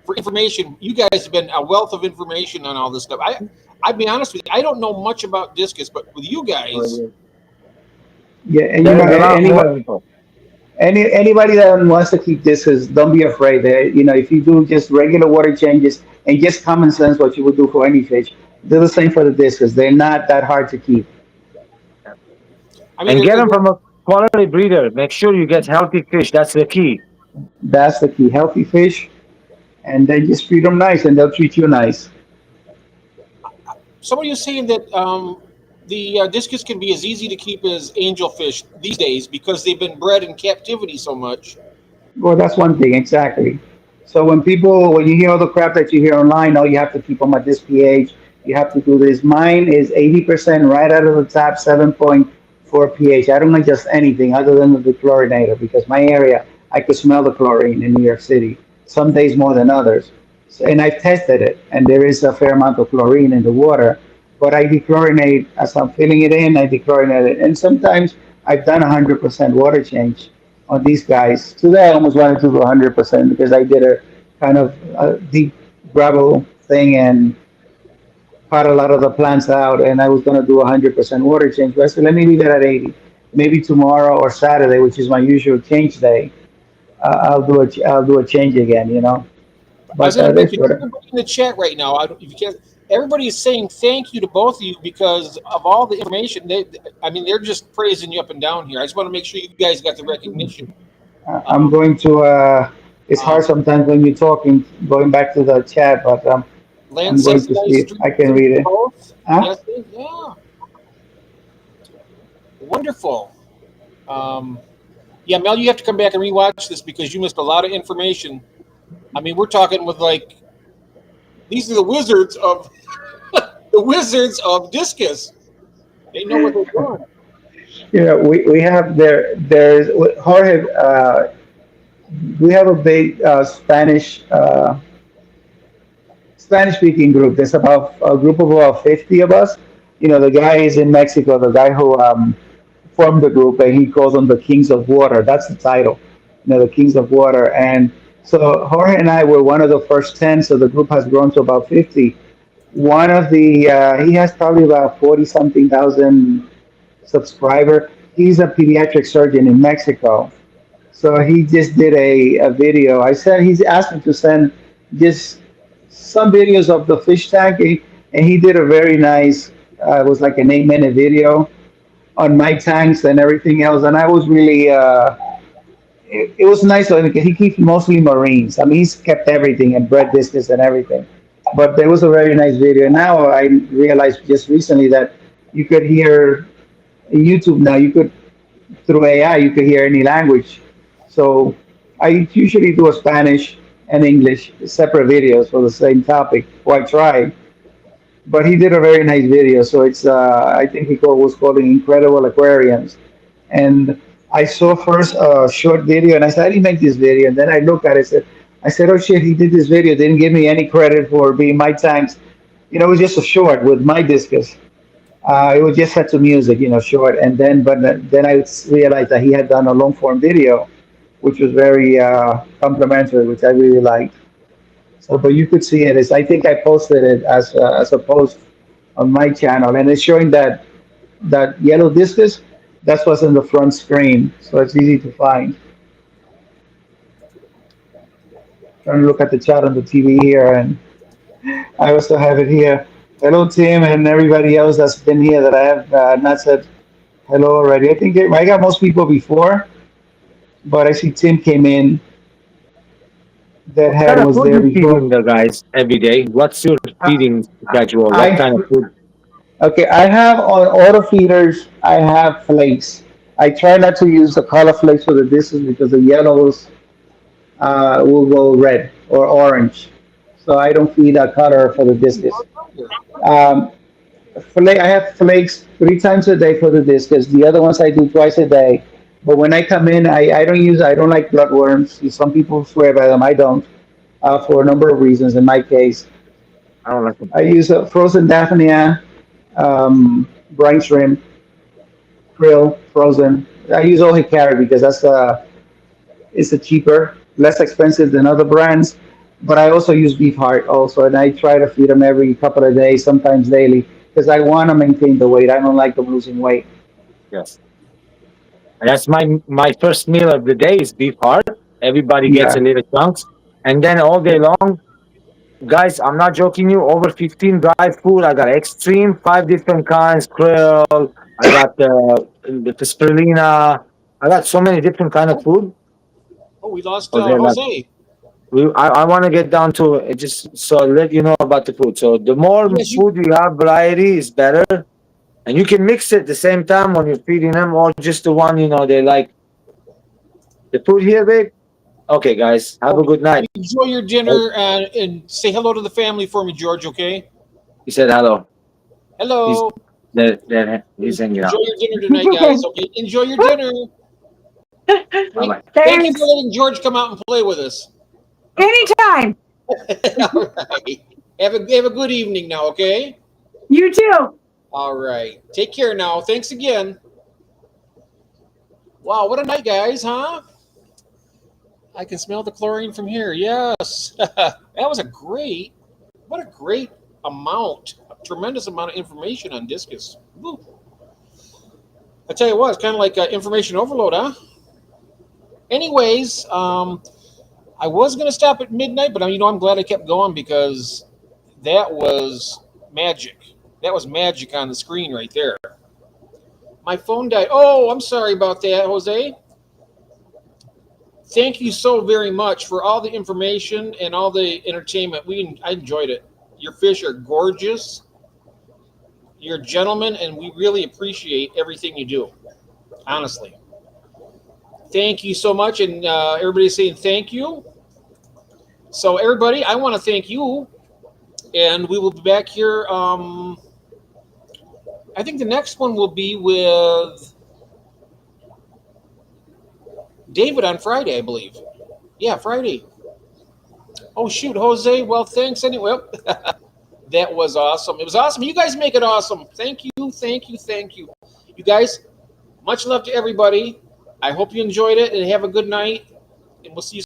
for information. You guys have been a wealth of information on all this stuff. I'll be honest with you. I don't know much about discus, but with you guys, yeah, and There is a lot more anybody info. anybody that wants to keep this is don't be afraid. If you do just regular water changes and just common sense, what you would do for any fish, do the same for the discus. They're not that hard to keep. I mean, And get them from a quality breeder. Make sure you get healthy fish. That's the key. That's the key. Healthy fish, and then just treat them nice, and they'll treat you nice. somebody was saying that the discus can be as easy to keep as angelfish these days because they've been bred in captivity so much. Well, that's one thing, exactly. So when you hear all the crap that you hear online, oh, you have to keep them at this pH, you have to do this. Mine is 80% right out of the top, 7.4 pH. I don't adjust anything other than the chlorinator because my area, I could smell the chlorine in New York City, some days more than others. And I've tested it, and there is a fair amount of chlorine in the water. But I dechlorinate as I'm filling it in, I dechlorinate it. And sometimes I've done 100% water change on these guys. Today I almost wanted to do 100% because I did a kind of a deep gravel thing and cut a lot of the plants out, and I was going to do 100% water change. But I said, let me leave it at 80. maybe tomorrow or Saturday, which is my usual change day, I'll do a change again. You know, I was but going to that's mention what. everybody in the chat right now. I don't, if you can't, everybody is saying thank you to both of you because of all the information. I mean, they're just praising you up and down here. I just want to make sure you guys got the recognition. I'm Um, going to. It's hard um, sometimes when you're talking, going back to the chat, but I'm Lance going says to see nice if stream I can for read it. both. Huh? Yes, yeah, wonderful. Um, yeah, Mel, you have to come back and rewatch this because you missed a lot of information. I mean, we're talking with like these are the wizards of discus. They know what they're doing. You know, we have there's Jorge. We have a big Spanish speaking group. There's about a group of about 50 of us. You know, the guy is in Mexico. The guy who formed the group, and he calls them the Kings of Water. That's the title. You know, the Kings of Water. And so Jorge and I were one of the first 10. So the group has grown to about 50. One of the he has probably about 40 something thousand subscriber. He's a pediatric surgeon in Mexico. So he just did a video. He's asked me to send just some videos of the fish tank, and he did a very nice. It was like an 8 minute video on my tanks and everything else, and I was really. It was nice because he keeps mostly Marines. I mean, he's kept everything and bred business and everything. But there was a very nice video. Now I realized just recently that you could hear YouTube now. You could through AI, you could hear any language. So I usually do a Spanish and English separate videos for the same topic. Well, I try, but he did a very nice video. So it's I think was calling Incredible Aquariums, and I saw first a short video, and I said I didn't make this video, and then I looked at it, I said, oh shit, he did this video, didn't give me any credit for being my tanks. You know, it was just a short with my discus. It was just set to music, you know, short. And then, but then I realized that he had done a long form video, which was very complimentary, which I really liked. So, but you could see it. I think I posted it as a post on my channel, and it's showing that yellow discus. That's what's in the front screen, so it's easy to find. Trying to look at the chat on the TV here, and I also have it here. Hello, Tim, and everybody else that's been here that I have not said hello already. I think I got most people before, but I see Tim came in that What kind of was food there you before. feeding the guys every day? What's your I, feeding schedule? What I kind of food? okay. I have on auto feeders. I have flakes. I try not to use the color flakes for the dishes because the yellows will go red or orange. So I don't feed a color for the discus. Um, I have flakes 3 times a day for the discus. The other ones I do twice a day. But when I come in, I don't like bloodworms. Some people swear by them. I don't, for a number of reasons. In my case, I don't like them. I use a frozen daphnia, brine shrimp, krill, frozen. I use only carrot because it's a cheaper, less expensive than other brands. But I also use beef heart also, and I try to feed them every couple of days, sometimes daily, because I want to maintain the weight. I don't like them losing weight. Yes. And that's my first meal of the day is beef heart. Everybody gets a Yeah. little chunks. And then all day long, guys, I'm not joking you, over 15 dry food. I got extreme, 5 different kinds, krill, I got the spirulina. I got so many different kind of food. Oh, we lost So they're like, Jose. I want to get down to it just so I'll let you know about the food. So the more Yes, you. food you have, variety is better. And you can mix it at the same time when you're feeding them, or just the one, they like the food here, babe. Okay, guys, have a Okay. good night. Enjoy your Oh, dinner and say hello to the family for me, George. Okay. he said hello. He's Hello. he's hanging Enjoy out. your dinner tonight, guys. Okay. Enjoy your dinner. Bye bye. Thank you for Thanks. letting George come out and play with us. Anytime. All right. Have a good evening now. Okay. You too. All right. Take care now. Thanks again. Wow, what a night, guys, huh? I can smell the chlorine from here. Yes. That was what a great a tremendous amount of information on discus. Woo. I tell you what, it's kind of like information overload, huh? Anyways, I was going to stop at midnight, but I'm glad I kept going because that was magic. That was magic on the screen right there. My phone died. Oh, I'm sorry about that, Jose. Thank you so very much for all the information and all the entertainment. I enjoyed it. Your fish are gorgeous. You're a gentleman, and we really appreciate everything you do. Honestly, thank you so much, and everybody's saying thank you. So, everybody, I want to thank you, and we will be back here. I think the next one will be with David on Friday, I believe. Yeah, Friday. Oh shoot, Jose. Well, thanks anyway. That was awesome. It was awesome. You guys make it awesome. Thank you, thank you, thank you. You guys, much love to everybody. I hope you enjoyed it and have a good night. And we'll see you